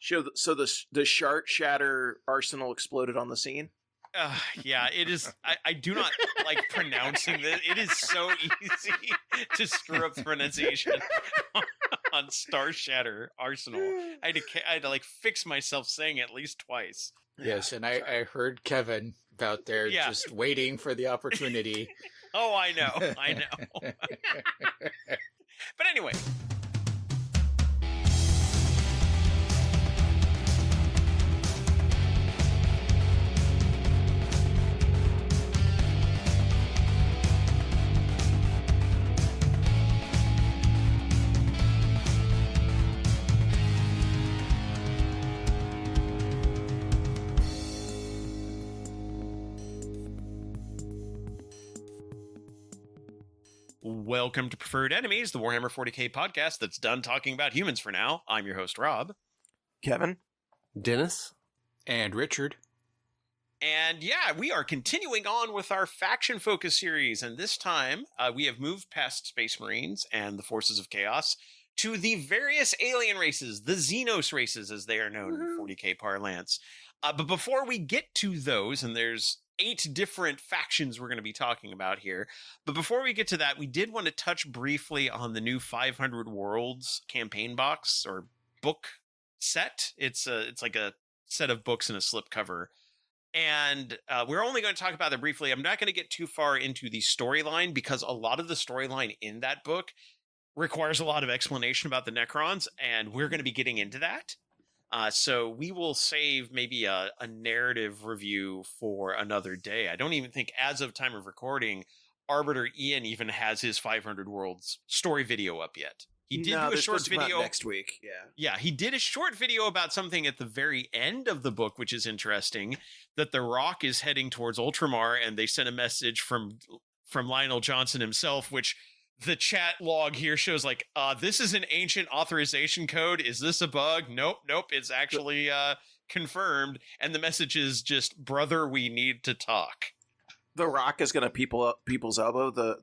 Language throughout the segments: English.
So the shard shatter arsenal exploded on the scene? Yeah, it is. I do not like pronouncing this. It is so easy to screw up the pronunciation on Star Shatter Arsenal. I had to like fix myself saying it at least twice. Yes, and I heard Kevin out there just waiting for the opportunity. Oh, I know. But anyway. Welcome to Preferred Enemies, the Warhammer 40k podcast that's done talking about humans for now. I'm your host, Rob. Kevin. Dennis. And Richard. And yeah, we are continuing on with our faction focus series. And this time, we have moved past Space Marines and the Forces of Chaos to the various alien races, the Xenos races, as they are known in 40k parlance. But before we get to those, and there's 8 different factions we're going to be talking about here. But before we get to that, we did want to touch briefly on the new 500 Worlds campaign box or book set. It's like a set of books and a slipcover. And we're only going to talk about it briefly. I'm not going to get too far into the storyline because a lot of the storyline in that book requires a lot of explanation about the Necrons, and we're going to be getting into that. So we will save maybe a narrative review for another day. I don't even think, as of time of recording, Arbiter Ian even has his 500 Worlds story video up yet. He did do a short video next week. Yeah, he did a short video about something at the very end of the book, which is interesting, that the Rock is heading towards Ultramar, and they sent a message from Lionel Johnson himself, which the chat log here shows like, this is an ancient authorization code. Is this a bug? Nope. It's actually confirmed. And the message is just, brother, we need to talk. The Rock is going to people's elbow the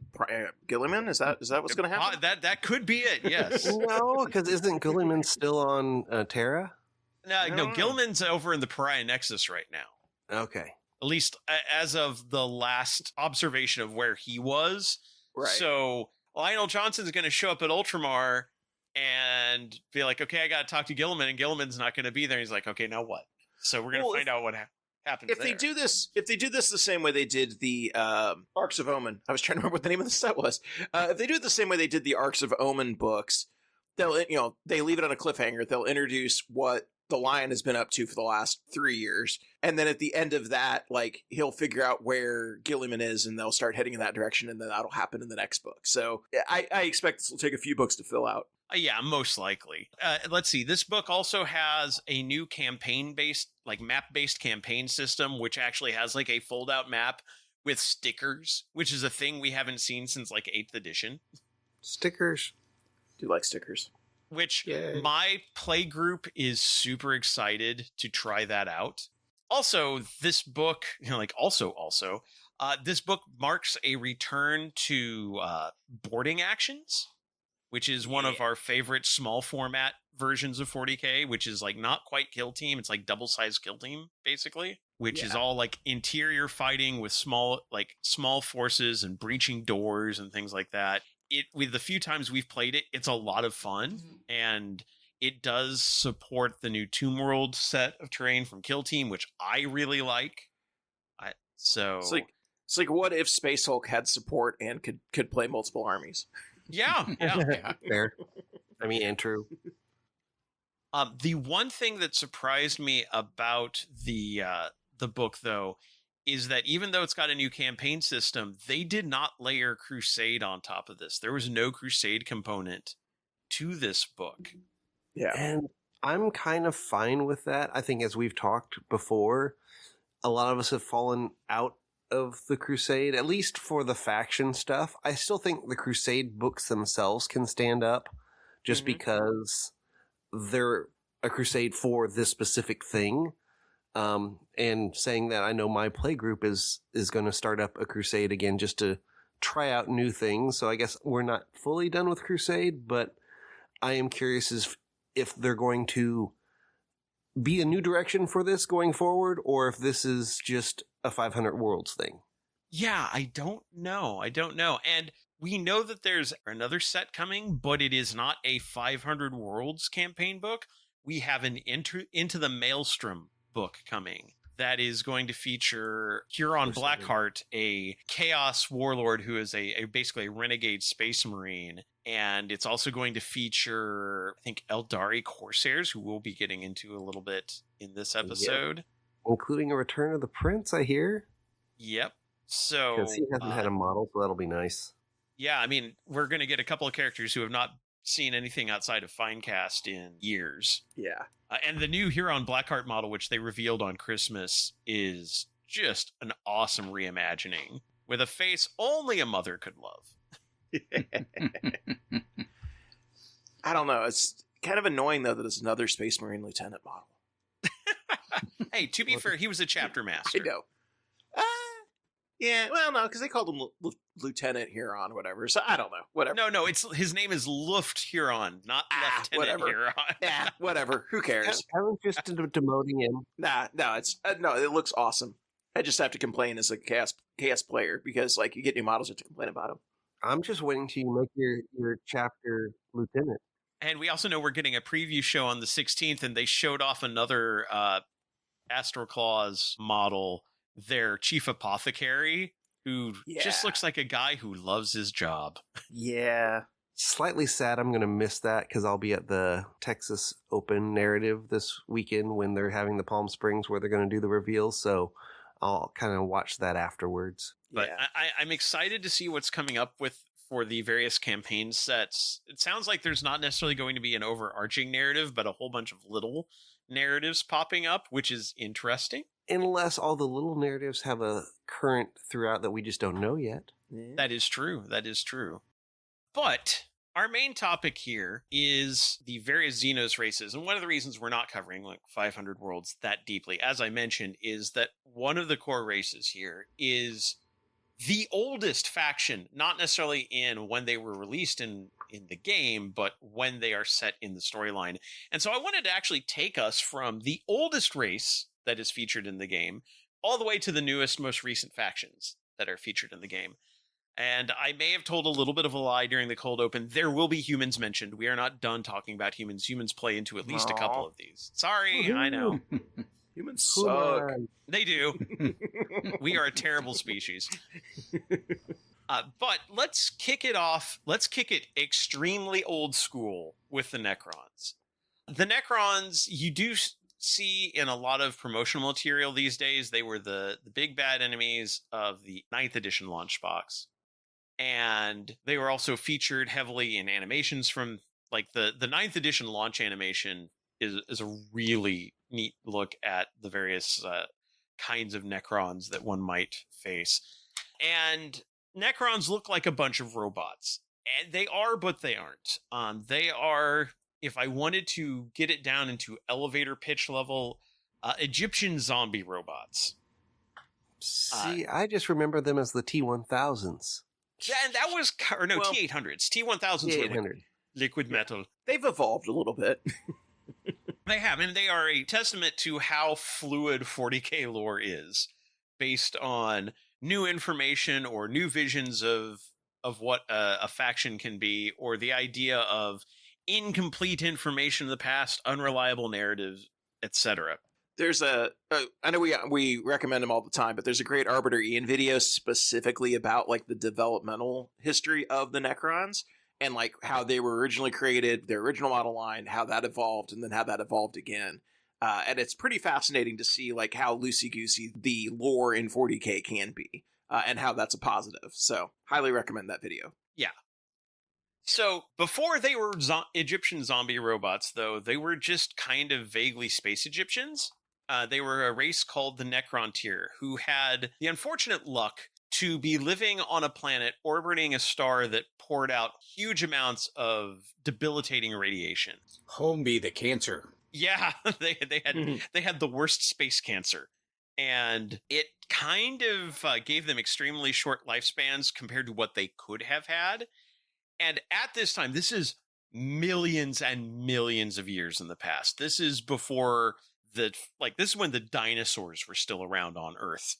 Gilliman? Is that what's going to happen? That could be it, yes. No, because isn't Gilliman still on Terra? No, Gilliman's over in the Pariah Nexus right now. Okay. At least as of the last observation of where he was. Right. So Lionel Johnson's going to show up at Ultramar and be like, okay, I got to talk to Gilliman, and Gilliman's not going to be there. He's like, okay, now what? So we're going to find out what happens if they do this the same way they did the Arcs of Omen. I was trying to remember what the name of the set was. If they do it the same way they did the Arcs of Omen books, they leave it on a cliffhanger. They'll introduce what the Lion has been up to for the last 3 years. And then at the end of that, like, he'll figure out where Gilliman is and they'll start heading in that direction, and then that'll happen in the next book. So I expect this will take a few books to fill out. Yeah, most likely. Let's see. This book also has a new campaign-based, like map-based campaign system, which actually has like a fold-out map with stickers, which is a thing we haven't seen since like 8th edition. Stickers. Do you like stickers? Which my play group is super excited to try that out. Also, this book, this book marks a return to boarding actions, which is one of our favorite small format versions of 40k, which is like not quite Kill Team. It's like double-sized Kill Team, basically, which is all like interior fighting with small forces and breaching doors and things like that. With the few times we've played it, it's a lot of fun, and it does support the new Tomb World set of terrain from Kill Team, which I really like. It's like what if Space Hulk had support and could play multiple armies? Yeah. Fair. I mean, and true. The one thing that surprised me about the book, though, is that even though it's got a new campaign system, they did not layer Crusade on top of this. There was no Crusade component to this book. Yeah. And I'm kind of fine with that. I think as we've talked before, a lot of us have fallen out of the Crusade, at least for the faction stuff. I still think the Crusade books themselves can stand up just because they're a Crusade for this specific thing. And saying that, I know my play group is going to start up a Crusade again just to try out new things. So I guess we're not fully done with Crusade, but I am curious if they're going to be a new direction for this going forward, or if this is just a 500 worlds thing. Yeah, I don't know. And we know that there's another set coming, but it is not a 500 worlds campaign book. We have an Into the Maelstrom book coming that is going to feature Huron Blackheart, a chaos warlord who is basically a renegade space marine. And it's also going to feature, I think, Eldari Corsairs, who we'll be getting into a little bit in this episode. Yep. Including a Return of the Prince, I hear. Yep. So because he hasn't had a model, so that'll be nice. Yeah, I mean, we're going to get a couple of characters who have not seen anything outside of Finecast in years. Yeah. And the new Huron Blackheart model, which they revealed on Christmas, is just an awesome reimagining with a face only a mother could love. I don't know. It's kind of annoying, though, that it's another Space Marine Lieutenant model. Hey, to be fair, he was a chapter master. I know. Yeah, well, no, because they called him Lieutenant Huron or whatever. So I don't know. Whatever. No, his name is Luft Huron, not Lieutenant Huron. Yeah, whatever. Who cares? I was just demoting him. No, it looks awesome. I just have to complain as a chaos player because, like, you get new models, you have to complain about them. I'm just waiting till you make your chapter lieutenant. And we also know we're getting a preview show on the 16th, and they showed off another Astroclaws model, their chief apothecary, who just looks like a guy who loves his job. Yeah. Slightly sad I'm going to miss that because I'll be at the Texas Open narrative this weekend when they're having the Palm Springs where they're going to do the reveals. So I'll kind of watch that afterwards. But I'm excited to see what's coming up for the various campaign sets. It sounds like there's not necessarily going to be an overarching narrative, but a whole bunch of little narratives popping up, which is interesting. Unless all the little narratives have a current throughout that we just don't know yet. Yeah. That is true. But our main topic here is the various Xenos races. And one of the reasons we're not covering like 500 worlds that deeply, as I mentioned, is that one of the core races here is the oldest faction, not necessarily in when they were released in the game, but when they are set in the storyline. And so I wanted to actually take us from the oldest race that is featured in the game all the way to the newest, most recent factions that are featured in the game. And I may have told a little bit of a lie during the cold open. There will be humans mentioned. We are not done talking about humans. Humans play into at least a couple of these. Sorry, I know. Humans suck. They do. We are a terrible species. But let's kick it off. Let's kick it extremely old school with the Necrons. The Necrons, you do see in a lot of promotional material these days. They were the big bad enemies of the 9th edition launch box. And they were also featured heavily in animations from, like, the 9th edition launch animation is a really neat look at the various kinds of Necrons that one might face. And Necrons look like a bunch of robots. And they are, but they aren't. They are, if I wanted to get it down into elevator pitch level, Egyptian zombie robots. See, I just remember them as the T-1000s. And that was, T-800s. T-1000s were liquid metal. They've evolved a little bit. They have, and they are a testament to how fluid 40K lore is, based on new information or new visions of what a faction can be, or the idea of incomplete information of the past, unreliable narratives, etc. There's I know we recommend them all the time, but there's a great Arbiter Ian video specifically about, like, the developmental history of the Necrons and, like, how they were originally created, their original model line, how that evolved, and then how that evolved again. And it's pretty fascinating to see, like, how loosey-goosey the lore in 40K can be, and how that's a positive. So highly recommend that video. Yeah. So before they were Egyptian zombie robots, though, they were just kind of vaguely space Egyptians. They were a race called the Necrontyr, who had the unfortunate luck to be living on a planet orbiting a star that poured out huge amounts of debilitating radiation. Home be the cancer. Yeah, they had the worst space cancer. And it kind of gave them extremely short lifespans compared to what they could have had. And at this time, this is millions and millions of years in the past. This is before This is when the dinosaurs were still around on Earth.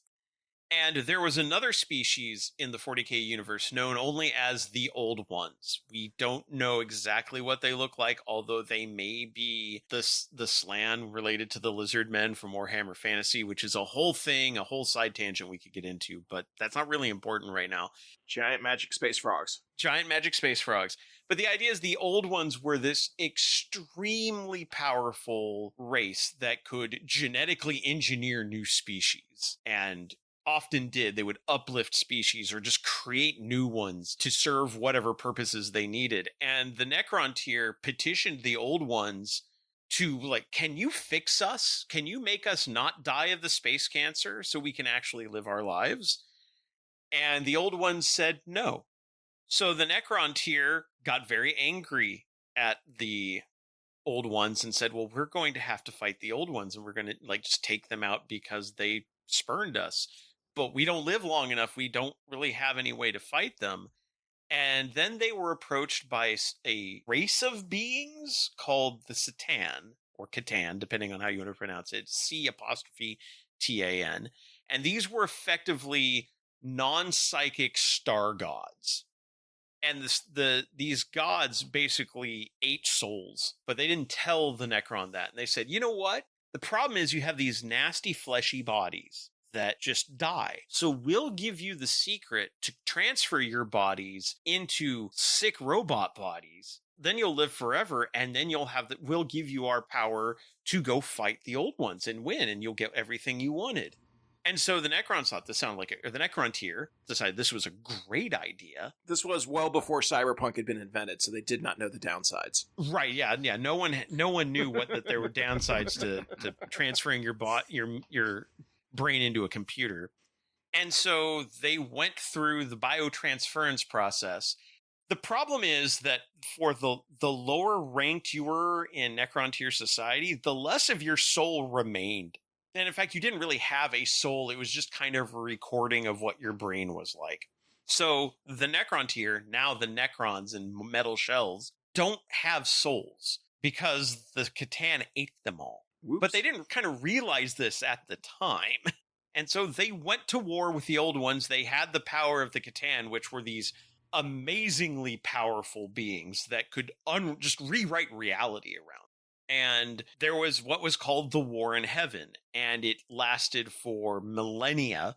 And there was another species in the 40K universe known only as the Old Ones. We don't know exactly what they look like, although they may be the slan related to the lizard men from Warhammer Fantasy, which is a whole thing, a whole side tangent we could get into, but that's not really important right now. Giant magic space frogs. Giant magic space frogs. But the idea is the Old Ones were this extremely powerful race that could genetically engineer new species, and often did. They would uplift species or just create new ones to serve whatever purposes they needed. And the Necron tier petitioned the Old Ones to, like, can you fix us? Can you make us not die of the space cancer so we can actually live our lives? And the Old Ones said no. So the Necron tier got very angry at the Old Ones and said, well, we're going to have to fight the Old Ones, and we're going to just take them out because they spurned us. But we don't live long enough. We don't really have any way to fight them. And then they were approached by a race of beings called the Satan, or Catan, depending on how you want to pronounce it, C''Tan. And these were effectively non-psychic star gods. And these gods basically ate souls, but they didn't tell the Necron that. And they said, you know what? The problem is you have these nasty fleshy bodies that just die. So we'll give you the secret to transfer your bodies into sick robot bodies. Then you'll live forever, and then we'll give you our power to go fight the Old Ones and win, and you'll get everything you wanted. And so the Necrons thought this sounded like the Necron tier decided this was a great idea. This was well before cyberpunk had been invented, so they did not know the downsides. Right? Yeah. No one knew that there were downsides to transferring your brain into a computer. And so they went through the biotransference process. The problem is that for the lower ranked you were in Necron tier society, the less of your soul remained. And in fact, you didn't really have a soul. It was just kind of a recording of what your brain was like. So the Necron tier, now the Necrons in metal shells, don't have souls because the Catan ate them all. Whoops. But they didn't kind of realize this at the time. And so they went to war with the Old Ones. They had the power of the Catan, which were these amazingly powerful beings that could just rewrite reality around. And there was what was called the War in Heaven, and it lasted for millennia.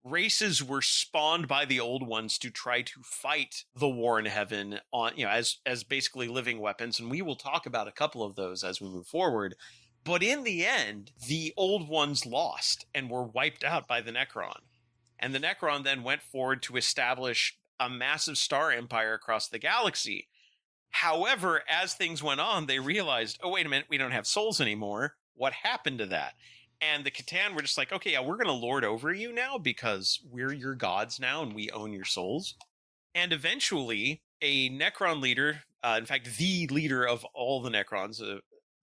Races were spawned by the Old Ones to try to fight the War in Heaven as basically living weapons, and we will talk about a couple of those as we move forward. But in the end, the Old Ones lost and were wiped out by the Necron. And the Necron then went forward to establish a massive star empire across the galaxy. However, as things went on, they realized, oh, wait a minute, we don't have souls anymore. What happened to that? And the Catan were just like, okay, yeah, we're going to lord over you now because we're your gods now and we own your souls. And eventually, a Necron leader, in fact, the leader of all the Necrons,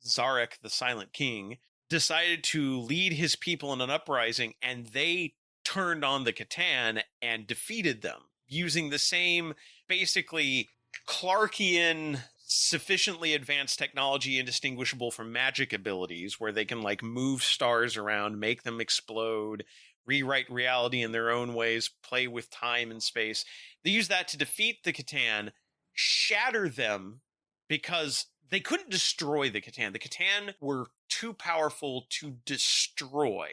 Zarek, the Silent King, decided to lead his people in an uprising, and they turned on the Catan and defeated them using the same, basically, Clarkian, sufficiently advanced technology indistinguishable from magic abilities, where they can move stars around, make them explode, rewrite reality in their own ways, play with time and space. They use that to defeat the Catan, shatter them, because they couldn't destroy the Catan. The Catan were too powerful to destroy,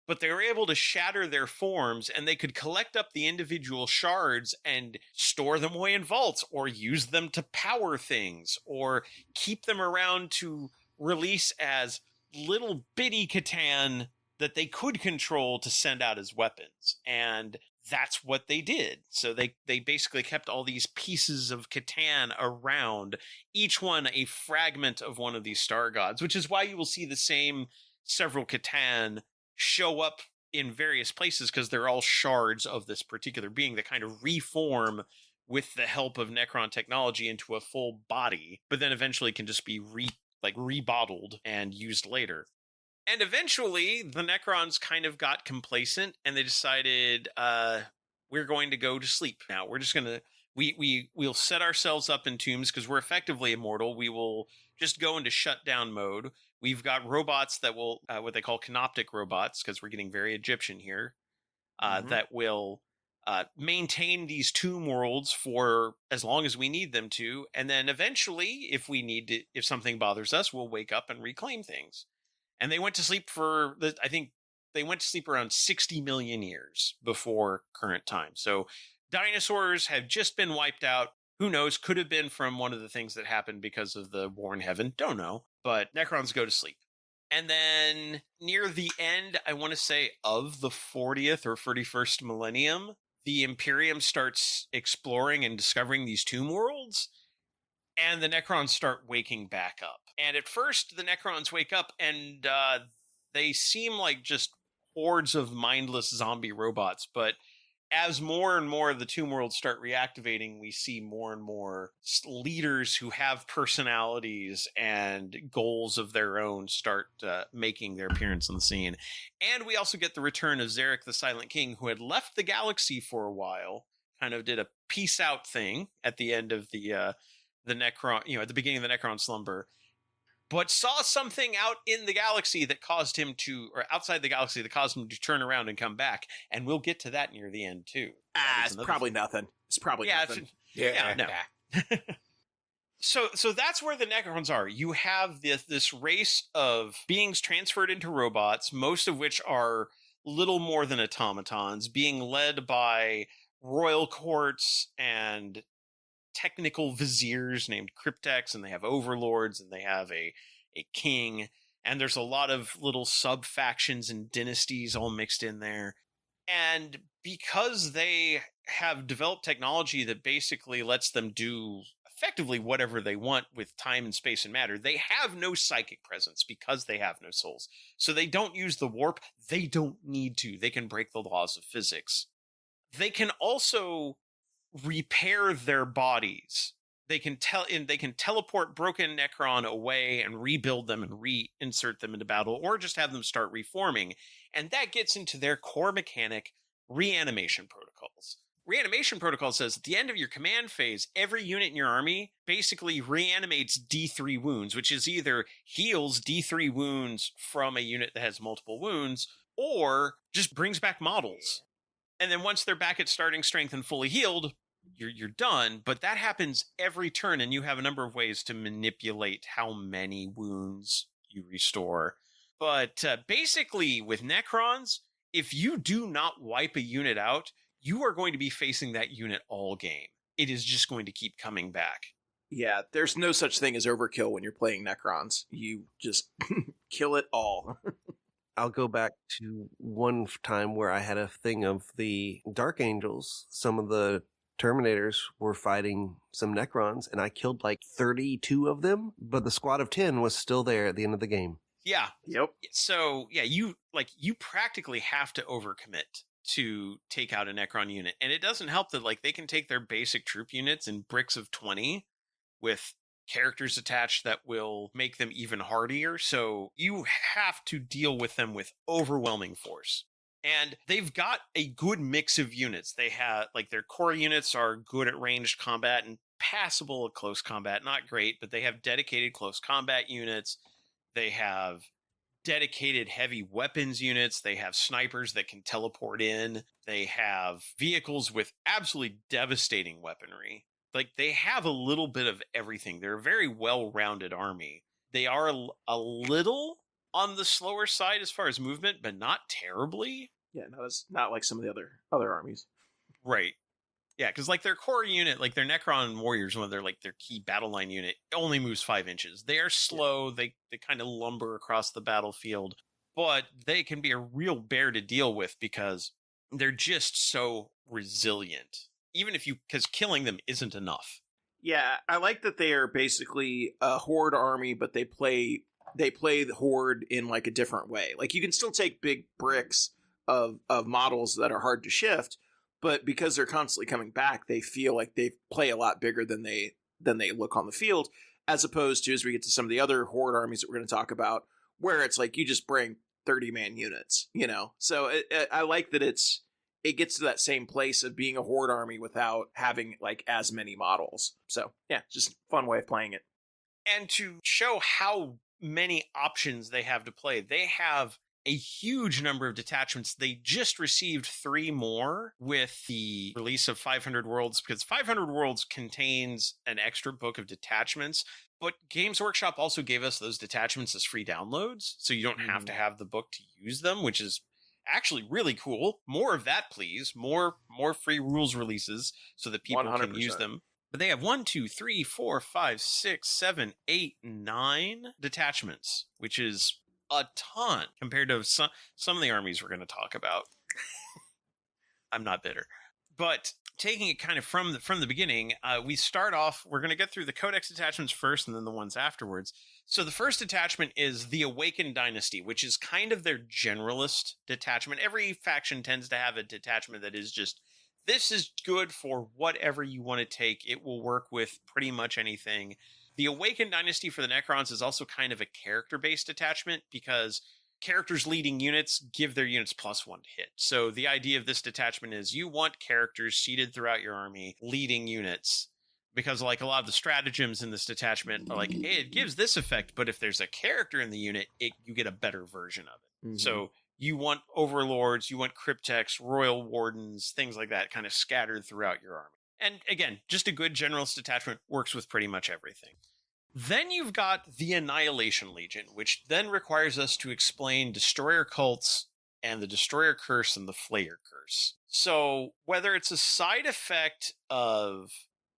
but they were able to shatter their forms, and they could collect up the individual shards and store them away in vaults, or use them to power things, or keep them around to release as little bitty Catan that they could control to send out as weapons. And that's what they did. So they basically kept all these pieces of Catan around, each one a fragment of one of these star gods, which is why you will see the same several Catan show up in various places, because they're all shards of this particular being that kind of reform with the help of Necron technology into a full body, but then eventually can just be rebottled and used later. And eventually, the Necrons kind of got complacent, and they decided, we're going to go to sleep now. We're just going to, we'll set ourselves up in tombs because we're effectively immortal. We will just go into shutdown mode. We've got robots that will, what they call canoptic robots, because we're getting very Egyptian here, that will maintain these tomb worlds for as long as we need them to. And then eventually, if something bothers us, we'll wake up and reclaim things. And they went to sleep I think they went to sleep around 60 million years before current time. So dinosaurs have just been wiped out. Who knows? Could have been from one of the things that happened because of the war in heaven. Don't know. But Necrons go to sleep. And then near the end, I want to say, of the 40th or 41st millennium, the Imperium starts exploring and discovering these tomb worlds. And the Necrons start waking back up. And at first, the Necrons wake up and they seem like just hordes of mindless zombie robots. But as more and more of the tomb worlds start reactivating, we see more and more leaders who have personalities and goals of their own start making their appearance on the scene. And we also get the return of Zarek the Silent King, who had left the galaxy for a while, kind of did a peace out thing at the end of the Necron, at the beginning of the Necron slumber, but saw something out in the galaxy that caused him to, or outside the galaxy that caused him to turn around and come back. And we'll get to that near the end too. It's probably nothing. It's probably nothing. No. So that's where the Necrons are. You have this race of beings transferred into robots, most of which are little more than automatons, being led by royal courts and technical viziers named cryptex, and they have overlords, and they have a king, and there's a lot of little sub-factions and dynasties all mixed in there. And because they have developed technology that basically lets them do effectively whatever they want with time and space and matter, they have no psychic presence because they have no souls. So they don't use the warp. They don't need to. They can break the laws of physics. They can also repair their bodies. They can teleport broken Necron away and rebuild them and reinsert them into battle, or just have them start reforming. And that gets into their core mechanic, reanimation protocols. Reanimation protocol says at the end of your command phase, every unit in your army basically reanimates D3 wounds, which is either heals D3 wounds from a unit that has multiple wounds, or just brings back models. And then once they're back at starting strength and fully healed, you're done. But that happens every turn, and you have a number of ways to manipulate how many wounds you restore. But basically, with Necrons, if you do not wipe a unit out, you are going to be facing that unit all game. It is just going to keep coming back. Yeah, there's no such thing as overkill when you're playing Necrons. You just kill it all. I'll go back to one time where I had a thing of the Dark Angels. Some of the Terminators were fighting some Necrons, and I killed like 32 of them, but the squad of 10 was still there at the end of the game. Yeah. Yep. So, yeah, you practically have to overcommit to take out a Necron unit. And it doesn't help that they can take their basic troop units in bricks of 20 with characters attached that will make them even hardier. So you have to deal with them with overwhelming force. And they've got a good mix of units. They have, their core units are good at ranged combat and passable at close combat. Not great, but they have dedicated close combat units. They have dedicated heavy weapons units. They have snipers that can teleport in. They have vehicles with absolutely devastating weaponry. They have a little bit of everything. They're a very well-rounded army. They are a little on the slower side as far as movement, but not terribly. Yeah, no, it's not like some of the other armies. Right. Yeah, because their core unit, their Necron warriors, one of their key battle line unit, only moves 5 inches. They are slow. Yeah. They kind of lumber across the battlefield, but they can be a real bear to deal with because they're just so resilient. Because killing them isn't enough. Yeah, I like that they are basically a horde army, but they play the horde in a different way. You can still take big bricks of models that are hard to shift, but because they're constantly coming back, they feel like they play a lot bigger than they look on the field, as opposed to, as we get to some of the other horde armies that we're going to talk about, where it's you just bring 30-man units, So I like that it gets to that same place of being a horde army without having as many models. So yeah, just a fun way of playing it. And to show how many options they have to play. They have a huge number of detachments. They just received 3 more with the release of 500 Worlds, because 500 Worlds contains an extra book of detachments, but Games Workshop also gave us those detachments as free downloads, so you don't have to have the book to use them, which is actually really cool. More of that, please. More free rules releases so that people 100%. Can use them. But they have 1, 2, 3, 4, 5, 6, 7, 8, 9 detachments, which is a ton compared to some of the armies we're going to talk about. I'm not bitter. But taking it kind of from the beginning, we start off, we're going to get through the Codex detachments first and then the ones afterwards. So the first detachment is the Awakened Dynasty, which is kind of their generalist detachment. Every faction tends to have a detachment that is just, this is good for whatever you want to take. It will work with pretty much anything. The Awakened Dynasty for the Necrons is also kind of a character-based detachment because characters leading units give their units +1 to hit. So the idea of this detachment is you want characters seated throughout your army leading units, because like a lot of the stratagems in this detachment are like, hey, it gives this effect, but if there's a character in the unit, you get a better version of it. Mm-hmm. So you want overlords, you want cryptex, royal wardens, things like that kind of scattered throughout your army. And again, just a good generalist detachment works with pretty much everything. Then you've got the Annihilation Legion, which then requires us to explain Destroyer Cults and the Destroyer Curse and the Flayer Curse. So whether it's a side effect of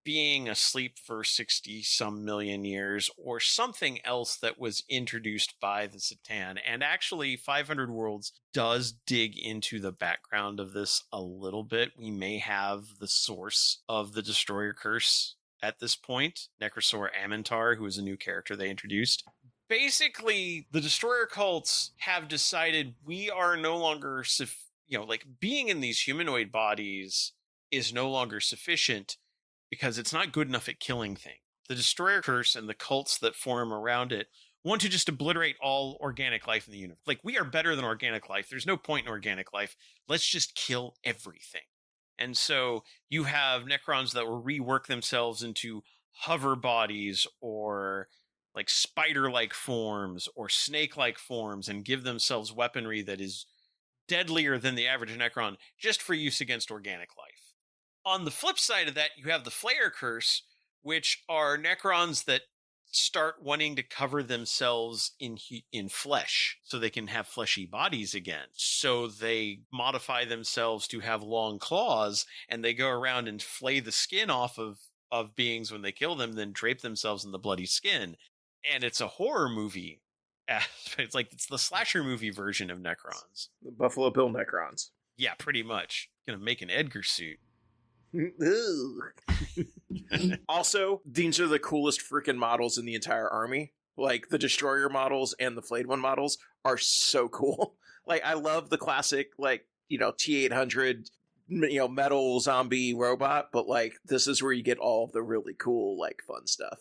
being asleep for 60-some million years or something else that was introduced by the Satan, and actually 500 Worlds does dig into the background of this a little bit. We may have the source of the Destroyer Curse at this point, Necrosaur Amintar, who is a new character they introduced. Basically, the Destroyer Cults have decided we are no longer, being in these humanoid bodies is no longer sufficient because it's not good enough at killing things. The Destroyer Curse and the cults that form around it want to just obliterate all organic life in the universe. Like, we are better than organic life. There's no point in organic life. Let's just kill everything. And so you have Necrons that will rework themselves into hover bodies or like spider-like forms or snake-like forms and give themselves weaponry that is deadlier than the average Necron just for use against organic life. On the flip side of that, you have the Flayer Curse, which are Necrons that start wanting to cover themselves in flesh so they can have fleshy bodies again. So they modify themselves to have long claws, and they go around and flay the skin off of beings when they kill them, then drape themselves in the bloody skin. And it's a horror movie. It's the slasher movie version of Necrons. The Buffalo Bill Necrons. Yeah, pretty much. Gonna make an Edgar suit. Also, these are the coolest freaking models in the entire army. Like, the Destroyer models and the Flayed One models are so cool. Like, I love the classic, T-800, metal zombie robot, but, this is where you get all of the really cool, fun stuff.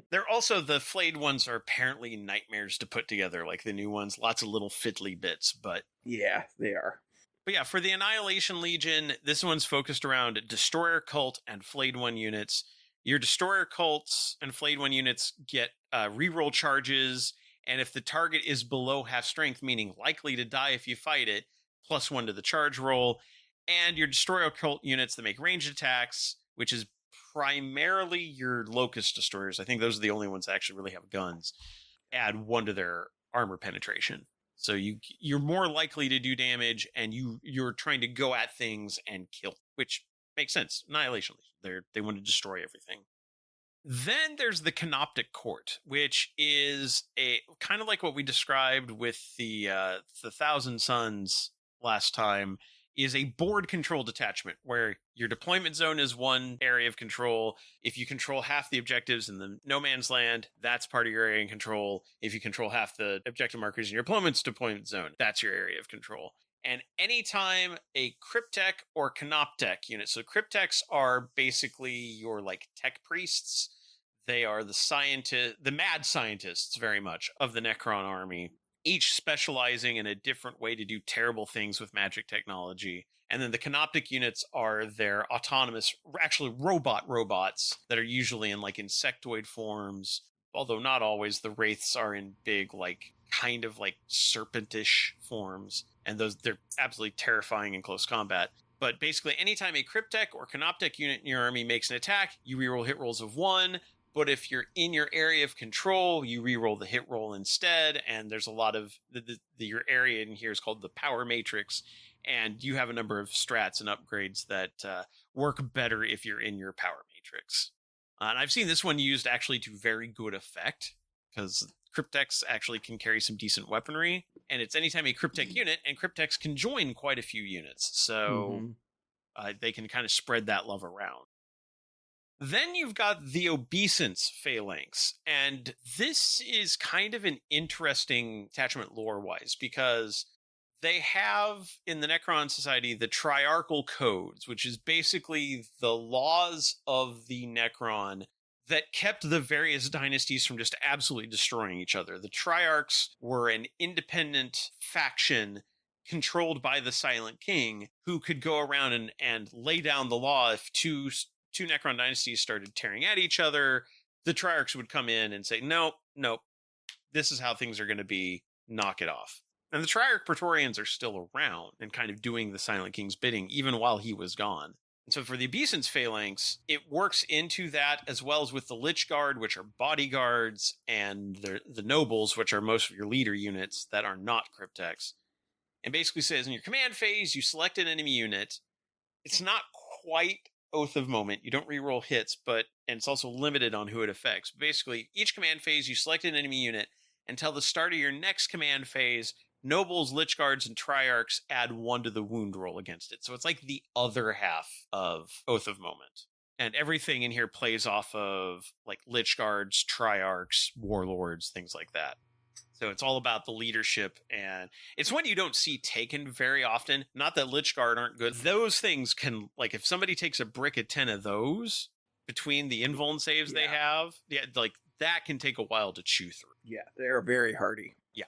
They're also, the Flayed Ones are apparently nightmares to put together, like the new ones. Lots of little fiddly bits, but... Yeah, they are. But yeah, for the Annihilation Legion, this one's focused around Destroyer Cult and Flayed One units. Your Destroyer Cults and Flayed One units get reroll charges, and if the target is below half strength, meaning likely to die if you fight it, +1 to the charge roll. And your Destroyer Cult units that make ranged attacks, which is primarily your Locust Destroyers. I think those are the only ones that actually really have guns. Add 1 to their armor penetration. So you're more likely to do damage, and you're trying to go at things and kill, which makes sense. Annihilation Legion. They want to destroy everything. Then there's the Canoptic Court, which is a kind of like what we described with the Thousand Suns last time, is a board control detachment where your deployment zone is one area of control. If you control half the objectives in the no man's land, that's part of your area of control. If you control half the objective markers in your opponent's deployment zone, that's your area of control. And anytime a Cryptech or Canoptech unit, so Cryptechs are basically your tech priests. They are the mad scientists very much of the Necron army, each specializing in a different way to do terrible things with magic technology. And then the Canoptic units are their autonomous, actually robots that are usually in insectoid forms, although not always. The wraiths are in big, like, kind of like serpentish forms, and they're absolutely terrifying in close combat. But basically, anytime a cryptek or canoptek unit in your army makes an attack, you reroll hit rolls of 1. But if you're in your area of control, you reroll the hit roll instead. And there's a lot of your area in here is called the power matrix, and you have a number of strats and upgrades that work better if you're in your power matrix. And I've seen this one used actually to very good effect, because crypteks actually can carry some decent weaponry, and it's anytime a cryptek unit, and crypteks can join quite a few units, so they can kind of spread that love around. Then you've got the obeisance phalanx, and this is kind of an interesting attachment lore-wise, because they have, in the Necron Society, the Triarchal Codes, which is basically the laws of the Necron that kept the various dynasties from just absolutely destroying each other. The Triarchs were an independent faction controlled by the Silent King, who could go around and lay down the law. If two Necron dynasties started tearing at each other, the Triarchs would come in and say, nope, this is how things are going to be, knock it off. And the Triarch Praetorians are still around and kind of doing the Silent King's bidding, even while he was gone. And so for the obeisance phalanx, it works into that, as well as with the Lich Guard, which are bodyguards, and the nobles, which are most of your leader units that are not crypteks. And basically says in your command phase, you select an enemy unit. It's not quite Oath of Moment. You don't reroll hits, and it's also limited on who it affects. Basically, each command phase, you select an enemy unit. Until the start of your next command phase, nobles, lich guards, and triarchs add 1 to the wound roll against it. So it's like the other half of Oath of Moment. And everything in here plays off of like lich guards, triarchs, warlords, things like that. So it's all about the leadership, and it's one you don't see taken very often. Not that lich guard aren't good. Those things can, like, if somebody takes a brick of 10 of those between the invuln saves they have, like that can take a while to chew through. Yeah, they're very hardy. Yeah.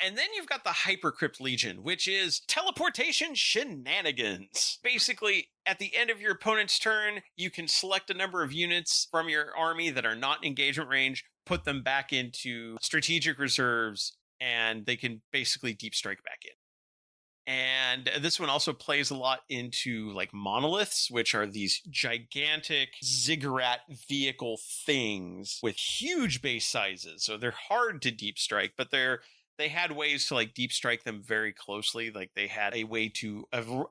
And then you've got the Hypercrypt Legion, which is teleportation shenanigans. Basically, at the end of your opponent's turn, you can select a number of units from your army that are not in engagement range, put them back into strategic reserves, and they can basically deep strike back in. And this one also plays a lot into like monoliths, which are these gigantic ziggurat vehicle things with huge base sizes. So they're hard to deep strike, but they had ways to like deep strike them very closely. Like they had a way to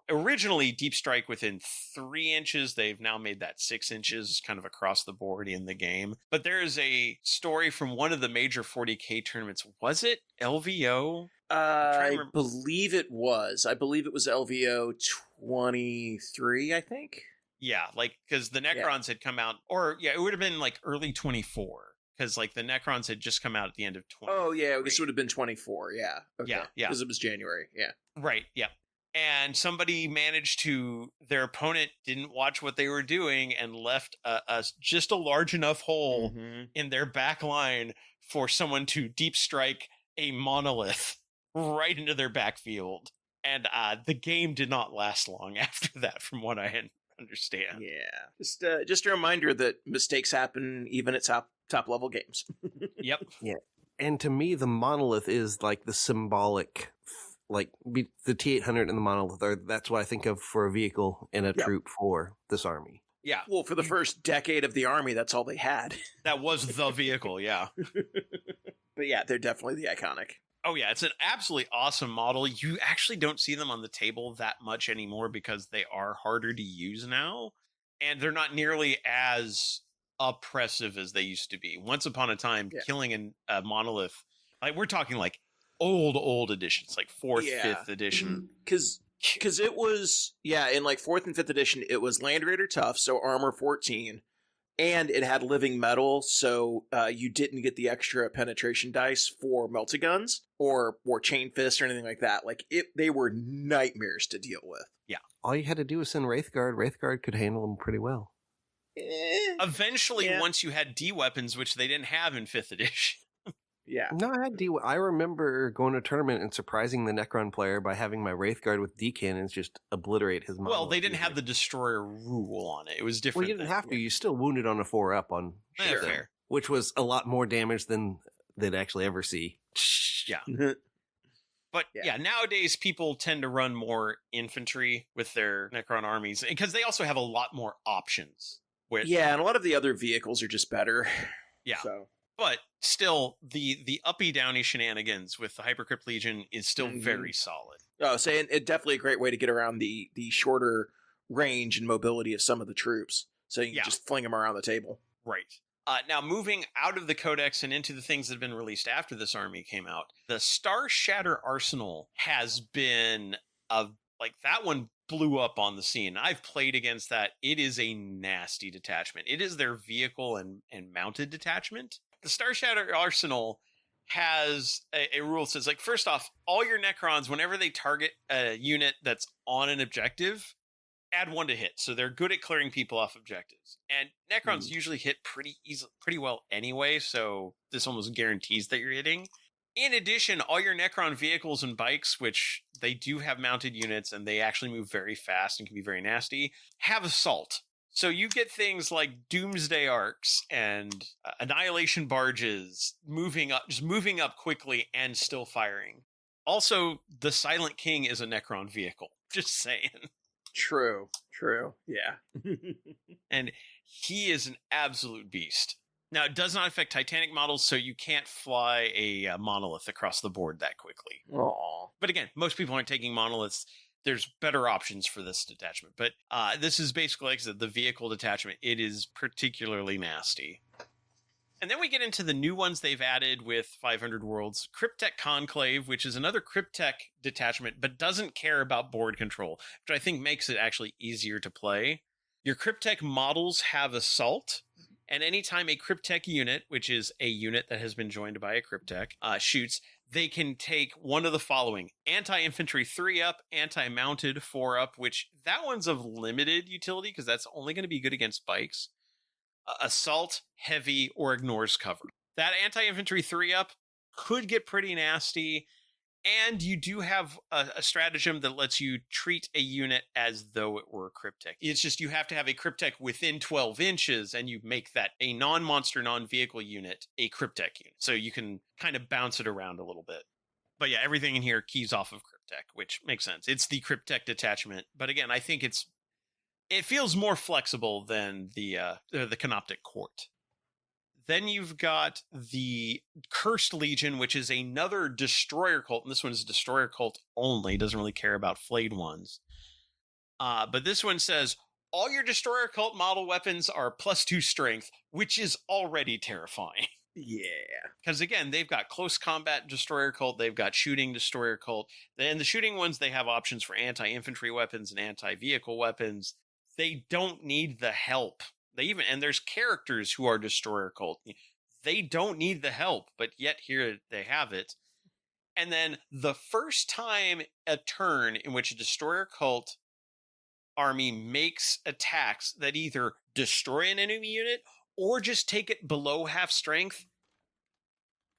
originally deep strike within 3 inches. They've now made that 6 inches kind of across the board in the game. But there is a story from one of the major 40K tournaments. Was it LVO? I believe it was. I believe it was LVO 23, I think. Yeah, like, because the Necrons had come out, it would have been like early 24. Because, like, the Necrons had just come out at the end of 20. Oh, yeah, I guess it would have been 24, yeah. Okay. Yeah. Because it was January, yeah. Right, yeah. And somebody managed to, their opponent didn't watch what they were doing and left just a large enough hole in their back line for someone to deep strike a monolith right into their backfield. And the game did not last long after that, from what I understand. Yeah. Just a reminder that mistakes happen even at top level games. Yep. Yeah. And to me, the monolith is like the symbolic, like the T-800 and the monolith that's what I think of for a vehicle and a troop for this army. Yeah. Well, for the first decade of the army, that's all they had. That was the vehicle, yeah. But yeah, they're definitely the iconic. Oh yeah, it's an absolutely awesome model. You actually don't see them on the table that much anymore because they are harder to use now, and they're not nearly as oppressive as they used to be. Once upon a time, killing a monolith, like we're talking like old editions, like 4th, 5th edition. Because it was, in like 4th and 5th edition, it was Land Raider tough, so armor 14. And it had living metal, so you didn't get the extra penetration dice for multi-guns or chain fist or anything like that. Like, they were nightmares to deal with. Yeah. All you had to do was send Wraithguard. Wraithguard could handle them pretty well. Eventually, once you had D-weapons, which they didn't have in 5th edition. Yeah. No, I had I remember going to a tournament and surprising the Necron player by having my Wraithguard with D-cannons just obliterate his model. Well, they didn't have the Destroyer rule on it. It was different. Well, you didn't have to. You still wounded on a 4-up on... Fair. which was a lot more damage than they'd actually ever see. Yeah. But yeah, nowadays people tend to run more infantry with their Necron armies because they also have a lot more options. Yeah, and a lot of the other vehicles are just better. Yeah. So. But still, the uppy downy shenanigans with the Hypercrypt Legion is still very solid. Oh, so it definitely a great way to get around the shorter range and mobility of some of the troops. So you can just fling them around the table. Right. Now, moving out of the Codex and into the things that have been released after this army came out, the Star Shatter Arsenal has been that one blew up on the scene. I've played against that. It is a nasty detachment. It is their vehicle and mounted detachment. The Star Shatter Arsenal has a rule that says, like, first off, all your Necrons, whenever they target a unit that's on an objective, add 1 to hit. So they're good at clearing people off objectives. And Necrons usually hit pretty well anyway, so this almost guarantees that you're hitting. In addition, all your Necron vehicles and bikes, which they do have mounted units and they actually move very fast and can be very nasty, have assault. So you get things like Doomsday Arcs and Annihilation Barges moving up quickly and still firing. Also, the Silent King is a Necron vehicle. Just saying. True. Yeah. And he is an absolute beast. Now, it does not affect Titanic models, so you can't fly a monolith across the board that quickly. Aww. But again, most people aren't taking monoliths. There's better options for this detachment. But this is basically, like I said, the vehicle detachment. It is particularly nasty. And then we get into the new ones they've added with 500 Worlds. Cryptek Conclave, which is another Cryptek detachment, but doesn't care about board control, which I think makes it actually easier to play. Your Cryptek models have Assault, and anytime a Cryptek unit, which is a unit that has been joined by a Cryptek, shoots, they can take one of the following: Anti-Infantry 3-up, Anti-Mounted 4-up, which that one's of limited utility because that's only going to be good against bikes. Assault, Heavy, or Ignores cover. That Anti-Infantry 3-up could get pretty nasty, and you do have a stratagem that lets you treat a unit as though it were a Cryptek. It's just you have to have a Cryptek within 12 inches, and you make that a non-monster, non-vehicle unit a Cryptek unit. So you can kind of bounce it around a little bit. But yeah, everything in here keys off of Cryptek, which makes sense. It's the Cryptek detachment, but again, I think it feels more flexible than the Canoptic Court. Then you've got the Cursed Legion, which is another Destroyer Cult, and this one is Destroyer Cult only, doesn't really care about flayed ones. But this one says, all your Destroyer Cult model weapons are +2 strength, which is already terrifying. Yeah. Because again, they've got close combat Destroyer Cult, they've got shooting Destroyer Cult, and the shooting ones, they have options for anti-infantry weapons and anti-vehicle weapons. They don't need the help. And there's characters who are Destroyer Cult. They don't need the help, but yet here they have it. And then the first time a turn in which a Destroyer Cult army makes attacks that either destroy an enemy unit or just take it below half strength,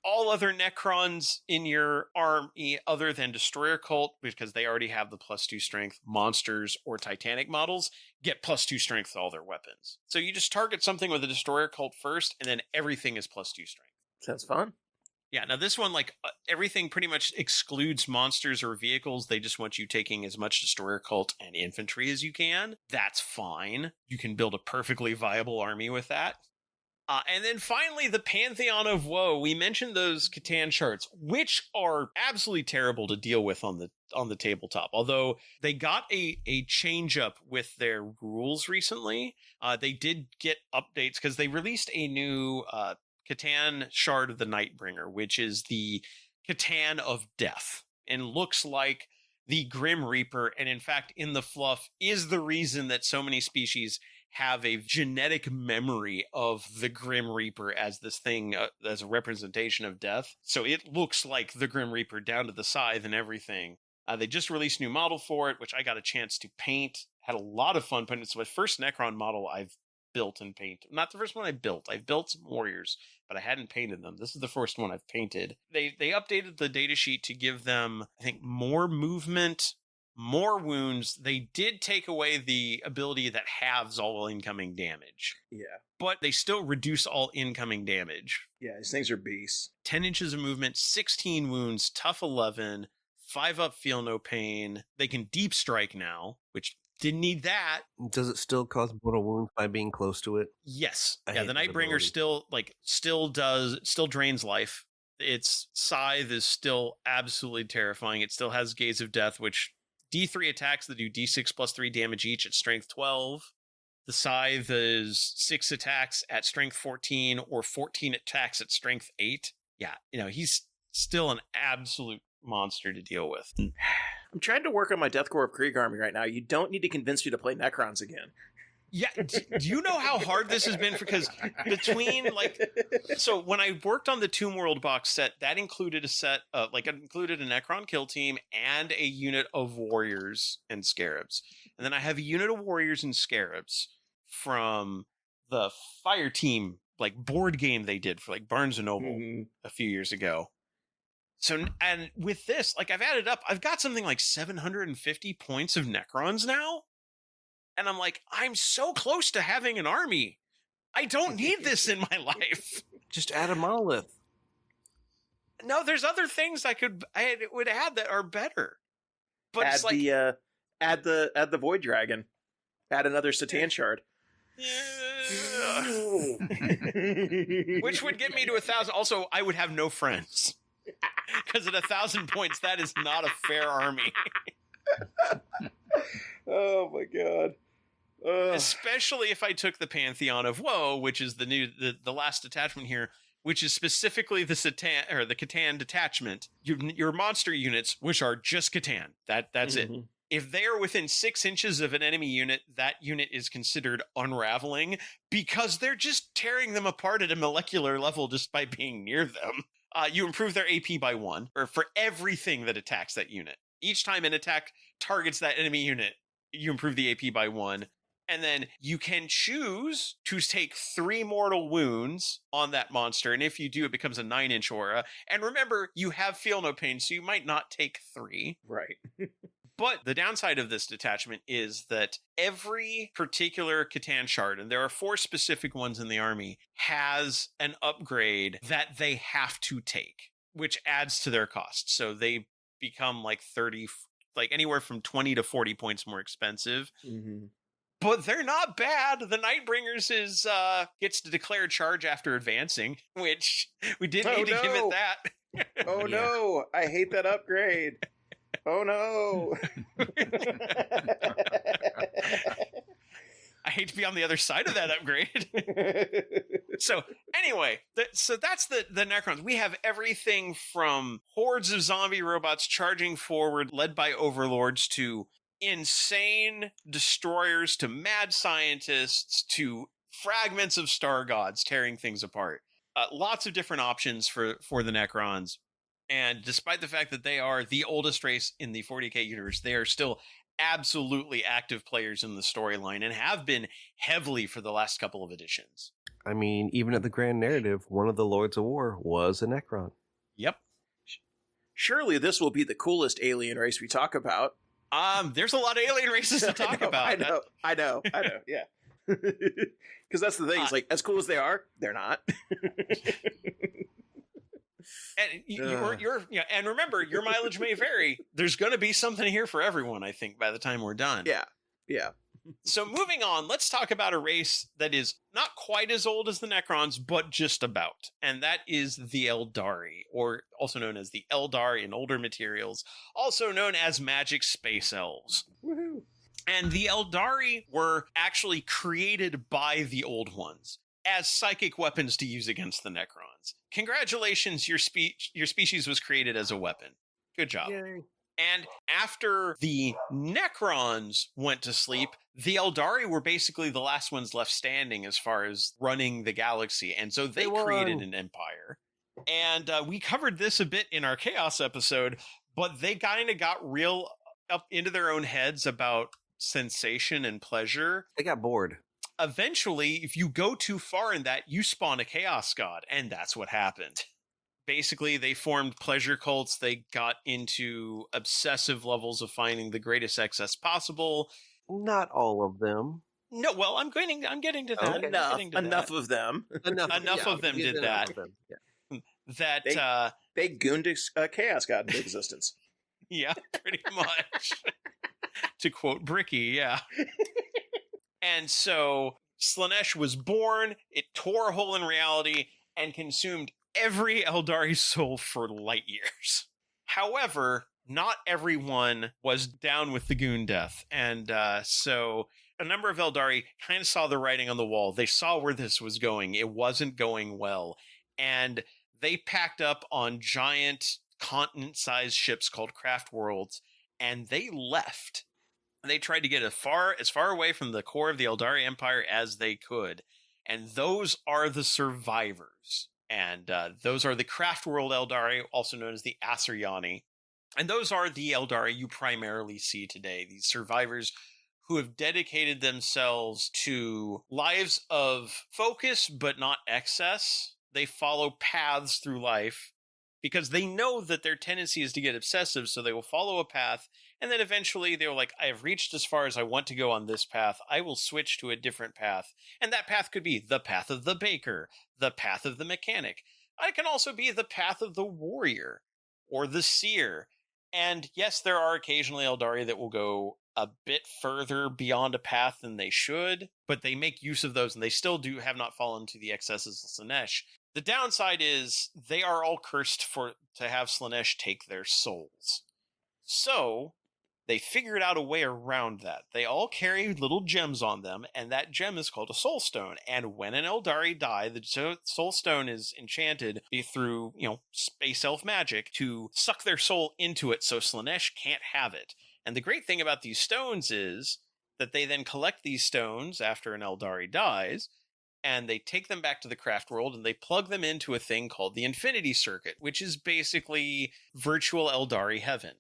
all other Necrons in your army other than Destroyer Cult, because they already have the +2 strength, monsters or Titanic models, get +2 strength to all their weapons. So you just target something with a Destroyer Cult first, and then everything is +2 strength. Sounds fun. Yeah, now this one, everything pretty much excludes monsters or vehicles. They just want you taking as much Destroyer Cult and infantry as you can. That's fine. You can build a perfectly viable army with that. And then finally, the Pantheon of Woe. We mentioned those Catan charts, which are absolutely terrible to deal with on the tabletop. Although they got a change up with their rules recently. They did get updates because they released a new Catan Shard of the Nightbringer, which is the Catan of Death, and looks like the Grim Reaper. And in fact, in the fluff, is the reason that so many species have a genetic memory of the Grim Reaper as this thing, as a representation of death. So it looks like the Grim Reaper down to the scythe and everything. They just released a new model for it, which I got a chance to paint. Had a lot of fun putting it. It's my first Necron model I've built and painted. Not the first one I built. I've built some warriors, but I hadn't painted them. This is the first one I've painted. They updated the datasheet to give them, I think, more movement, more wounds. They did take away the ability that halves all incoming damage. Yeah. But they still reduce all incoming damage. Yeah, these things are beasts. 10 inches of movement, 16 wounds, tough 11, 5 up, feel no pain. They can deep strike now, which didn't need that. Does it still cause mortal wounds by being close to it? Yes. I Yeah, hate the that Nightbringer ability. still drains life. Its scythe is still absolutely terrifying. It still has Gaze of Death, which D3 attacks that do D6 plus 3 damage each at strength 12. The scythe is 6 attacks at strength 14 or 14 attacks at strength 8. Yeah, he's still an absolute monster to deal with. I'm trying to work on my Deathcore of Krieg army right now. You don't need to convince me to play Necrons again. Yeah, do you know how hard this has been? Because between, so when I worked on the Tomb World box set, that included it included a Necron kill team and a unit of warriors and scarabs. And then I have a unit of warriors and scarabs from the Fire Team, board game they did for, Barnes & Noble a few years ago. So, and with this, I've added up, I've got something like 750 points of Necrons now. And I'm I'm so close to having an army. I don't need this in my life. Just add a monolith. No, there's other things I would add that are better. But add add the Void Dragon. Add another Satan Shard. Yeah. Which would get me to 1,000. Also, I would have no friends. Because at 1,000 points, that is not a fair army. Oh my god. Especially if I took the Pantheon of Woe, which is the last detachment here, which is specifically the Catan detachment. Your monster units, which are just Catan. That's it. If they are within 6 inches of an enemy unit, that unit is considered unraveling because they're just tearing them apart at a molecular level just by being near them. You improve their AP by 1, or for everything that attacks that unit. Each time an attack targets that enemy unit, you improve the AP by 1. And then you can choose to take 3 mortal wounds on that monster. And if you do, it becomes a 9-inch aura. And remember, you have feel no pain, so you might not take 3. Right. But the downside of this detachment is that every particular Catan shard, and there are 4 specific ones in the army, has an upgrade that they have to take, which adds to their cost. So they become 30, anywhere from 20 to 40 points more expensive. Mm-hmm. But they're not bad. The Nightbringers gets to declare charge after advancing, which we didn't need to give it that. Oh no, I hate that upgrade. Oh no. I hate to be on the other side of that upgrade. So anyway, so that's the Necrons. We have everything from hordes of zombie robots charging forward, led by overlords, to insane destroyers, to mad scientists, to fragments of star gods tearing things apart. Lots of different options for the Necrons. And despite the fact that they are the oldest race in the 40k universe, they are still absolutely active players in the storyline and have been heavily for the last couple of editions. I mean, even at the grand narrative, one of the Lords of War was a Necron. Yep. Surely this will be the coolest alien race we talk about. There's a lot of alien races to talk about. I know, yeah. Because that's the thing. It's as cool as they are, they're not. And and remember, your mileage may vary. There's going to be something here for everyone, I think, by the time we're done. Yeah. So moving on, let's talk about a race that is not quite as old as the Necrons, but just about. And that is the Eldari, or also known as the Eldar in older materials, also known as magic space elves. Woohoo. And the Eldari were actually created by the Old Ones as psychic weapons to use against the Necrons. Congratulations, your species was created as a weapon. Good job. Yay. And after the Necrons went to sleep, the Eldari were basically the last ones left standing as far as running the galaxy. And so they created an empire. And we covered this a bit in our Chaos episode, but they kind of got real up into their own heads about sensation and pleasure. They got bored. Eventually, if you go too far in that, you spawn a Chaos God. And that's what happened. basically they formed pleasure cults. They got into obsessive levels of finding the greatest excess possible. Not all of them. No, well, I'm getting to that. Okay. Enough of them. Enough of them did that. Yeah. That They gooned Chaos God into existence. yeah, pretty much. To quote Bricky, yeah. And so Slaanesh was born, it tore a hole in reality, and consumed every Eldari soul for light years. However, not everyone was down with the goon death. And so a number of Eldari kind of saw the writing on the wall. They saw where this was going. It wasn't going well. And they packed up on giant continent-sized ships called craft worlds, and they left. They tried to get as far away from the core of the Eldari Empire as they could. And those are the survivors. And those are the craft world Eldari, also known as the Asuryani. And those are the Eldari you primarily see today. These survivors who have dedicated themselves to lives of focus but not excess. They follow paths through life because they know that their tendency is to get obsessive, so they will follow a path, and then eventually they're like, I have reached as far as I want to go on this path. I will switch to a different path. And that path could be the path of the baker, the path of the mechanic. It can also be the path of the warrior or the seer. And yes, there are occasionally Eldari that will go a bit further beyond a path than they should, but they make use of those, and they still have not fallen to the excesses of Slaanesh. The downside is they are all cursed to have Slaanesh take their souls. So they figured out a way around that. They all carry little gems on them, and that gem is called a soul stone. And when an Eldari die, the soul stone is enchanted through, space elf magic to suck their soul into it so Slaanesh can't have it. And the great thing about these stones is that they then collect these stones after an Eldari dies, and they take them back to the craft world and they plug them into a thing called the Infinity Circuit, which is basically virtual Eldari heaven.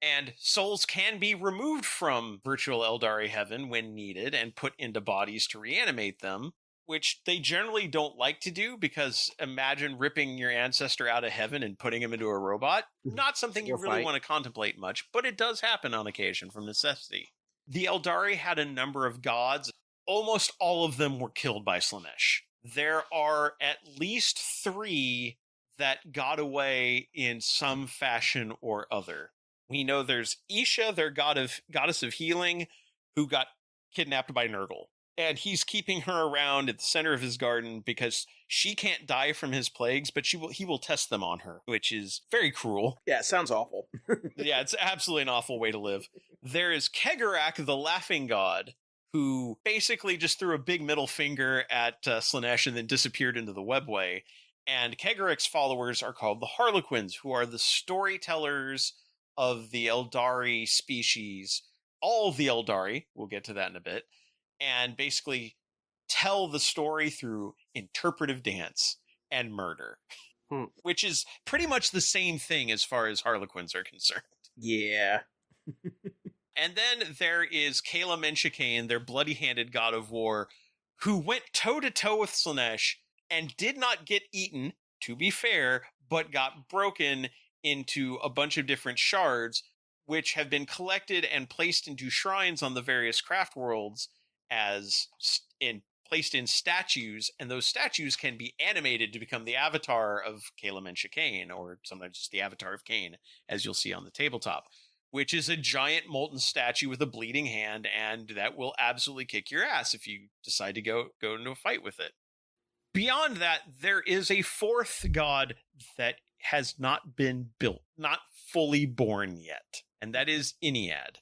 And souls can be removed from virtual Eldari heaven when needed and put into bodies to reanimate them, which they generally don't like to do because imagine ripping your ancestor out of heaven and putting him into a robot. Not something you really want to contemplate much, but it does happen on occasion from necessity. The Eldari had a number of gods. Almost all of them were killed by Slaanesh. There are at least 3 that got away in some fashion or other. We know there's Isha, their goddess of healing, who got kidnapped by Nurgle. And he's keeping her around at the center of his garden because she can't die from his plagues, but he will test them on her, which is very cruel. Yeah, it sounds awful. Yeah, it's absolutely an awful way to live. There is Kegarak, the laughing god, who basically just threw a big middle finger at Slaanesh and then disappeared into the webway. And Kegarak's followers are called the Harlequins, who are the storytellers of the Eldari species. All of the Eldari, we'll get to that in a bit, and basically tell the story through interpretive dance and murder, which is pretty much the same thing as far as Harlequins are concerned. Yeah. And then there is Kala Menshikain, their bloody-handed god of war, who went toe-to-toe with Slaanesh and did not get eaten, to be fair, but got broken into a bunch of different shards, which have been collected and placed into shrines on the various craft worlds placed in statues, and those statues can be animated to become the avatar of Kala Menshikain, or sometimes just the avatar of Cain, as you'll see on the tabletop, which is a giant molten statue with a bleeding hand, and that will absolutely kick your ass if you decide to go into a fight with it. Beyond that, there is a 4th god that has not been built, not fully born yet, and that is Ennead.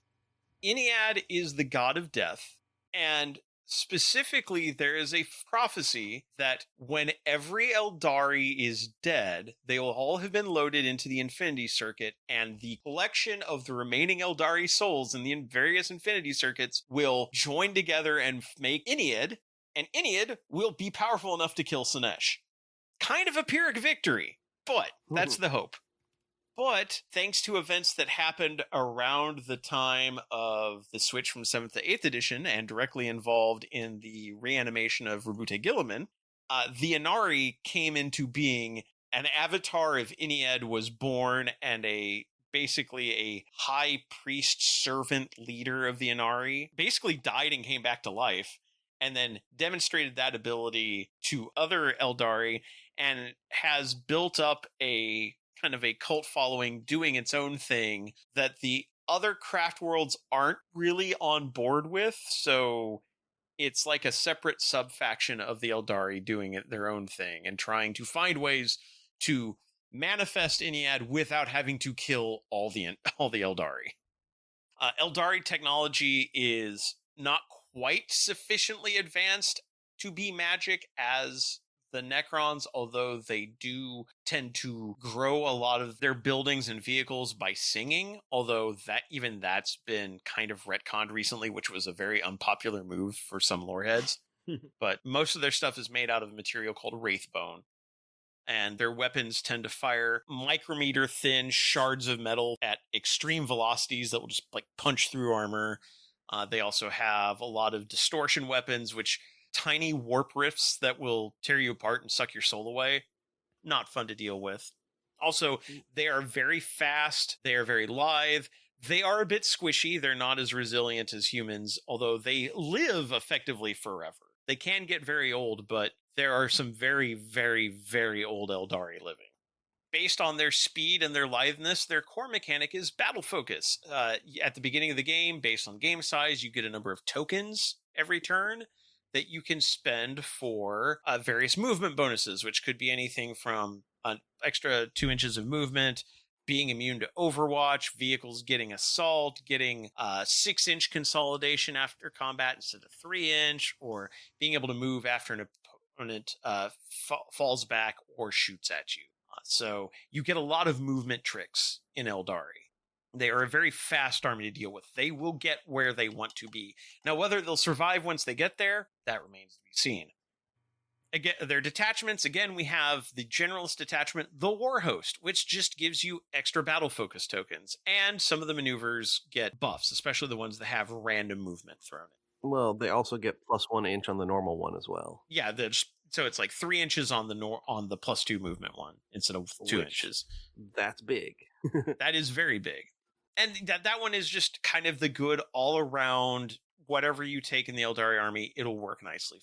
Ennead is the god of death, and specifically there is a prophecy that when every Eldari is dead, they will all have been loaded into the Infinity Circuit, and the collection of the remaining Eldari souls in the various Infinity Circuits will join together and make Ennead, and Ennead will be powerful enough to kill Slaanesh. Kind of a Pyrrhic victory, but that's the hope. But thanks to events that happened around the time of the switch from 7th to 8th edition and directly involved in the reanimation of Rabute Gilliman, the Inari came into being an avatar of Inead was born, and basically a high priest servant leader of the Inari basically died and came back to life, and then demonstrated that ability to other Eldari, and has built up a kind of a cult following doing its own thing that the other craft worlds aren't really on board with. So it's like a separate sub-faction of the Eldari doing their own thing and trying to find ways to manifest Inead without having to kill all the Eldari. Eldari technology is not quite sufficiently advanced to be magic as the Necrons, although they do tend to grow a lot of their buildings and vehicles by singing, although that's been kind of retconned recently, which was a very unpopular move for some loreheads. But most of their stuff is made out of a material called wraithbone, and their weapons tend to fire micrometer thin shards of metal at extreme velocities that will just like punch through armor. They also have a lot of distortion weapons, which tiny warp rifts that will tear you apart and suck your soul away. Not fun to deal with. Also, they are very fast. They are very lithe. They are a bit squishy. They're not as resilient as humans, although they live effectively forever. They can get very old, but there are some very, very, very old Eldari living. Based on their speed and their litheness, their core mechanic is battle focus. At the beginning of the game, based on game size, you get a number of tokens every turn that you can spend for various movement bonuses, which could be anything from an extra 2 inches of movement, being immune to Overwatch, vehicles getting assault, getting 6-inch consolidation after combat instead of 3-inch, or being able to move after an opponent falls back or shoots at you. So you get a lot of movement tricks in Eldari. They are a very fast army to deal with. They will get where they want to be. Now, whether they'll survive once they get there, that remains to be seen. Again, their detachments, again, we have the Generalist detachment, the War Host, which just gives you extra battle focus tokens. And some of the maneuvers get buffs, especially the ones that have random movement thrown in. Well, they also get +1 inch on the normal one as well. Yeah, so it's like 3 inches on the +2 movement one instead of 2 inches. That's big. That is very big. And that one is just kind of the good all-around, whatever you take in the Eldari army, it'll work nicely.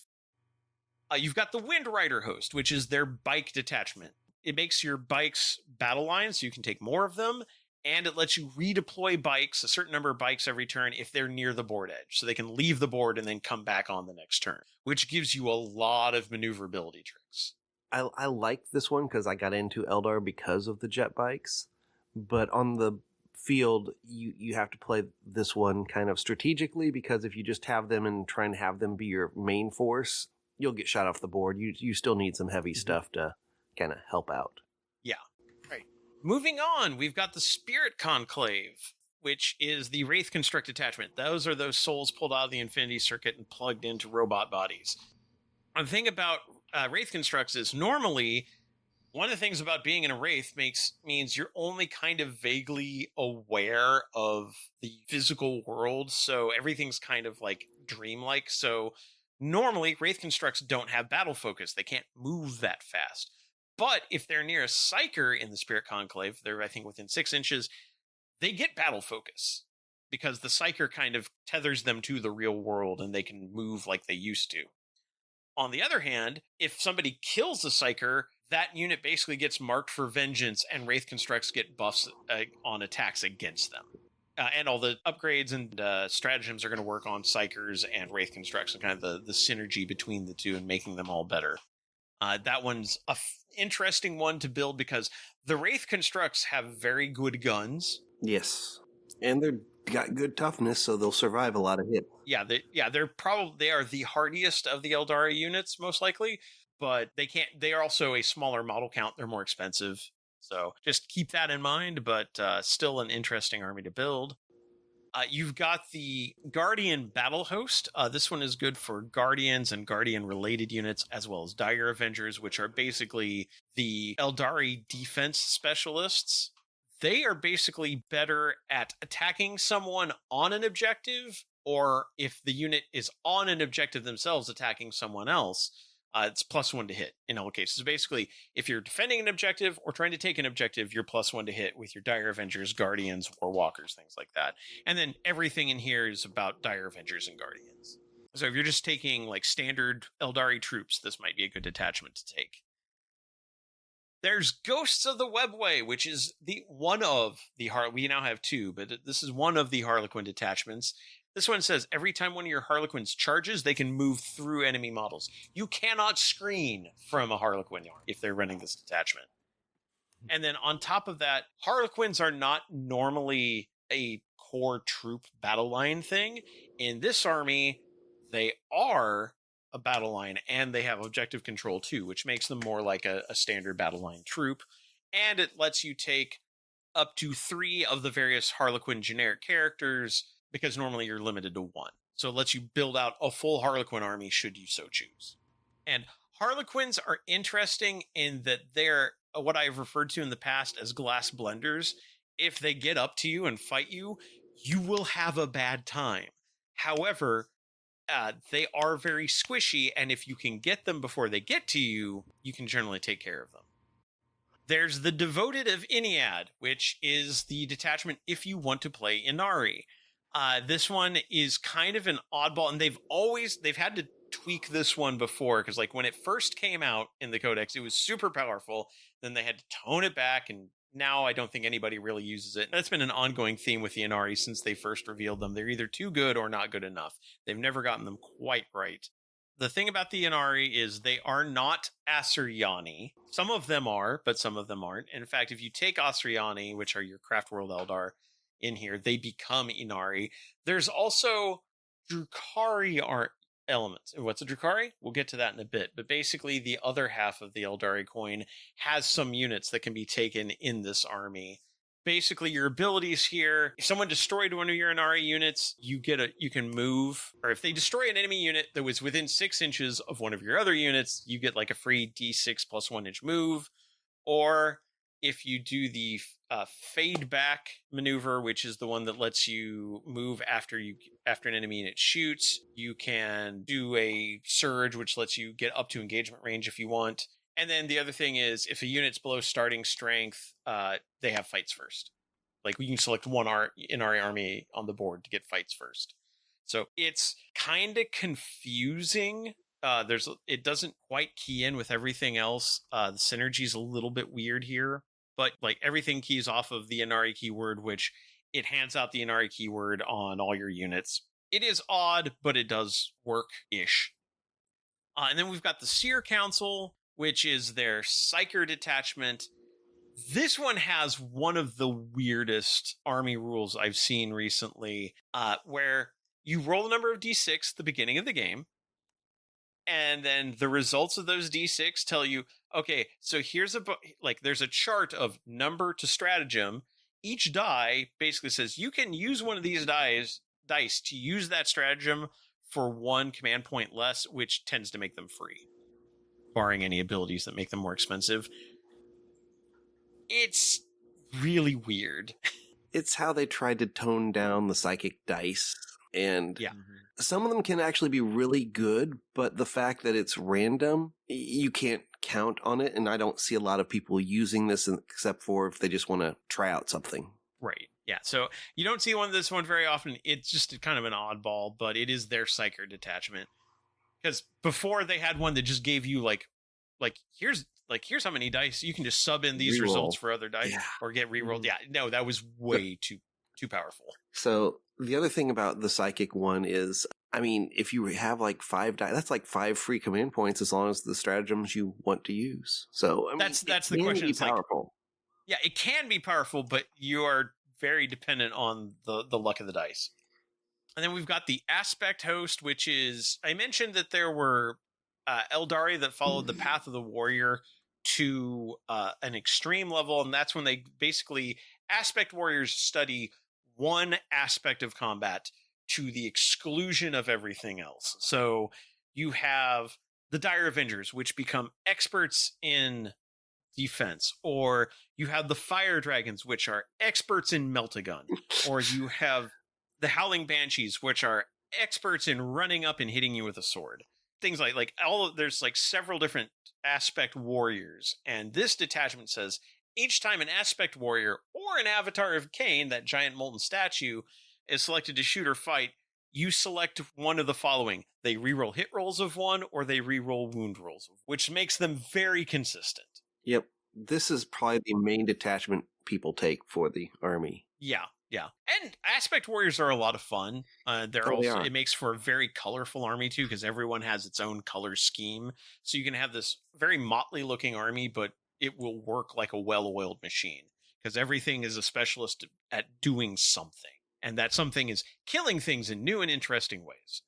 You've got the Wind Rider Host, which is their bike detachment. It makes your bikes battle lines, so you can take more of them, and it lets you redeploy bikes, a certain number of bikes every turn, if they're near the board edge. So they can leave the board and then come back on the next turn, which gives you a lot of maneuverability tricks. I like this one because I got into Eldar because of the jet bikes, but on the field, you have to play this one kind of strategically, because if you just have them and try and have them be your main force, you'll get shot off the board. You still need some heavy stuff to kind of help out. Yeah. Right. Moving on, we've got the Spirit Conclave, which is the Wraith Construct attachment. Those are those souls pulled out of the Infinity Circuit and plugged into robot bodies. The thing about Wraith Constructs is normally one of the things about being in a Wraith means you're only kind of vaguely aware of the physical world, so everything's kind of like dreamlike. So normally, Wraith Constructs don't have battle focus. They can't move that fast. But if they're near a Psyker in the Spirit Conclave, they're, I think, within 6 inches, they get battle focus, because the Psyker kind of tethers them to the real world and they can move like they used to. On the other hand, if somebody kills the Psyker, that unit basically gets marked for vengeance, and Wraith Constructs get buffs on attacks against them. And all the upgrades and stratagems are going to work on Psykers and Wraith Constructs, and kind of the synergy between the two and making them all better. That one's an interesting one to build because the Wraith Constructs have very good guns. Yes. And they're got good toughness, so they'll survive a lot of hits. They are the hardiest of the Eldari units, most likely, but they are also a smaller model count. They're more expensive. So just keep that in mind, but still an interesting army to build. You've got the Guardian Battle Host. This one is good for Guardians and Guardian-related units, as well as Dire Avengers, which are basically the Eldari defense specialists. They are basically better at attacking someone on an objective, or if the unit is on an objective themselves, attacking someone else. It's +1 to hit in all cases. So basically, if you're defending an objective or trying to take an objective, you're +1 to hit with your Dire Avengers, Guardians, or Walkers, things like that. And then everything in here is about Dire Avengers and Guardians. So if you're just taking like standard Eldari troops, this might be a good detachment to take. There's Ghosts of the Webway, which is one of the we now have 2, but this is one of the Harlequin detachments. This one says every time one of your Harlequins charges, they can move through enemy models. You cannot screen from a Harlequin if they're running this detachment. And then on top of that, Harlequins are not normally a core troop battle line thing. In this army, they are a battle line, and they have objective control too, which makes them more like a standard battle line troop. And it lets you take up to 3 of the various Harlequin generic characters, because normally you're limited to 1. So it lets you build out a full Harlequin army should you so choose. And Harlequins are interesting in that they're what I've referred to in the past as glass blenders. If they get up to you and fight you, you will have a bad time. However, they are very squishy, and if you can get them before they get to you, you can generally take care of them. There's the Devoted of Iniad, which is the detachment if you want to play Inari. This one is kind of an oddball, and they've had to tweak this one before, because like when it first came out in the Codex, it was super powerful. Then they had to tone it back, and now I don't think anybody really uses it. That's been an ongoing theme with the Inari since they first revealed them. They're either too good or not good enough. They've never gotten them quite right. The thing about the Inari is they are not Asuryani. Some of them are, but some of them aren't. And in fact, if you take Asuryani, which are your Craft World Eldar, in here, they become Inari. There's also Drukhari elements. What's a Drukhari? We'll get to that in a bit. But basically, the other half of the Eldari coin has some units that can be taken in this army. Basically, your abilities here, if someone destroyed one of your Inari units, you can move, or if they destroy an enemy unit that was within 6 inches of one of your other units, you get like a free D6 plus 1 inch move. Or if you do the fade back maneuver, which is the one that lets you move after an enemy unit shoots, you can do a surge, which lets you get up to engagement range if you want. And then the other thing is, if a unit's below starting strength, they have fights first. Like, you can select one Inari army on the board to get fights first. So it's kind of confusing. It doesn't quite key in with everything else. The synergy's a little bit weird here, but like everything keys off of the Inari keyword, which it hands out the Inari keyword on all your units. It is odd, but it does work-ish. And then we've got the Seer Council, which is their Psyker detachment. This one has one of the weirdest army rules I've seen recently, where you roll a number of D6 at the beginning of the game, and then the results of those D6 tell you, okay, so here's there's a chart of number to stratagem. Each die basically says you can use one of these dice to use that stratagem for 1 command point less, which tends to make them free, barring any abilities that make them more expensive. It's really weird. It's how they tried to tone down the psychic dice. And some of them can actually be really good, but the fact that it's random, you can't count on it. And I don't see a lot of people using this except for if they just want to try out something. Right. Yeah. So you don't see this one very often. It's just kind of an oddball, but it is their Psyker detachment. Because before they had one that just gave you here's how many dice you can just sub in these results for other dice or get rerolled. Yeah. No, that was way too powerful. So the other thing about the psychic one is, I mean, if you have 5 dice, that's 5 free command points as long as the stratagems you want to use. So I mean, that's the question. It's powerful. Yeah, it can be powerful, but you are very dependent on the luck of the dice. And then we've got the Aspect Host, which is, I mentioned that there were Eldari that followed the path of the warrior to an extreme level, and that's when they basically, Aspect Warriors study one aspect of combat to the exclusion of everything else. So you have the Dire Avengers, which become experts in defense, or you have the Fire Dragons, which are experts in melt-a-gun, or you have the Howling Banshees, which are experts in running up and hitting you with a sword. things like there's like several different aspect warriors, and this detachment says each time an aspect warrior or an avatar of Cain, that giant molten statue, is selected to shoot or fight, you select one of the following. They reroll hit rolls of one, or they reroll wound rolls, which makes them very consistent. Yep. This is probably the main detachment people take for the army. Yeah. And aspect warriors are a lot of fun. It makes for a very colorful army too, because everyone has its own color scheme. So you can have this very motley looking army, but it will work like a well-oiled machine because everything is a specialist at doing something. And that something is killing things in new and interesting ways.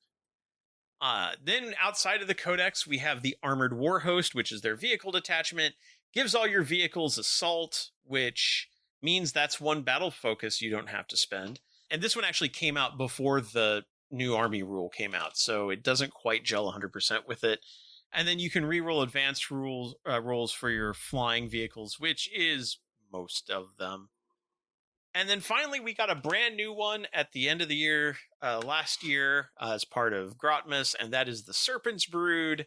Then outside of the Codex, we have the Armored War Host, which is their vehicle detachment. Gives all your vehicles assault, which means that's one battle focus you don't have to spend. And this one actually came out before the new army rule came out, so it doesn't quite gel 100% with it. And then you can reroll advanced rolls for your flying vehicles, which is most of them. And then finally, we got a brand new one at the end of the year, last year, as part of Grotmus, and that is the Serpent's Brood.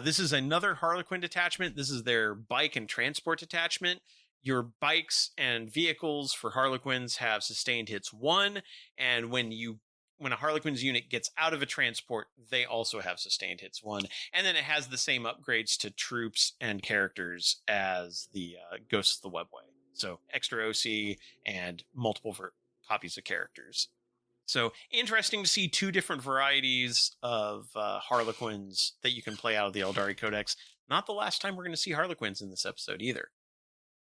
This is another Harlequin detachment. This is their bike and transport detachment. Your bikes and vehicles for Harlequins have sustained hits 1, and when a Harlequin's unit gets out of a transport, they also have sustained hits 1. And then it has the same upgrades to troops and characters as the Ghosts of the Webway. So extra OC and multiple copies of characters. So interesting to see 2 different varieties of Harlequins that you can play out of the Eldari Codex. Not the last time we're going to see Harlequins in this episode either.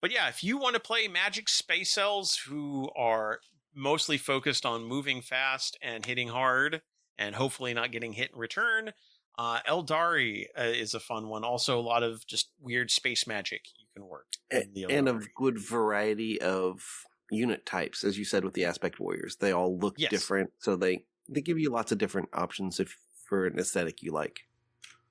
But yeah, if you want to play Magic Space Elves who are mostly focused on moving fast and hitting hard and hopefully not getting hit in return, Eldari is a fun one. Also, a lot of just weird space magic you can work in the Eldari. And a good variety of unit types, as you said with the Aspect Warriors. They all look different, so they give you lots of different options for an aesthetic you like.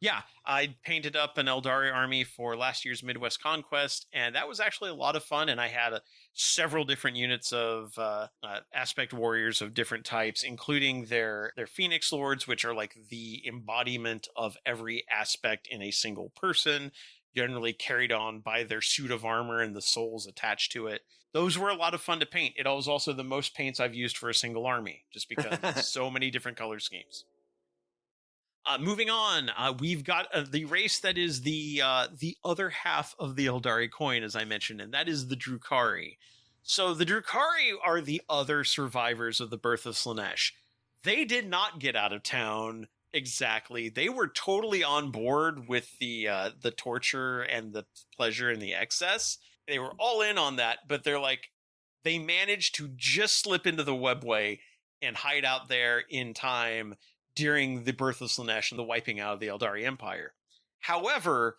Yeah, I painted up an Eldari army for last year's Midwest Conquest, and that was actually a lot of fun, and I had several different units of Aspect Warriors of different types, including their Phoenix Lords, which are like the embodiment of every aspect in a single person, generally carried on by their suit of armor and the souls attached to it. Those were a lot of fun to paint. It was also the most paints I've used for a single army, just because so many different color schemes. Moving on, we've got the race that is the other half of the Eldari coin, as I mentioned, and that is the Drukhari. So the Drukhari are the other survivors of the birth of Slaanesh. They did not get out of town exactly. They were totally on board with the torture and the pleasure and the excess. They were all in on that, but they managed to just slip into the webway and hide out there in time during the birth of Slaanesh and the wiping out of the Eldari Empire. However,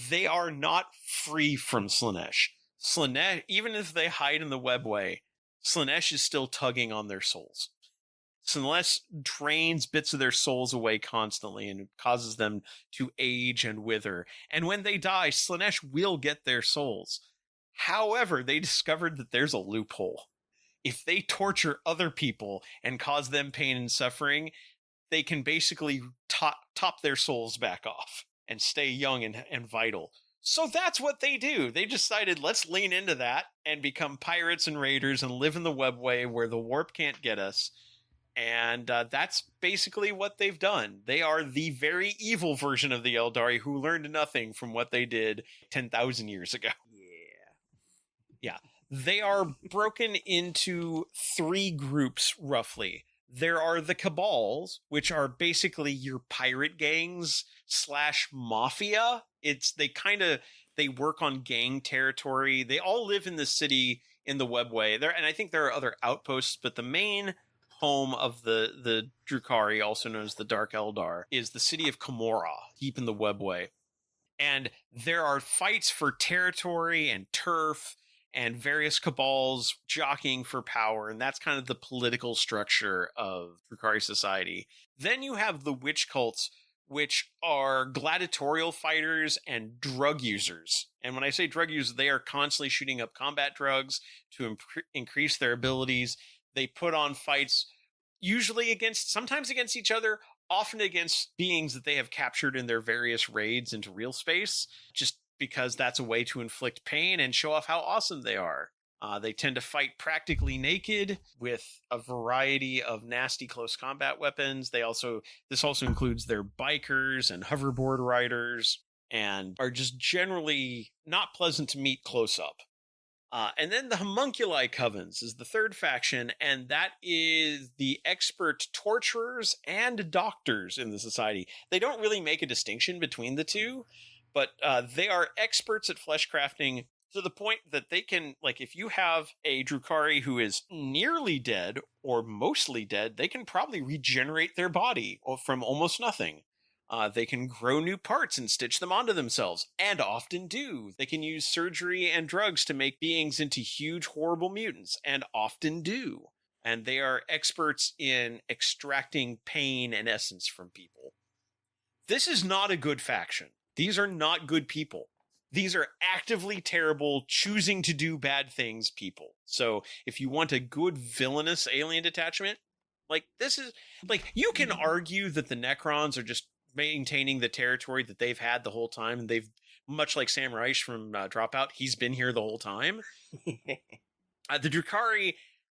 they are not free from Slaanesh. Slaanesh, even if they hide in the webway, Slaanesh is still tugging on their souls. Slaanesh drains bits of their souls away constantly and causes them to age and wither. And when they die, Slaanesh will get their souls. However, they discovered that there's a loophole. If they torture other people and cause them pain and suffering, they can basically top their souls back off and stay young and vital. So that's what they do. They decided, let's lean into that and become pirates and raiders and live in the webway where the warp can't get us. And that's basically what they've done. They are the very evil version of the Eldari who learned nothing from what they did 10,000 years ago. Yeah. They are broken into 3 groups, roughly. There are the Cabals, which are basically your pirate gangs / mafia. They work on gang territory. They all live in the city in the webway. And I think there are other outposts, but the main home of the Drukhari, also known as the Dark Eldar, is the city of Camorra, deep in the webway. And there are fights for territory and turf and various cabals jockeying for power, and that's kind of the political structure of Drukhari society. Then you have the witch cults, which are gladiatorial fighters and drug users. And when I say drug users, they are constantly shooting up combat drugs to increase their abilities. They put on fights, usually sometimes against each other, often against beings that they have captured in their various raids into real space, just because that's a way to inflict pain and show off how awesome they are. They tend to fight practically naked with a variety of nasty close combat weapons. This also includes their bikers and hoverboard riders, and are just generally not pleasant to meet close up. And then the homunculi covens is the third faction, and that is the expert torturers and doctors in the society. They don't really make a distinction between the two, but they are experts at flesh crafting to the point that they can, like, if you have a Drukhari who is nearly dead or mostly dead, they can probably regenerate their body from almost nothing. They can grow new parts and stitch them onto themselves, and often do. They can use surgery and drugs to make beings into huge, horrible mutants, and often do. And they are experts in extracting pain and essence from people. This is not a good faction. These are not good people. These are actively terrible, choosing to do bad things people. So if you want a good villainous alien detachment, like, this is, like, you can argue that the Necrons are just maintaining the territory that they've had the whole time, and they've, much like Sam Reich from Dropout, he's been here the whole time. The Drukhari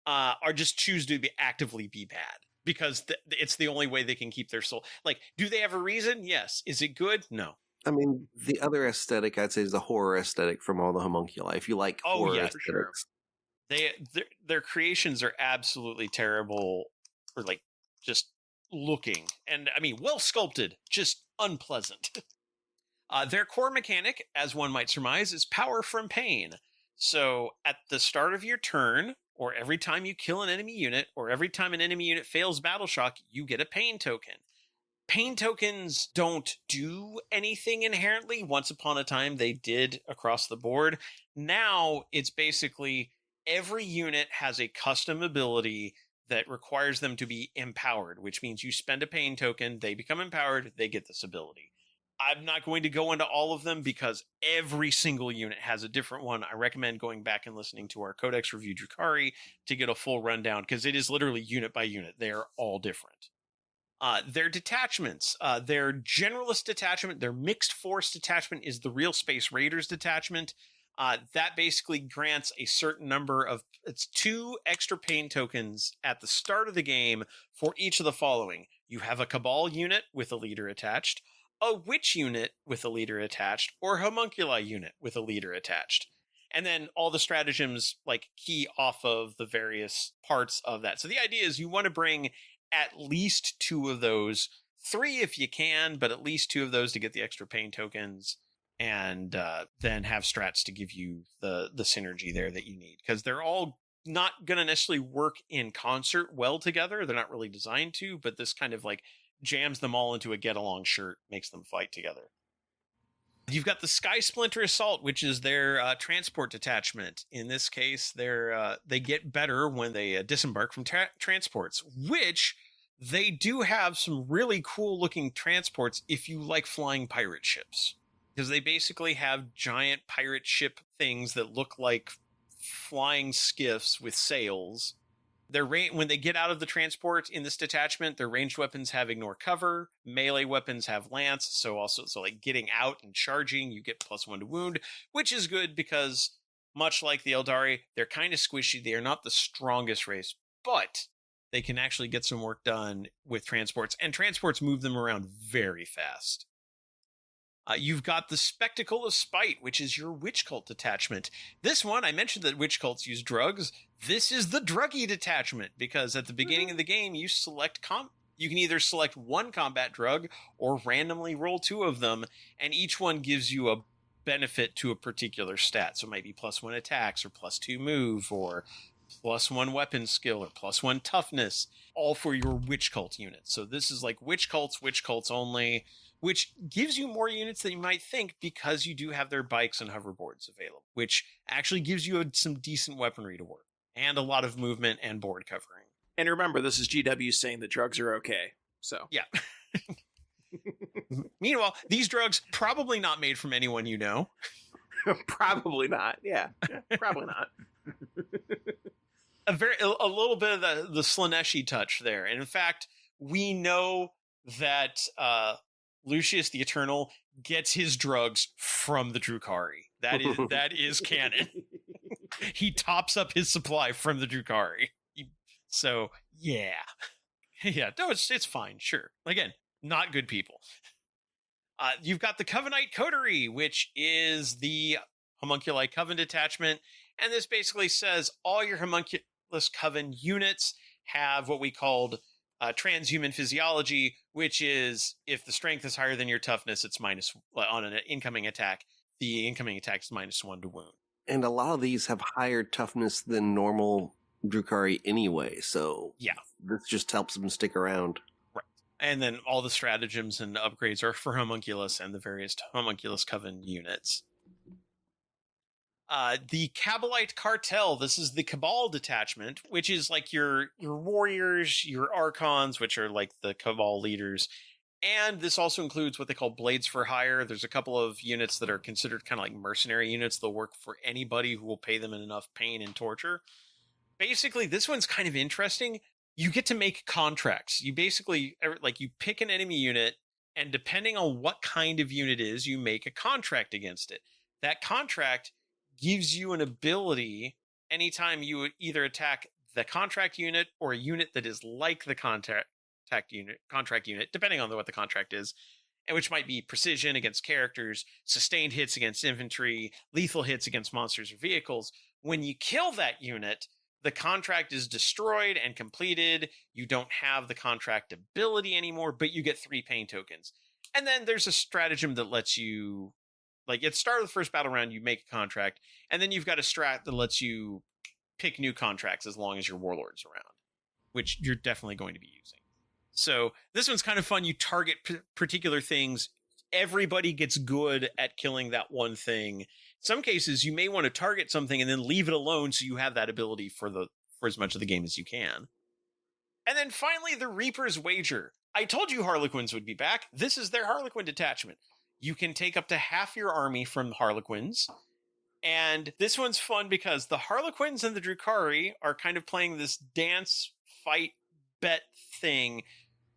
are just choose to actively be bad, because it's the only way they can keep their soul. Like, do they have a reason? Yes. Is it good? No. I mean, the other aesthetic I'd say is the horror aesthetic from all the homunculi. If you like horror yeah, aesthetics. for sure. Their creations are absolutely terrible, or like just looking, and I mean, well sculpted, just unpleasant. Their core mechanic, as one might surmise, is power from pain. So at the start of your turn, or every time you kill an enemy unit, or every time an enemy unit fails battle shock, you get a pain token. Pain tokens don't do anything inherently. Once upon a time, they did across the board. Now, it's basically every unit has a custom ability that requires them to be empowered, which means you spend a pain token, they become empowered, they get this ability. I'm not going to go into all of them because every single unit has a different one. I recommend going back and listening to our Codex Review Drukhari to get a full rundown, because it is literally unit by unit. They are all different. Their detachments, their generalist detachment, their mixed force detachment is the Real Space Raiders detachment. That basically grants a certain number of, it's 2 extra pain tokens at the start of the game for each of the following. You have a Cabal unit with a leader attached, a Witch unit with a leader attached, or Homunculi unit with a leader attached. And then all the stratagems like key off of the various parts of that. So the idea is you want to bring at least 2 of those, 3 if you can, but at least 2 of those to get the extra pain tokens, and then have strats to give you the synergy there that you need, because they're all not going to necessarily work in concert well together. They're not really designed to, but this kind of like jams them all into a get-along shirt, makes them fight together. You've got the Sky Splinter Assault, which is their transport detachment. In this case, they get better when they disembark from transports, which they do have some really cool-looking transports if you like flying pirate ships, because they basically have giant pirate ship things that look like flying skiffs with sails. When they get out of the transport in this detachment, their ranged weapons have ignore cover, melee weapons have lance, so like getting out and charging, you get +1 to wound, which is good because, much like the Eldari, they're kind of squishy. They are not the strongest race, but they can actually get some work done with transports, and transports move them around very fast. You've got the Spectacle of Spite, which is your witch cult detachment. This one, I mentioned that witch cults use drugs. This is the druggy detachment, because at the beginning of the game, you can either select 1 combat drug or randomly roll 2 of them, and each one gives you a benefit to a particular stat. So it might be +1 attacks, or +2 move, or +1 weapon skill, or +1 toughness, all for your witch cult unit. So this is like witch cults only, which gives you more units than you might think, because you do have their bikes and hoverboards available, which actually gives you some decent weaponry to work, and a lot of movement and board covering. And remember, this is GW saying that drugs are okay. So yeah. Meanwhile, these drugs probably not made from anyone you know. Probably not. Yeah, probably not. A little bit of the Slaneshi touch there. And in fact, we know that Lucius the Eternal gets his drugs from the Drukhari. That is canon. He tops up his supply from the Drukhari. So, yeah. Yeah, no, it's fine, sure. Again, not good people. You've got the Covenite Coterie, which is the Homunculi Coven detachment, and this basically says all your Homunculus Coven units have what we called transhuman physiology, which is if the strength is higher than your toughness, it's minus on an incoming attack. The incoming attack is -1 to wound. And a lot of these have higher toughness than normal Drukhari anyway, so yeah, this just helps them stick around. Right. And then all the stratagems and upgrades are for Homunculus and the various Homunculus Coven units. The Cabalite Cartel, this is the Cabal detachment, which is like your warriors, your archons, which are like the Cabal leaders. And this also includes what they call Blades for Hire. There's a couple of units that are considered kind of like mercenary units. They'll work for anybody who will pay them enough pain and torture. Basically, this one's kind of interesting. You get to make contracts. You basically, like, you pick an enemy unit, and depending on what kind of unit it is, you make a contract against it. That contract gives you an ability anytime you either attack the contract unit or a unit that is like the contract unit, depending on what the contract is, and which might be precision against characters, sustained hits against infantry, lethal hits against monsters or vehicles. When you kill that unit, the contract is destroyed and completed. You don't have the contract ability anymore, but you get 3 pain tokens. And then there's a stratagem that lets you, like, at the start of the first battle round, you make a contract, and then you've got a strat that lets you pick new contracts as long as your warlord's around, which you're definitely going to be using. So this one's kind of fun. You target particular things. Everybody gets good at killing that one thing. In some cases, you may want to target something and then leave it alone so you have that ability for as much of the game as you can. And then finally, the Reaper's Wager. I told you Harlequins would be back. This is their Harlequin detachment. You can take up to half your army from Harlequins. And this one's fun because the Harlequins and the Drukhari are kind of playing this dance, fight, bet thing,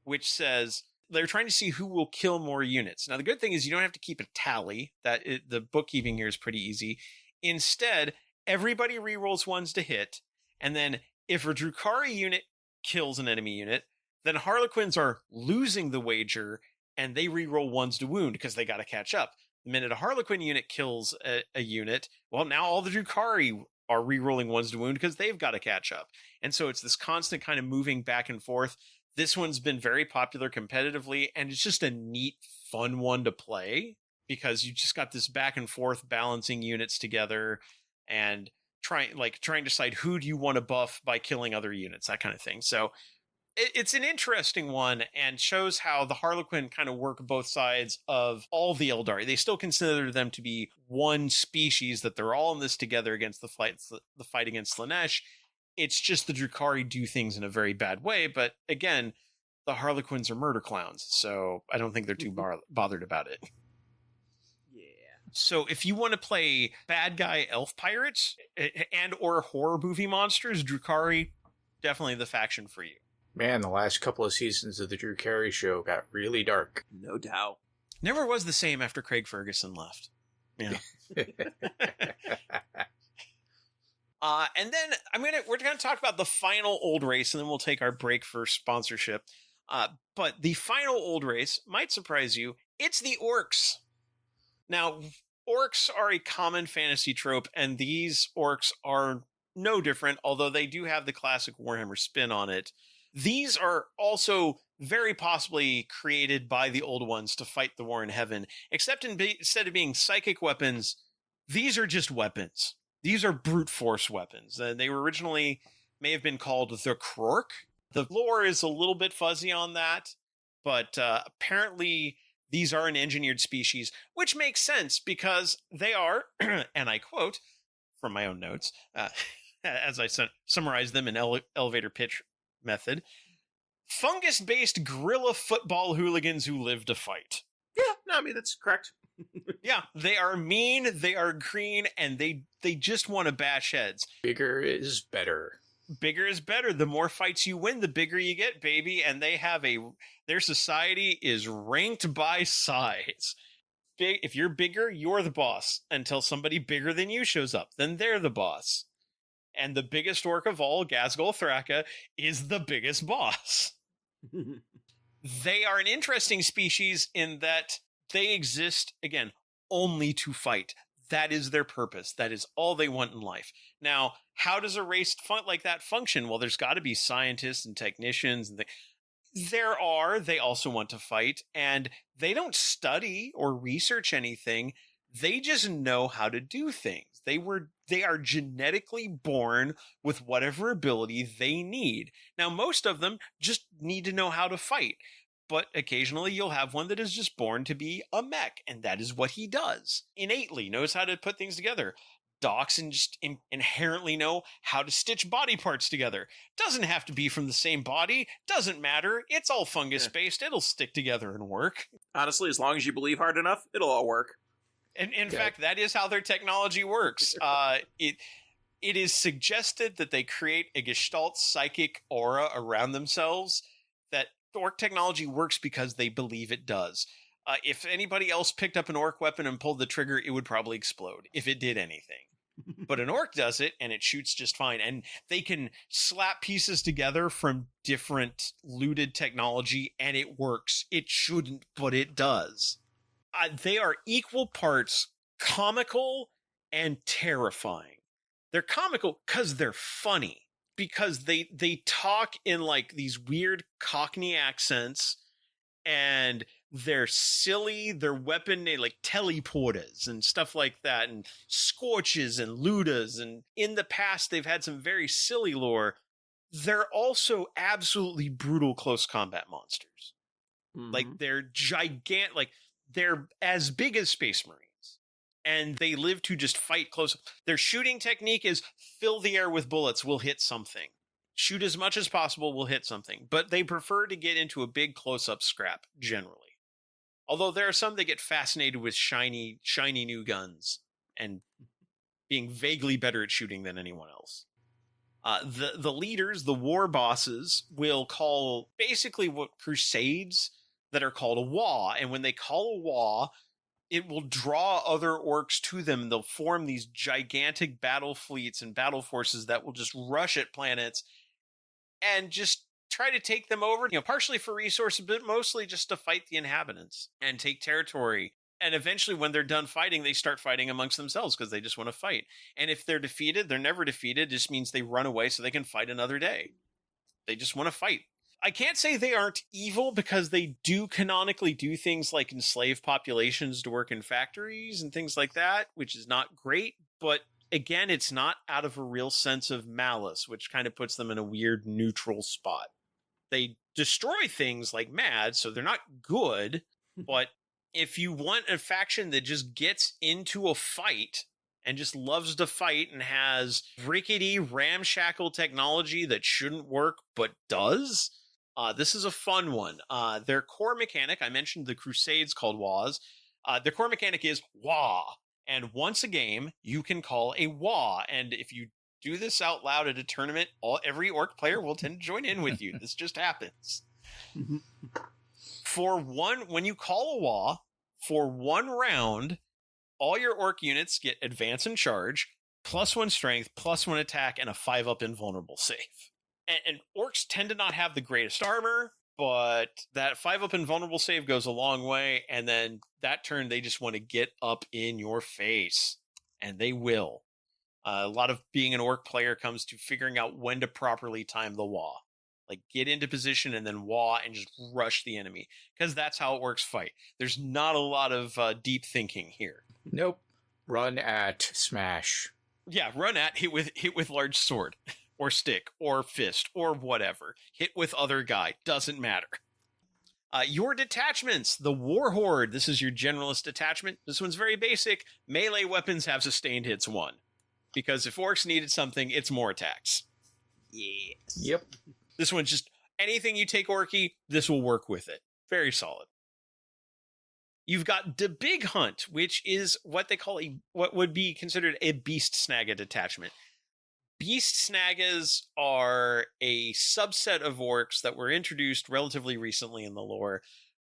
which says they're trying to see who will kill more units. Now, the good thing is you don't have to keep a tally. The bookkeeping here is pretty easy. Instead, everybody rerolls ones to hit, and then if a Drukhari unit kills an enemy unit, then Harlequins are losing the wager, and they reroll ones to wound because they got to catch up. The minute a Harlequin unit kills a unit, well, now all the Drukhari are rerolling ones to wound because they've got to catch up. And so it's this constant kind of moving back and forth. This one's been very popular competitively, and it's just a neat, fun one to play because you just got this back and forth balancing units together and trying to decide who do you want to buff by killing other units, that kind of thing. So it's an interesting one and shows how the Harlequin kind of work both sides of all the Eldari. They still consider them to be one species, that they're all in this together against the fight against Slaanesh. It's just the Drukhari do things in a very bad way, but again, the Harlequins are murder clowns, so I don't think they're too bothered about it. Yeah. So if you want to play bad guy elf pirates and or horror movie monsters, Drukhari, definitely the faction for you. Man, the last couple of seasons of the Drew Carey show got really dark. No doubt. Never was the same after Craig Ferguson left. Yeah. And then we're going to talk about the final old race, and then we'll take our break for sponsorship. But the final old race might surprise you. It's the orcs. Now, orcs are a common fantasy trope, and these orcs are no different, although they do have the classic Warhammer spin on it. These are also very possibly created by the old ones to fight the war in heaven, except instead of being psychic weapons, these are just weapons. These are brute force weapons. They were originally may have been called the Krork. The lore is a little bit fuzzy on that, but apparently these are an engineered species, which makes sense because they are, and I quote from my own notes, as I summarize them in elevator pitch method, fungus-based guerrilla football hooligans who live to fight. Yeah, no, I mean, that's correct. Yeah, they are mean, they are green, and they just want to bash heads. Bigger is better. bigger is better. The more fights you win, the bigger you get, baby. And their society is ranked by size. If you're bigger, you're the boss until somebody bigger than you shows up. Then they're the boss. And the biggest orc of all, Ghazghkull Thraka, is the biggest boss. They are an interesting species in that they exist, again, only to fight. That is their purpose. That is all they want in life. Now, how does a race like that function? Well, there's got to be scientists and technicians and they also want to fight, and they don't study or research anything. They just know how to do things. They are genetically born with whatever ability they need. Now, most of them just need to know how to fight, but occasionally you'll have one that is just born to be a mech, and that is what he does. Innately knows how to put things together. Dachshund just inherently know how to stitch body parts together. Doesn't have to be from the same body. Doesn't matter. It's all fungus-based. It'll stick together and work. Honestly, as long as you believe hard enough, it'll all work. And in fact, that is how their technology works. It is suggested that they create a gestalt psychic aura around themselves. That orc technology works because they believe it does. If anybody else picked up an orc weapon and pulled the trigger, it would probably explode if it did anything. But an orc does it, and it shoots just fine. And they can slap pieces together from different looted technology, and it works. It shouldn't, but it does. They are equal parts comical and terrifying. They're comical because they're funny. Because they talk in like these weird Cockney accents, and they're silly. Their weapon, they like teleporters and stuff like that, and scorches and ludas. And in the past, they've had some very silly lore. They're also absolutely brutal close combat monsters. Mm-hmm. Like they're gigantic. Like they're as big as Space Marines, and they live to just fight close. Their shooting technique is fill the air with bullets. We'll hit something. Shoot as much as possible. We'll hit something. But they prefer to get into a big close-up scrap generally. Although there are some that get fascinated with shiny new guns and being vaguely better at shooting than anyone else. The leaders, the war bosses, will call basically what crusades that are called a Waaagh. And when they call a Waaagh, it will draw other orcs to them. They'll form these gigantic battle fleets and battle forces that will just rush at planets and just try to take them over, partially for resources, but mostly just to fight the inhabitants and take territory. And eventually, when they're done fighting, they start fighting amongst themselves because they just want to fight. And if they're defeated, they're never defeated. It just means they run away so they can fight another day. They just want to fight. I can't say they aren't evil because they do canonically do things like enslave populations to work in factories and things like that, which is not great. But again, it's not out of a real sense of malice, which kind of puts them in a weird neutral spot. They destroy things like mad, so they're not good. But if you want a faction that just gets into a fight and just loves to fight and has rickety, ramshackle technology that shouldn't work but does, this is a fun one. Their core mechanic, I mentioned the Crusades called Waaghs. Their core mechanic is Waaagh. And once a game, you can call a Waaagh. And if you do this out loud at a tournament, every orc player will tend to join in with you. This just happens. When you call a Waaagh, for one round, all your orc units get advance and charge, +1 strength, +1 attack, and a 5-up invulnerable save. And orcs tend to not have the greatest armor, but that 5-up invulnerable save goes a long way, and then that turn, they just want to get up in your face. And they will. A lot of being an orc player comes to figuring out when to properly time the Waaagh. Like, get into position and then Waaagh and just rush the enemy. Because that's how orcs fight. There's not a lot of deep thinking here. Nope. Run at, smash. Yeah, run at, hit with large sword. Or stick, or fist, or whatever. Hit with other guy. Doesn't matter. Your detachments. The War Horde. This is your generalist detachment. This one's very basic. Melee weapons have sustained hits 1. Because if orcs needed something, it's more attacks. Yes. Yep. This one's just anything you take orky, this will work with it. Very solid. You've got the Big Hunt, which is what they call what would be considered a beast snagga detachment. Beast Snagas are a subset of orcs that were introduced relatively recently in the lore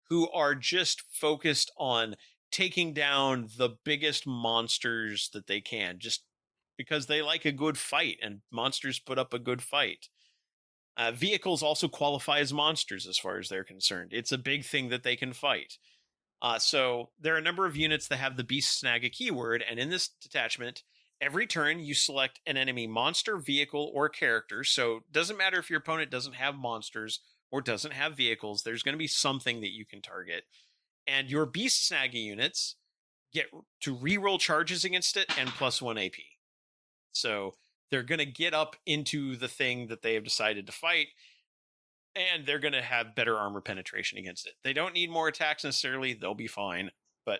who are just focused on taking down the biggest monsters that they can, just because they like a good fight, and monsters put up a good fight. Vehicles also qualify as monsters as far as they're concerned. It's a big thing that they can fight. So there are a number of units that have the Beast Snaga keyword, and in this detachment, every turn you select an enemy monster, vehicle, or character. So it doesn't matter if your opponent doesn't have monsters or doesn't have vehicles, there's going to be something that you can target. And your Beast Snaga units get to reroll charges against it and +1 AP. So they're going to get up into the thing that they have decided to fight, and they're going to have better armor penetration against it. They don't need more attacks necessarily. They'll be fine, but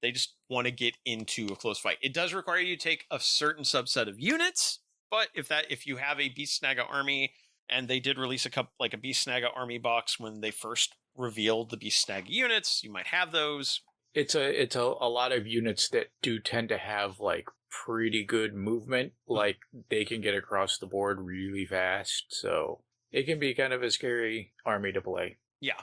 they just want to get into a close fight. It does require you to take a certain subset of units, but if you have a Beast Snaga army, and they did release a Beast Snaga army box when they first revealed the Beast Snaga units, you might have those. It's a lot of units that do tend to have like pretty good movement. Like they can get across the board really fast, so it can be kind of a scary army to play. Yeah.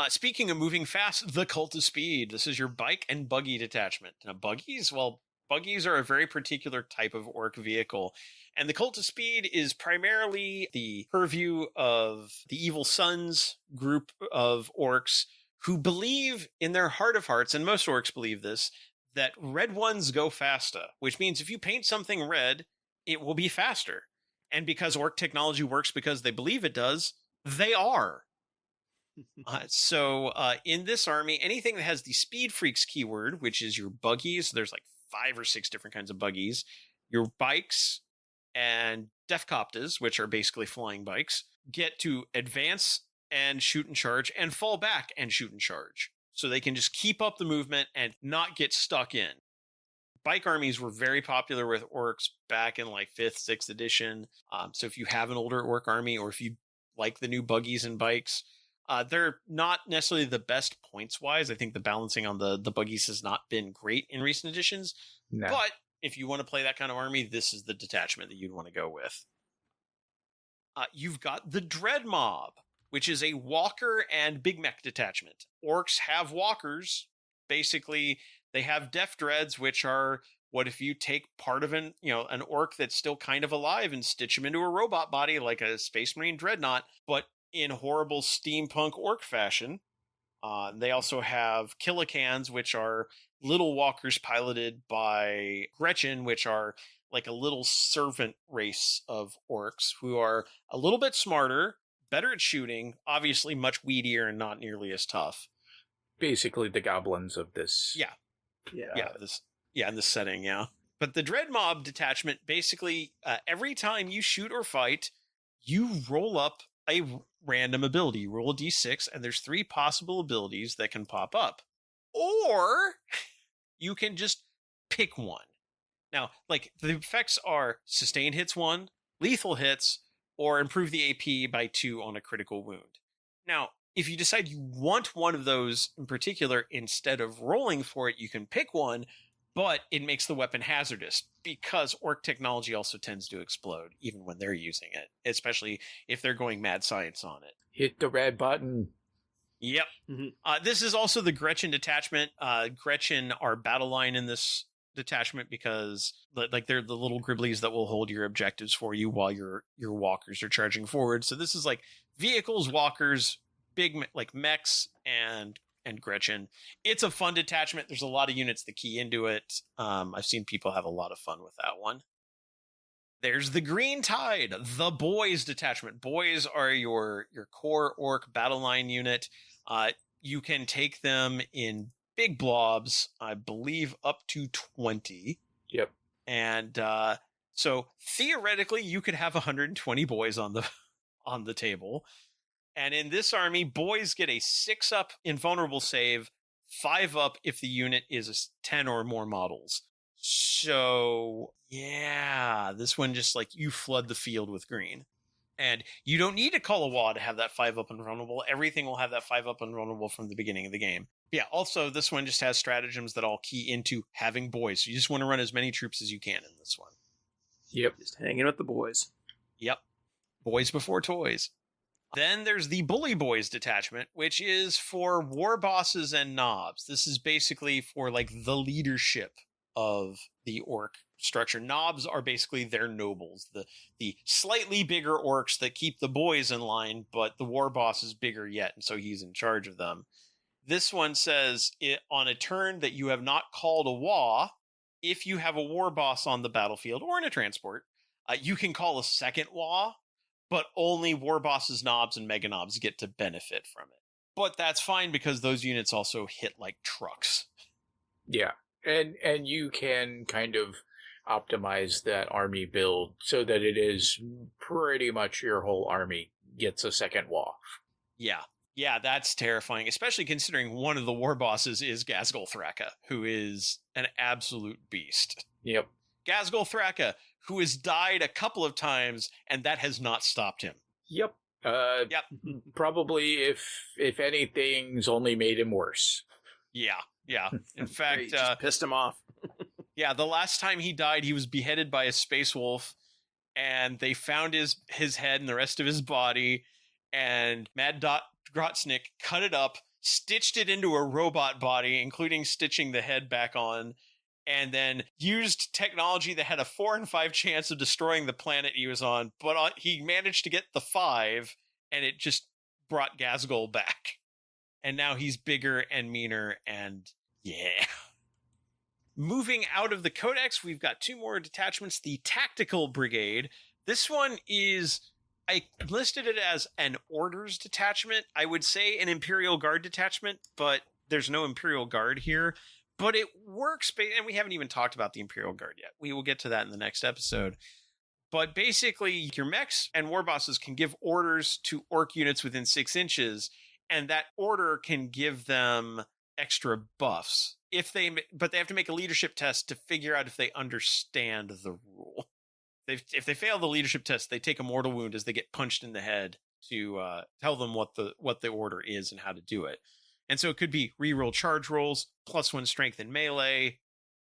Speaking of moving fast, the Cult of Speed. This is your bike and buggy detachment. Now, buggies are a very particular type of orc vehicle. And the Cult of Speed is primarily the purview of the Evil Sons group of orcs who believe in their heart of hearts, and most orcs believe this, that red ones go faster, which means if you paint something red, it will be faster. And because orc technology works because they believe it does, they are. So in this army, anything that has the Speed Freaks keyword, which is your buggies, there's like 5 or 6 different kinds of buggies, your bikes, and Deathcopters, which are basically flying bikes, get to advance and shoot and charge, and fall back and shoot and charge. So they can just keep up the movement and not get stuck in. Bike armies were very popular with orcs back in like 5th, 6th edition. So if you have an older orc army, or if you like the new buggies and bikes, they're not necessarily the best points-wise. I think the balancing on the buggies has not been great in recent editions. No. But if you want to play that kind of army, this is the detachment that you'd want to go with. You've got the Dread Mob, which is a walker and big mech detachment. Orcs have walkers. Basically, they have Death Dreads, which are what if you take part of an orc that's still kind of alive and stitch him into a robot body like a Space Marine Dreadnought, but in horrible steampunk orc fashion. They also have Killicans, which are little walkers piloted by Gretchen, which are like a little servant race of orcs who are a little bit smarter, better at shooting, obviously much weedier and not nearly as tough. Basically the goblins of this. Yeah. In this setting, yeah. But the Dread Mob detachment, basically, every time you shoot or fight, you roll up a random ability. You roll a d6, and there's 3 possible abilities that can pop up. Or you can just pick one. Now, like, the effects are sustain hits 1, lethal hits, or improve the AP by 2 on a critical wound. Now, if you decide you want one of those in particular, instead of rolling for it, you can pick one, but it makes the weapon hazardous because orc technology also tends to explode even when they're using it, especially if they're going mad science on it. Hit the red button. Yep. Mm-hmm. This is also the Gretchen detachment. Gretchen are battle line in this detachment because like they're the little gribblies that will hold your objectives for you while your walkers are charging forward. So this is like vehicles, walkers, big like mechs, and Gretchen. It's a fun detachment. There's a lot of units that key into it. I've seen people have a lot of fun with that one. There's the Green Tide, the Boys detachment. Boys are your core orc battle line unit. You can take them in big blobs, I believe up to 20. Yep. And so theoretically, you could have 120 boys on the table. And in this army, boys get a 6-up invulnerable save, 5-up if the unit is 10 or more models. So, yeah, this one just like you flood the field with green. And you don't need to call a WA to have that 5-up invulnerable. Everything will have that 5-up invulnerable from the beginning of the game. Yeah, also, this one just has stratagems that all key into having boys. So you just want to run as many troops as you can in this one. Yep. Just hanging with the boys. Yep. Boys before toys. Then there's the Bully Boys detachment, which is for war bosses and knobs. This is basically for like the leadership of the orc structure. Knobs are basically their nobles, the slightly bigger orcs that keep the boys in line, but the war boss is bigger yet, and so he's in charge of them. This one says, on a turn that you have not called a WA, if you have a war boss on the battlefield or in a transport, you can call a second WA, but only war bosses, knobs, and mega knobs get to benefit from it. But that's fine because those units also hit like trucks. Yeah. And you can kind of optimize that army build so that it is pretty much your whole army gets a second WA. Yeah. Yeah, that's terrifying, especially considering one of the war bosses is Ghazghkull Thraka, who is an absolute beast. Yep. Ghazghkull Thraka, who has died a couple of times, and that has not stopped him. Yep. Yep. Probably, if anything's only made him worse. Yeah. In Hey, fact, just pissed him off. yeah, the last time he died, he was beheaded by a space wolf, and they found his head and the rest of his body, and Mad Grotznick cut it up, stitched it into a robot body, including stitching the head back on, and then used technology that had a 4 in 5 chance of destroying the planet he was on, but he managed to get the 5, and it just brought Ghazghkull back. And now he's bigger and meaner, and yeah. Moving out of the Codex, we've got 2 more detachments. The Tactical Brigade. This one is, I listed it as an Orders detachment. I would say an Imperial Guard detachment, but there's no Imperial Guard here. But it works, and we haven't even talked about the Imperial Guard yet. We will get to that in the next episode. But basically, your mechs and war bosses can give orders to orc units within 6 inches, and that order can give them extra buffs. But they have to make a leadership test to figure out if they understand the rule. If they fail the leadership test, they take a mortal wound as they get punched in the head to tell them what the order is and how to do it. And so it could be reroll charge rolls, +1 strength in melee,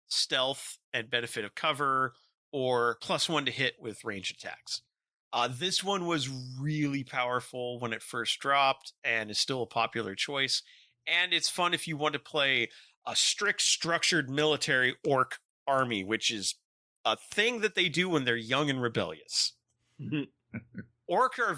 stealth and benefit of cover, or +1 to hit with ranged attacks. This one was really powerful when it first dropped and is still a popular choice. And it's fun if you want to play a strict structured military orc army, which is a thing that they do when they're young and rebellious. Orc are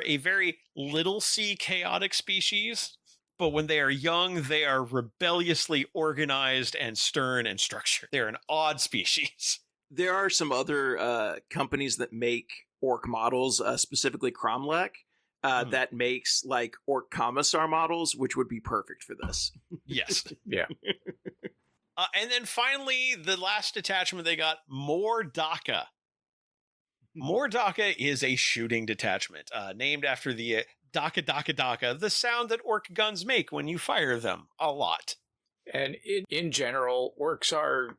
a very little c chaotic species, but when they are young, they are rebelliously organized and stern and structured. They're an odd species. There are some other companies that make orc models, specifically Cromlech, that makes like orc commissar models, which would be perfect for this. Yes. Yeah. And then finally, the last detachment they got, Mordaka. Mordaka is a shooting detachment, named after the Daka Daka Daka, the sound that orc guns make when you fire them a lot. And in general, orcs are,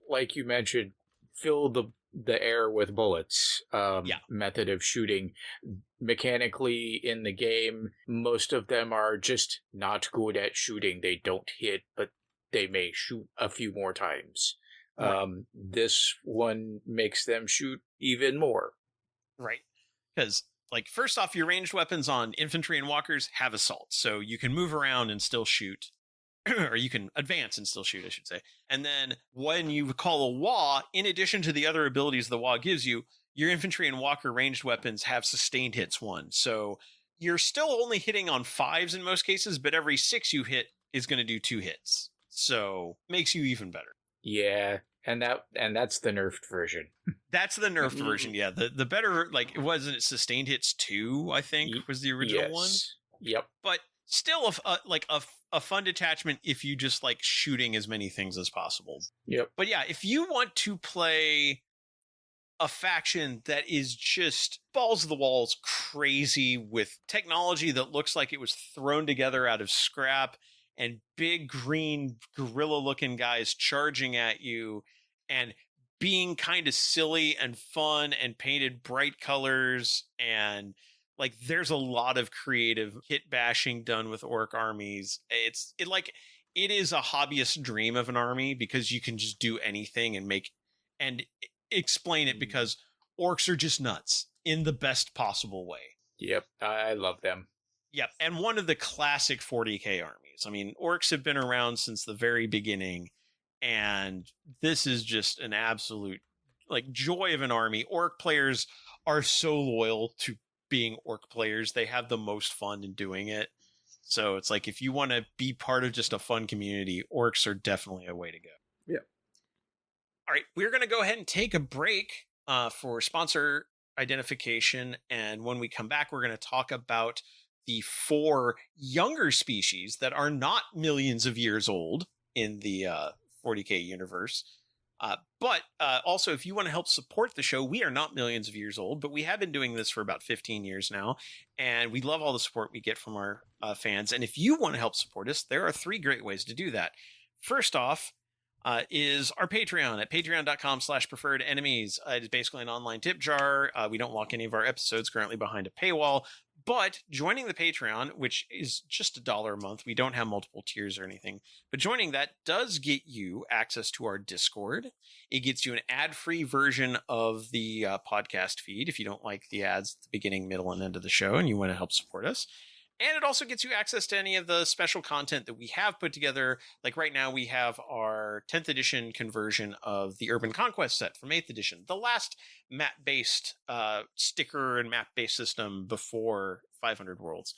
like you mentioned, fill the air with bullets method of shooting. Mechanically in the game, most of them are just not good at shooting. They don't hit, but they may shoot a few more times. Right. This one makes them shoot even more. Right. Because, like, first off, your ranged weapons on infantry and walkers have assault, so you can move around and still shoot. Or you can advance and still shoot, I should say. And then when you call a WA, in addition to the other abilities the WA gives you, your infantry and walker ranged weapons have sustained hits 1. So you're still only hitting on 5s in most cases, but every 6 you hit is going to do 2 hits. So makes you even better. Yeah, and that's the nerfed version. That's the nerfed version, yeah. The better, like, it wasn't sustained hits 2, I think, was the original one. Yep. But still a fun detachment if you just like shooting as many things as possible. Yep. But yeah, if you want to play a faction that is just balls to the walls crazy with technology that looks like it was thrown together out of scrap and big green gorilla looking guys charging at you and being kind of silly and fun and painted bright colors, and like there's a lot of creative hit bashing done with orc armies. It is a hobbyist dream of an army because you can just do anything and explain it because orcs are just nuts in the best possible way. Yep, I love them. Yep, and one of the classic 40k armies. I mean, orcs have been around since the very beginning, and this is just an absolute like joy of an army. Orc players are so loyal to being orc players. They have the most fun in doing it. So it's like if you want to be part of just a fun community, orcs are definitely a way to go. Yeah. All right, we're going to go ahead and take a break for sponsor identification, and when we come back, we're going to talk about the 4 younger species that are not millions of years old in the 40k universe. But also, if you want to help support the show, we are not millions of years old, but we have been doing this for about 15 years now, and we love all the support we get from our fans. And if you want to help support us, there are 3 great ways to do that. First off, is our Patreon at patreon.com/preferred enemies. It is basically an online tip jar. We don't lock any of our episodes currently behind a paywall, but joining the Patreon, which is just $1 a month, we don't have multiple tiers or anything, but joining that does get you access to our Discord. It gets you an ad-free version of the podcast feed if you don't like the ads at the beginning, middle, and end of the show and you want to help support us. And it also gets you access to any of the special content that we have put together. Like right now, we have our 10th edition conversion of the Urban Conquest set from 8th edition, the last map-based sticker and map-based system before 500 Worlds.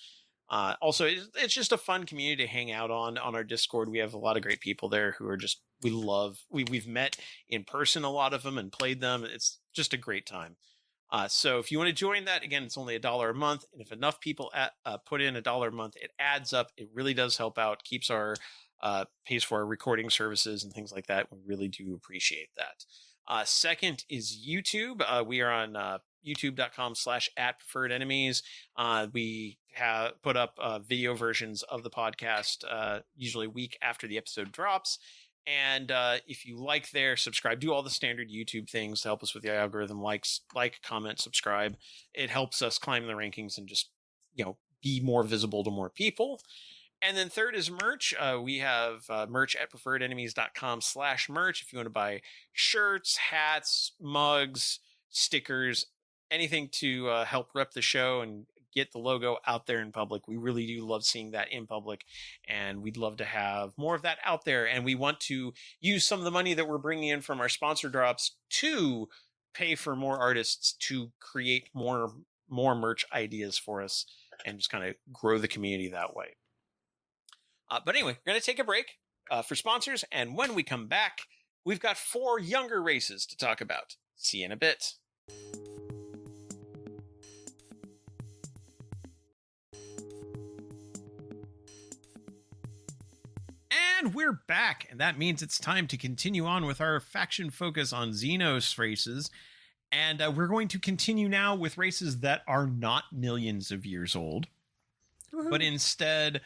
Also, it's just a fun community to hang out on our Discord. We have a lot of great people there who are just, we've met in person, a lot of them, and played them. It's just a great time. So if you want to join that, again, it's only $1 a month. And if enough people put in $1 a month, it adds up. It really does help out, keeps our, pays for our recording services and things like that. We really do appreciate that. Second is YouTube. We are on youtube.com/@preferredenemies. We have put up video versions of the podcast, usually a week after the episode drops. And if you like there, subscribe, do all the standard YouTube things to help us with the algorithm, like, comment, subscribe. It helps us climb the rankings and just, be more visible to more people. And then third is merch. We have merch at preferredenemies.com/merch. If you want to buy shirts, hats, mugs, stickers, anything to help rep the show and get the logo out there in public. We really do love seeing that in public, and we'd love to have more of that out there. And we want to use some of the money that we're bringing in from our sponsor drops to pay for more artists to create more merch ideas for us and just kind of grow the community that way. But anyway, we're going to take a break for sponsors, and when we come back, we've got 4 younger races to talk about. See you in a bit. And we're back, and that means it's time to continue on with our faction focus on Xenos races. And we're going to continue now with races that are not millions of years old, but instead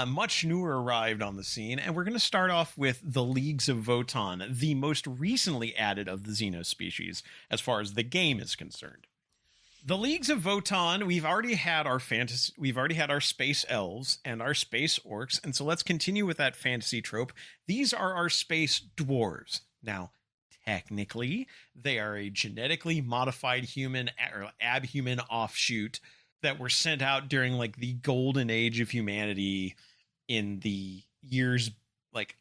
much newer arrived on the scene. And we're going to start off with the Leagues of Votann, the most recently added of the Xenos species, as far as the game is concerned. The Leagues of Votann, we've already had our space elves and our space orcs, and so let's continue with that fantasy trope. These are our space dwarves. Now, technically, they are a genetically modified human or abhuman offshoot that were sent out during like the golden age of humanity in the years like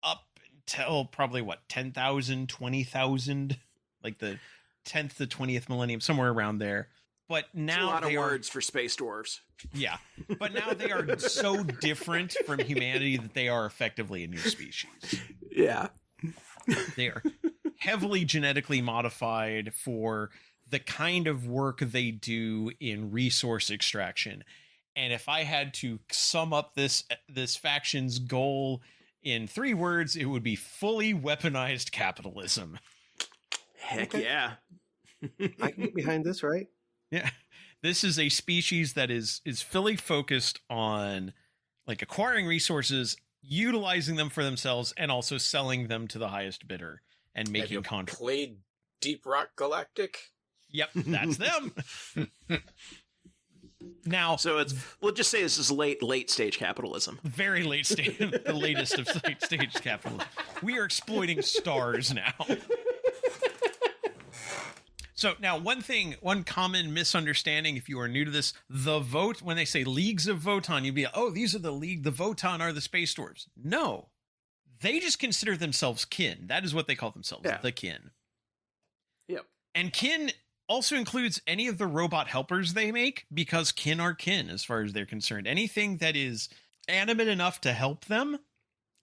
up until probably 10,000, 20,000, like the 10th to 20th millennium, somewhere around there. But now it's a lot of words for space dwarves. Yeah. But now they are so different from humanity that they are effectively a new species. Yeah. They are heavily genetically modified for the kind of work they do in resource extraction. And if I had to sum up this faction's goal in 3 words, it would be fully weaponized capitalism. Heck yeah. I can get behind this, right? Yeah. This is a species that is fully focused on like acquiring resources, utilizing them for themselves, and also selling them to the highest bidder and making contracts. Played Deep Rock Galactic? Yep, that's them. Now, so we'll just say this is late stage capitalism. Very late stage, the latest of late stage capitalism. We are exploiting stars now. So now one common misunderstanding, if you are new to this, when they say leagues of Votann, you'd be like, oh, these are the Votann are the space dwarves. No, they just consider themselves kin. That is what they call themselves, the kin. Yep. And kin also includes any of the robot helpers they make, because kin are kin as far as they're concerned. Anything that is animate enough to help them,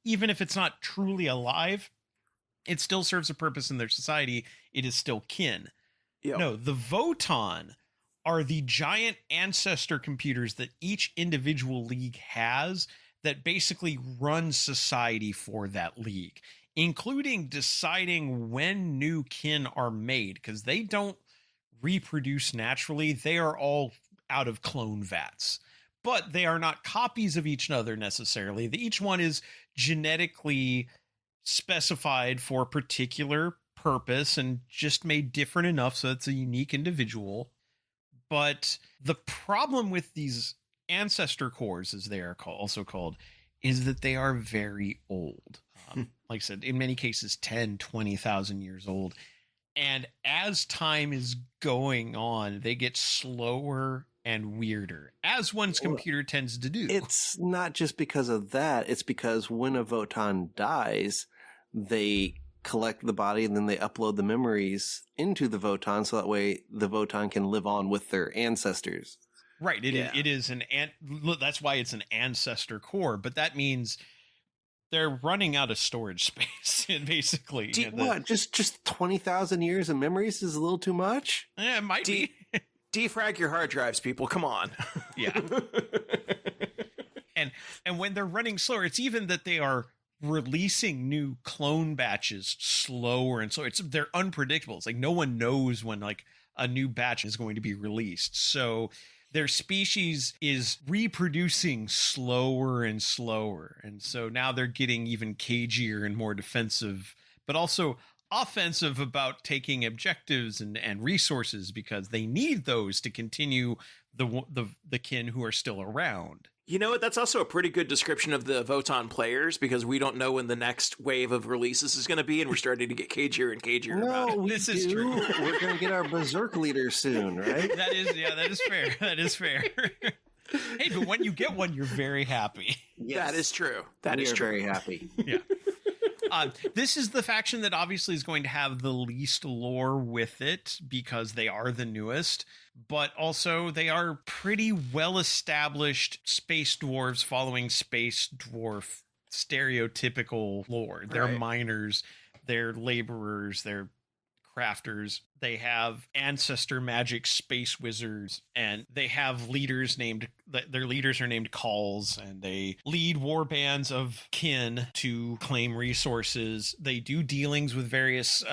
even if it's not truly alive, it still serves a purpose in their society. It is still kin. Yep. No, the Votann are the giant ancestor computers that each individual league has that basically run society for that league, including deciding when new kin are made, because they don't reproduce naturally. They are all out of clone vats, but they are not copies of each other necessarily. Each one is genetically specified for a particular purpose and just made different enough so it's a unique individual. But the problem with these ancestor cores, as they are also called, is that they are very old. Like I said, in many cases 10, 20,000 years old. And as time is going on, they get slower and weirder, as one's computer tends to do. It's not just because of that. It's because when a Votann dies, they collect the body and then they upload the memories into the Votann, so that way the Votann can live on with their ancestors. Right. It is that's why it's an ancestor core, but that means they're running out of storage space, basically. Just 20,000 years of memories is a little too much? Yeah, it might be. Defrag your hard drives, people. Come on. Yeah. And when they're running slower, it's even that they are releasing new clone batches slower and slower. They're unpredictable. It's like no one knows when like a new batch is going to be released. So their species is reproducing slower and slower. And so now they're getting even cagier and more defensive, but also offensive about taking objectives and resources, because they need those to continue the kin who are still around. You know what? That's also a pretty good description of the Votann players, because we don't know when the next wave of releases is going to be, and we're starting to get cagier and cagier about it. This is true. We're going to get our Berserk leader soon, right? That is fair. That is fair. Hey, but when you get one, you're very happy. Yes. That is true. We are very happy. Yeah. This is the faction that obviously is going to have the least lore with it, because they are the newest, but also they are pretty well-established space dwarves following space dwarf stereotypical lore. They're miners, they're laborers, they're crafters. They have ancestor magic space wizards, and they have leaders their leaders are named calls, and they lead war bands of kin to claim resources. They do dealings with various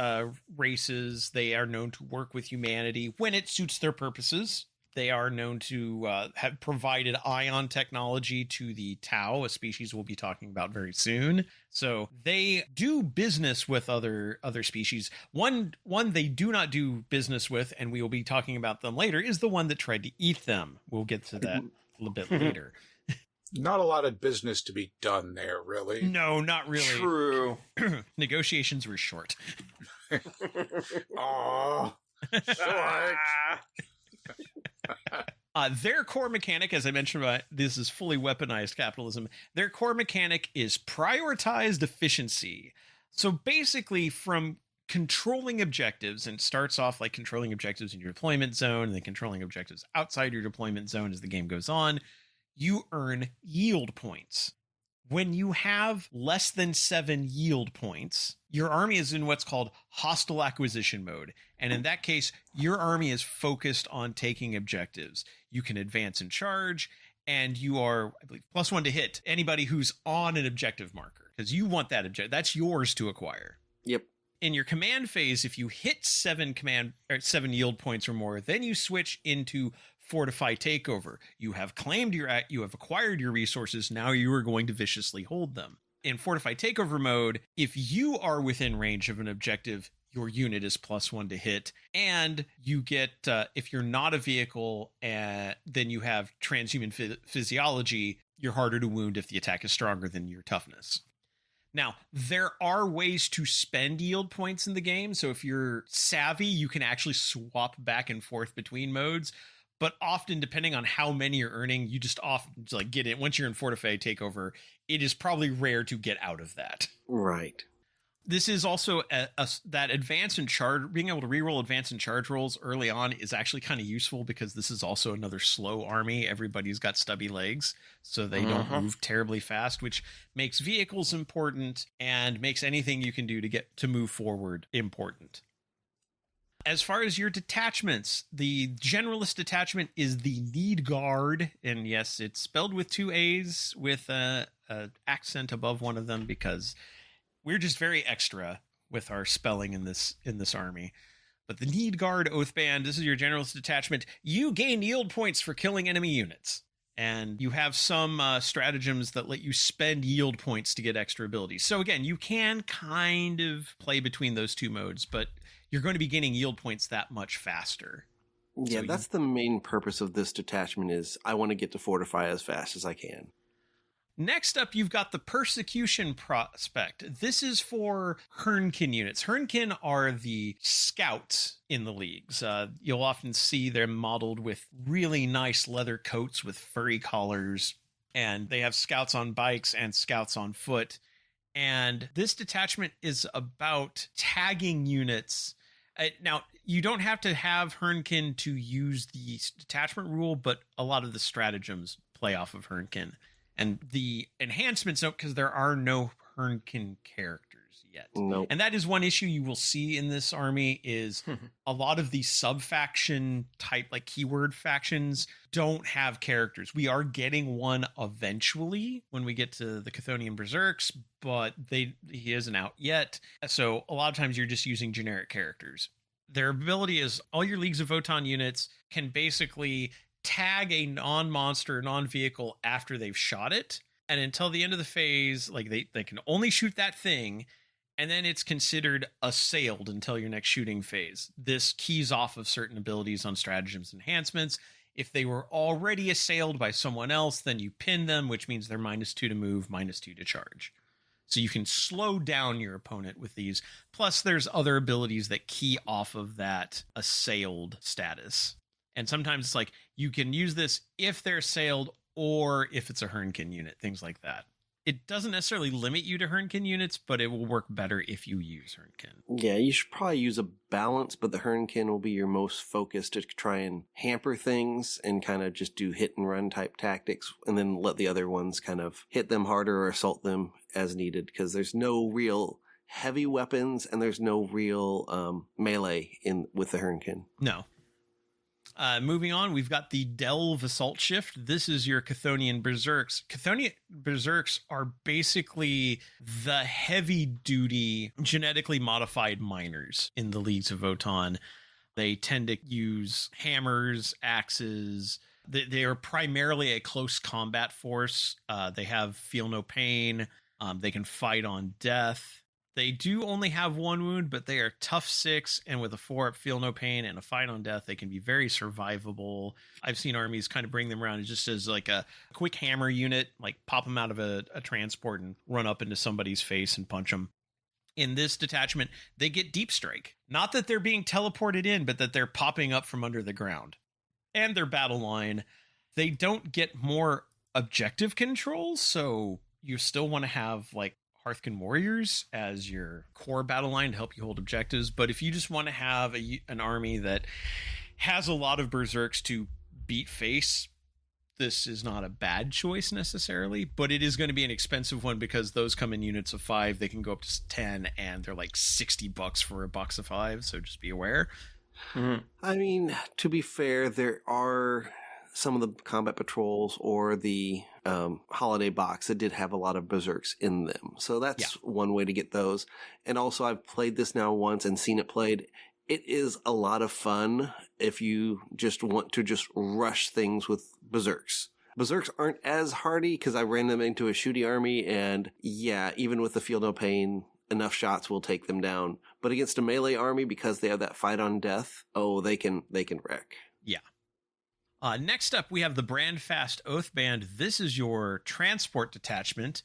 races. They are known to work with humanity when it suits their purposes. They are known to have provided ion technology to the Tau, a species we'll be talking about very soon. So they do business with other species. One they do not do business with, and we will be talking about them later, is the one that tried to eat them. We'll get to that a little bit later. Not a lot of business to be done there, really. No, not really. True. Negotiations were short. Oh, short. Their core mechanic, as I mentioned, this is fully weaponized capitalism. Their core mechanic is prioritized efficiency. So basically, from controlling objectives, and it starts off like controlling objectives in your deployment zone, and then controlling objectives outside your deployment zone as the game goes on, you earn yield points. When you have less than 7 yield points, your army is in what's called hostile acquisition mode. And in that case, your army is focused on taking objectives. You can advance and charge, and you are, I believe, +1 to hit anybody who's on an objective marker, because you want that objective. That's yours to acquire. Yep. In your command phase, if you hit 7 yield points or more, then you switch into Fortify Takeover. You have acquired your resources. Now you are going to viciously hold them. In Fortify Takeover mode, if you are within range of an objective, your unit is +1 to hit, and you get, if you're not a vehicle, then you have transhuman physiology. You're harder to wound if the attack is stronger than your toughness. Now, there are ways to spend yield points in the game. So if you're savvy, you can actually swap back and forth between modes. But often, depending on how many you're earning, you just often like get it. Once you're in Fortify Takeover, it is probably rare to get out of that. Right. This is also that advance and charge, being able to reroll advance and charge rolls early on is actually kind of useful because this is also another slow army. Everybody's got stubby legs, so they don't move terribly fast, which makes vehicles important and makes anything you can do to get to move forward important. As far as your detachments, the generalist detachment is the Need Guard, and yes, it's spelled with 2 A's with a accent above one of them because we're just very extra with our spelling in this army. But the Need Guard Oathband, this is your generalist detachment. You gain yield points for killing enemy units. And you have some stratagems that let you spend yield points to get extra abilities. So again, you can kind of play between those two modes, but you're going to be gaining yield points that much faster. Yeah, that's the main purpose of this detachment is I want to get to Fortify as fast as I can. Next up, you've got the Persecution Prospect. This is for Hernkin units. Hernkin are the scouts in the leagues. You'll often see them modeled with really nice leather coats with furry collars, and they have scouts on bikes and scouts on foot. And this detachment is about tagging units. Now, you don't have to have Hernkin to use the detachment rule, but a lot of the stratagems play off of Hernkin. And the enhancements don't, because there are no Hernkin characters yet. Nope. And that is one issue you will see in this army is a lot of the sub-faction type, like keyword factions, don't have characters. We are getting one eventually when we get to the Chthonian Berserks, but he isn't out yet. So a lot of times you're just using generic characters. Their ability is all your Leagues of Votann units can basically tag a non-monster, non-vehicle after they've shot it. And until the end of the phase, like they can only shoot that thing. And then it's considered assailed until your next shooting phase. This keys off of certain abilities on stratagems enhancements. If they were already assailed by someone else, then you pin them, which means they're -2 to move, -2 to charge. So you can slow down your opponent with these. Plus, there's other abilities that key off of that assailed status. And sometimes it's like you can use this if they're assailed or if it's a Hernkin unit, things like that. It doesn't necessarily limit you to Hernkin units, but it will work better if you use Hernkin. Yeah, you should probably use a balance, but the Hernkin will be your most focused to try and hamper things and kind of just do hit and run type tactics, and then let the other ones kind of hit them harder or assault them as needed, because there's no real heavy weapons and there's no real melee with the Hernkin. No. Moving on, we've got the Delve Assault Shift. This is your Chthonian Berserks. Chthonian Berserks are basically the heavy-duty, genetically modified miners in the Leagues of Votann. They tend to use hammers, axes. They are primarily a close combat force. They have feel no pain. They can fight on death. They do only have 1 wound, but they are tough 6, and with a 4 feel no pain and a fight on death, they can be very survivable. I've seen armies kind of bring them around just as like a quick hammer unit, like pop them out of a transport and run up into somebody's face and punch them. In this detachment, they get deep strike. Not that they're being teleported in, but that they're popping up from under the ground. And their battle line, they don't get more objective control, so you still want to have like Hearthkin Warriors as your core battle line to help you hold objectives. But if you just want to have an army that has a lot of berserks to beat face, this is not a bad choice necessarily, but it is going to be an expensive one because those come in units of 5. They can go up to 10 and they're like $60 for a box of 5. So just be aware. Mm-hmm. I mean, to be fair, there are some of the combat patrols or the holiday box that did have a lot of berserks in them. So that's one way to get those. And also I've played this now once and seen it played. It is a lot of fun if you just want to just rush things with berserks. Berserks aren't as hardy because I ran them into a shooty army, and yeah, even with the feel no pain, enough shots will take them down. But against a melee army, because they have that fight on death, they can wreck. Yeah. Next up, we have the Brandfast Oathband. This is your transport detachment.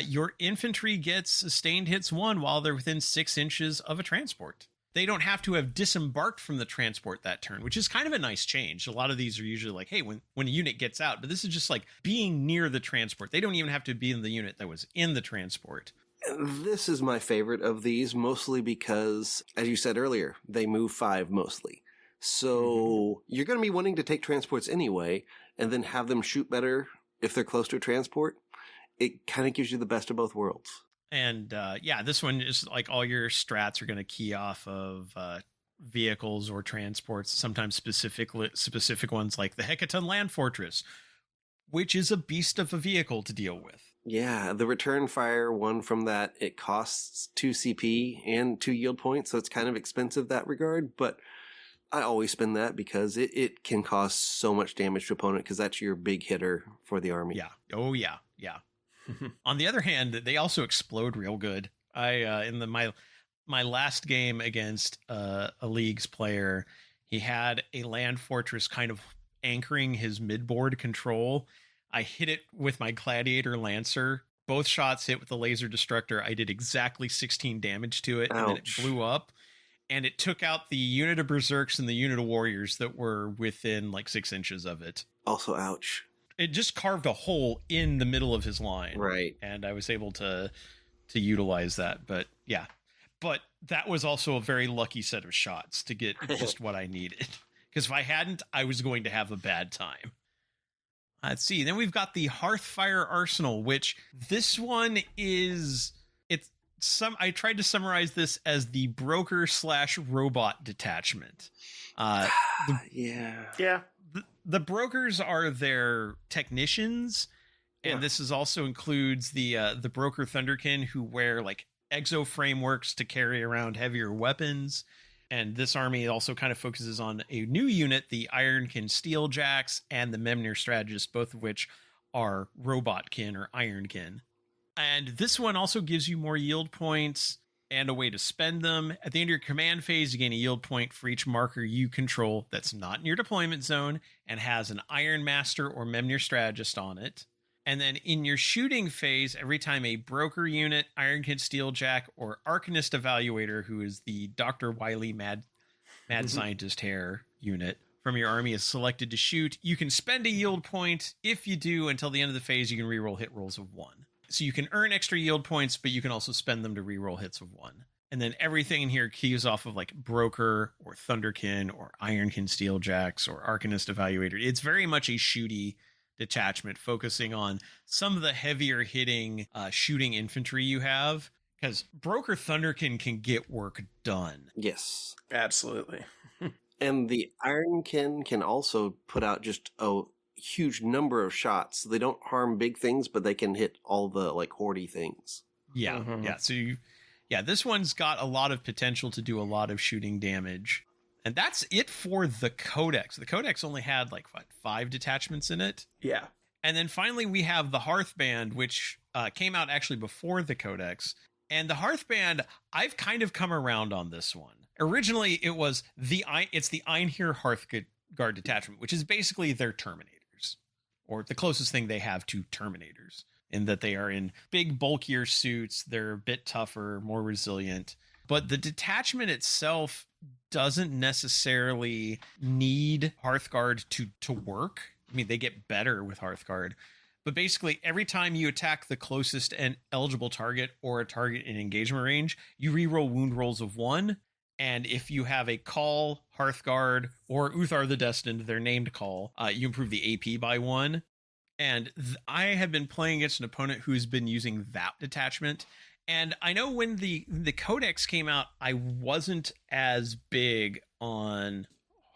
Your infantry gets sustained hits 1 while they're within 6 inches of a transport. They don't have to have disembarked from the transport that turn, which is kind of a nice change. A lot of these are usually like, hey, when a unit gets out, but this is just like being near the transport. They don't even have to be in the unit that was in the transport. This is my favorite of these, mostly because, as you said earlier, they move 5 mostly. So you're going to be wanting to take transports anyway, and then have them shoot better if they're close to a transport. It kind of gives you the best of both worlds. And this one is like all your strats are going to key off of vehicles or transports, sometimes specific ones like the Hecaton Land Fortress, which is a beast of a vehicle to deal with. Yeah, the return fire one from that, it costs 2 CP and 2 yield points, so it's kind of expensive that regard, but I always spend that because it can cause so much damage to opponent because that's your big hitter for the army. Yeah. Oh, yeah. Yeah. On the other hand, they also explode real good. My last game against a League's player, he had a land fortress kind of anchoring his midboard control. I hit it with my Gladiator Lancer. Both shots hit with the laser destructor. I did exactly 16 damage to it, and then it blew up. And it took out the unit of Berserks and the unit of Warriors that were within like 6 inches of it. Also, ouch. It just carved a hole in the middle of his line. Right. And I was able to utilize that. But yeah. But that was also a very lucky set of shots to get just what I needed. Because if I hadn't, I was going to have a bad time. Let's see. Then we've got the Hearthfire Arsenal, which this one is... I tried to summarize this as the broker/robot detachment. Yeah. The brokers are their technicians, and this also includes the broker Thunderkin, who wear like exo frameworks to carry around heavier weapons. And this army also kind of focuses on a new unit, the Ironkin Steeljacks and the Memnir Strategist, both of which are Robotkin or Ironkin. And this one also gives you more yield points and a way to spend them. At the end of your command phase, you gain a yield point for each marker you control that's not in your deployment zone and has an Iron Master or Memnir Strategist on it. And then in your shooting phase, every time a broker unit, Ironkid Steeljack, or Arcanist Evaluator, who is the Dr. Wily Mad Scientist Hair unit from your army is selected to shoot, you can spend a yield point. If you do, until the end of the phase, you can reroll hit rolls of 1. So you can earn extra yield points, but you can also spend them to reroll hits of 1. And then everything in here keys off of like Broker or Thunderkin or Ironkin Steeljacks or Arcanist Evaluator. It's very much a shooty detachment, focusing on some of the heavier hitting shooting infantry you have, because Broker Thunderkin can get work done. Yes. Absolutely. And the Ironkin can also put out just a huge number of shots. They don't harm big things, but they can hit all the like hoardy things. Yeah. Mhm. Yeah. So this one's got a lot of potential to do a lot of shooting damage. And that's it for the Codex. The Codex only had like 5 detachments in it. Yeah. And then finally we have the Hearthband, which came out actually before the Codex. And the Hearthband, I've kind of come around on this one. Originally it was it's the Einhir Hearthguard detachment, which is basically their Terminators, or the closest thing they have to Terminators, in that they are in big, bulkier suits. They're a bit tougher, more resilient. But the detachment itself doesn't necessarily need Hearthguard to work. I mean, they get better with Hearthguard. But basically, every time you attack the closest and eligible target or a target in engagement range, you reroll wound rolls of 1. And if you have a Call, Hearthguard, or Uthar the Destined, their named Call, you improve the AP by 1. And I have been playing against an opponent who's been using that detachment. And I know when the Codex came out, I wasn't as big on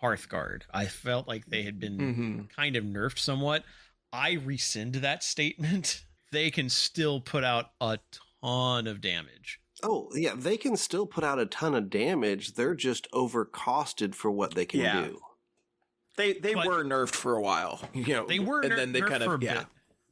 Hearthguard. I felt like they had been kind of nerfed somewhat. I rescind that statement. They can still put out a ton of damage. Oh, yeah, they can still put out a ton of damage. They're just overcosted for what they can do. They were nerfed for a while. They were and then they nerfed kind for a of bit.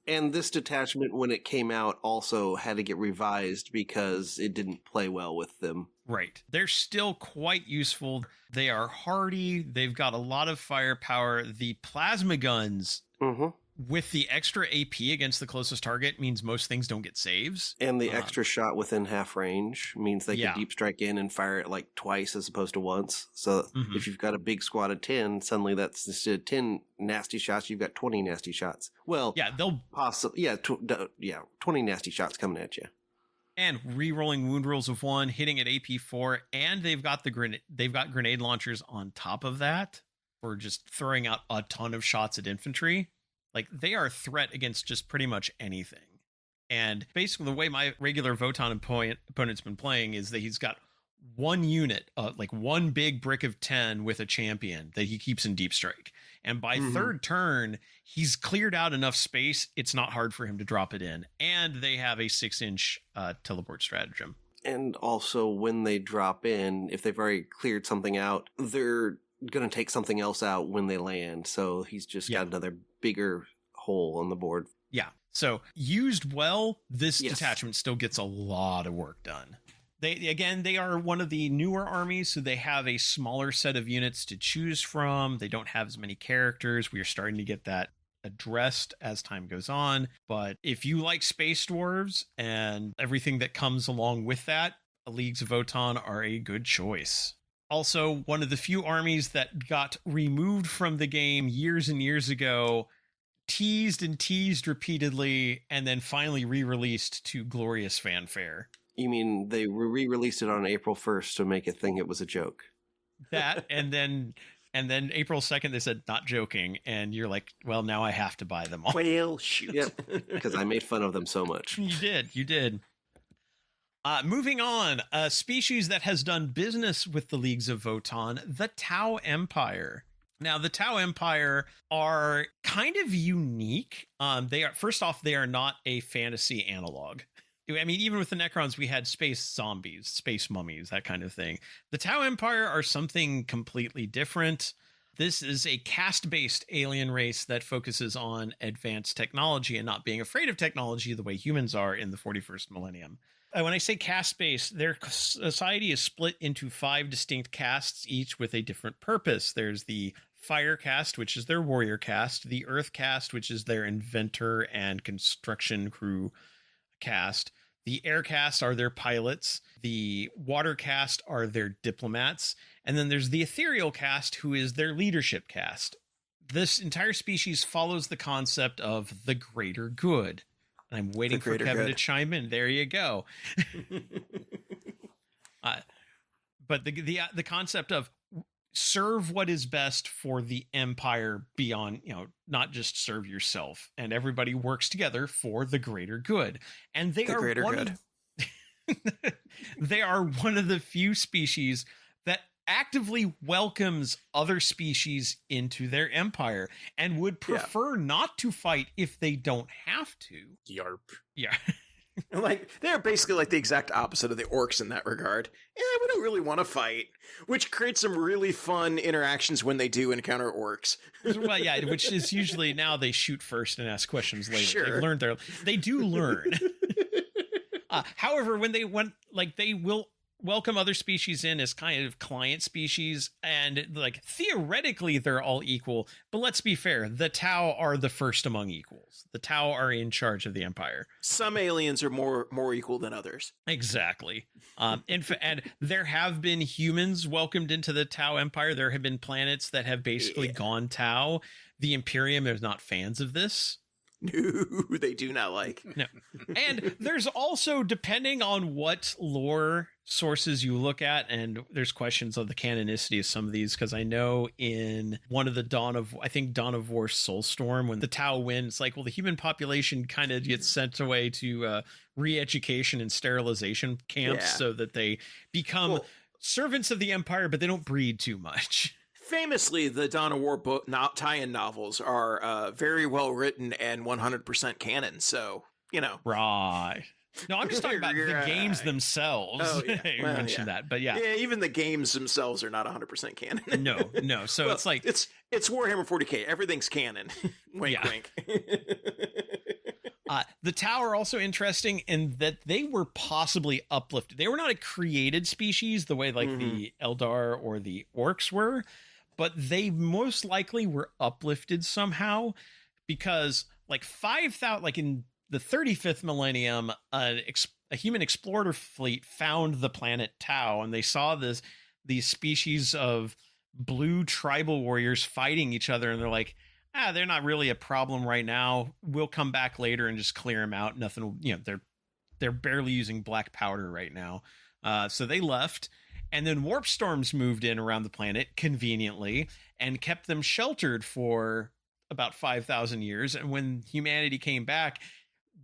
And this detachment, when it came out, also had to get revised because it didn't play well with them. Right. They're still quite useful. They are hardy. They've got a lot of firepower. The plasma guns with the extra AP against the closest target means most things don't get saves. And the extra shot within half range means they can deep strike in and fire it like twice as opposed to once. So if you've got a big squad of 10, suddenly that's instead of 10 nasty shots, you've got 20 nasty shots. Well, yeah, they'll possibly 20 nasty shots coming at you. And re-rolling wound rolls of 1, hitting at AP 4, and they've got grenade launchers on top of that for just throwing out a ton of shots at infantry. Like, they are a threat against just pretty much anything. And basically, the way my regular Votann opponent's been playing is that he's got one unit, like one big brick of 10 with a champion that he keeps in deep strike. And by third turn, he's cleared out enough space, it's not hard for him to drop it in. And they have a 6-inch teleport stratagem. And also, when they drop in, if they've already cleared something out, they're going to take something else out when they land. So he's just got another bigger hole on the board. Yeah. So used well, this detachment still gets a lot of work done. They are one of the newer armies, so they have a smaller set of units to choose from. They don't have as many characters. We are starting to get that addressed as time goes on. But if you like Space Dwarves and everything that comes along with that, Leagues of Votann are a good choice. Also, one of the few armies that got removed from the game years and years ago, teased and teased repeatedly, and then finally re-released to glorious fanfare. You mean they re-released it on April 1st to make it think it was a joke? That, and then April 2nd, they said, not joking. And you're like, well, now I have to buy them all. Well, shoot. Yep, because I made fun of them so much. You did. Moving on, a species that has done business with the Leagues of Votann, the Tau Empire. Now, the Tau Empire are kind of unique. They are not a fantasy analog. I mean, even with the Necrons, we had space zombies, space mummies, that kind of thing. The Tau Empire are something completely different. This is a caste-based alien race that focuses on advanced technology and not being afraid of technology the way humans are in the 41st millennium. When I say caste-based, their society is split into 5 distinct castes, each with a different purpose. There's the Fire caste, which is their warrior caste, the Earth caste, which is their inventor and construction crew caste. The Air caste are their pilots. The Water caste are their diplomats. And then there's the Ethereal caste, who is their leadership caste. This entire species follows the concept of the greater good. And I'm waiting for Kevin to chime in. There you go. But the concept of serve what is best for the empire beyond, not just serve yourself, and everybody works together for the greater good. And they are one of the few species that actively welcomes other species into their empire and would prefer not to fight if they don't have to. Yarp. Yeah. Like, they're basically like the exact opposite of the orcs in that regard. Yeah, we don't really want to fight, which creates some really fun interactions when they do encounter orcs. Well, yeah, which is usually now they shoot first and ask questions later. Sure. They do learn. However, when they will welcome other species in as kind of client species, and like theoretically they're all equal, but let's be fair, the Tau are the first among equals. The Tau are in charge of the empire. Some aliens are more equal than others. Exactly. And there have been humans welcomed into the Tau Empire. There have been planets that have basically gone Tau. The Imperium is not fans of this. No, they do not like. No. And there's also, depending on what lore sources you look at, and there's questions of the canonicity of some of these, because I know in one of the Dawn of War Soulstorm, when the Tau win, it's like, well, the human population kind of gets sent away to re-education and sterilization camps so that they become servants of the Empire, but they don't breed too much. Famously, the Dawn of War tie-in novels are very well written and 100% canon, so, Right. No, I'm just talking about the games themselves. Oh, yeah. You mentioned that, but yeah. Yeah, even the games themselves are not 100% canon. No. So it's like... It's Warhammer 40k. Everything's canon. Wink, wink. The Tau are also interesting in that they were possibly uplifted. They were not a created species the way like the Eldar or the Orcs were, but they most likely were uplifted somehow, because like 5,000, like in the 35th millennium, a human explorer fleet found the planet Tau, and they saw these species of blue tribal warriors fighting each other, and they're like, they're not really a problem right now. We'll come back later and just clear them out. Nothing, they're barely using black powder right now. So they left, and then warp storms moved in around the planet conveniently and kept them sheltered for about 5,000 years. And when humanity came back,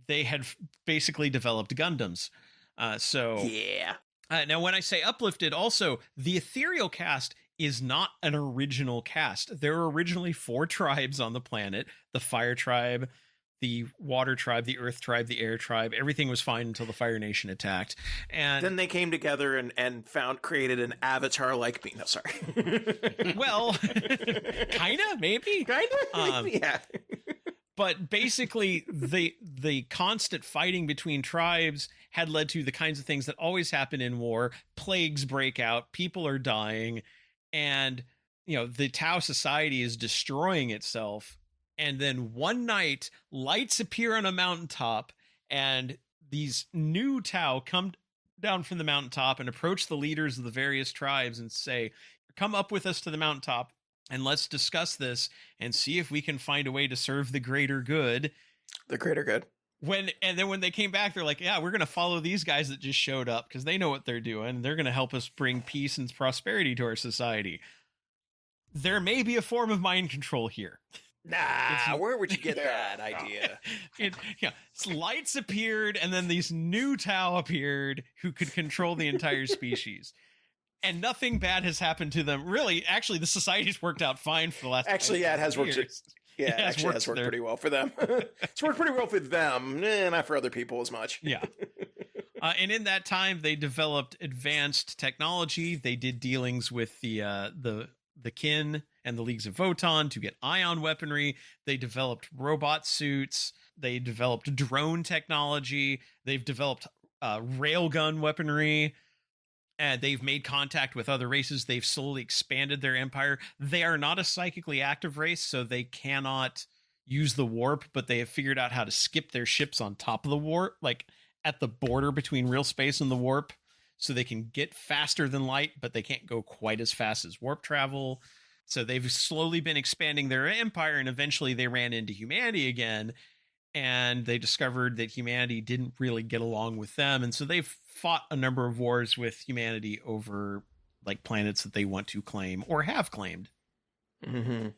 they had basically developed Gundams. Now when I say uplifted, also the ethereal caste is not an original caste. There were originally 4 tribes on the planet: the fire tribe, the water tribe, the earth tribe, the air tribe. Everything was fine until the Fire Nation attacked. And then they came together and created an avatar like me. No, sorry. Well, kinda, maybe. Yeah. But basically, the constant fighting between tribes had led to the kinds of things that always happen in war. Plagues break out, people are dying, and the Tau society is destroying itself. And then one night, lights appear on a mountaintop, and these new Tau come down from the mountaintop and approach the leaders of the various tribes and say, "Come up with us to the mountaintop, and let's discuss this and see if we can find a way to serve the greater good." The greater good. And then when they came back, they're like, "Yeah, we're going to follow these guys that just showed up because they know what they're doing. And they're going to help us bring peace and prosperity to our society." There may be a form of mind control here. Nah, where would you get that idea? Lights appeared, and then these new Tau appeared who could control the entire species. And nothing bad has happened to them. Really, actually, the society's worked out fine for the last. Actually, yeah, it has worked. Yeah, it has worked pretty well for them. It's worked pretty well for them, not for other people as much. Yeah. And in that time, they developed advanced technology. They did dealings with the kin and the Leagues of Voton to get ion weaponry. They developed robot suits. They developed drone technology. They've developed railgun weaponry. And they've made contact with other races. They've slowly expanded their empire. They are not a psychically active race, so they cannot use the warp, but they have figured out how to skip their ships on top of the warp, like at the border between real space and the warp, so they can get faster than light, but they can't go quite as fast as warp travel. So they've slowly been expanding their empire, and eventually they ran into humanity again, and they discovered that humanity didn't really get along with them. And so they've fought a number of wars with humanity over like planets that they want to claim or have claimed. Mm-hmm.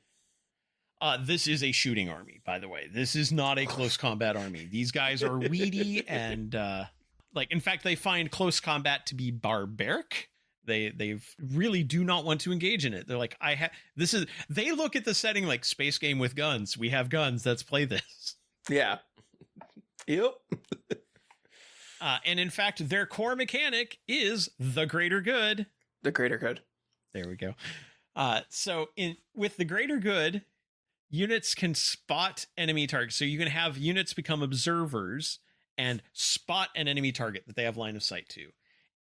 This is a shooting army, by the way. This is not a close combat army. These guys are weedy and in fact, they find close combat to be barbaric. They really do not want to engage in it. They're like, they look at the setting like space game with guns. We have guns. Let's play this. Yeah. Yep. And in fact, their core mechanic is the greater good. The greater good. There we go. So with the greater good, units can spot enemy targets. So you can have units become observers and spot an enemy target that they have line of sight to.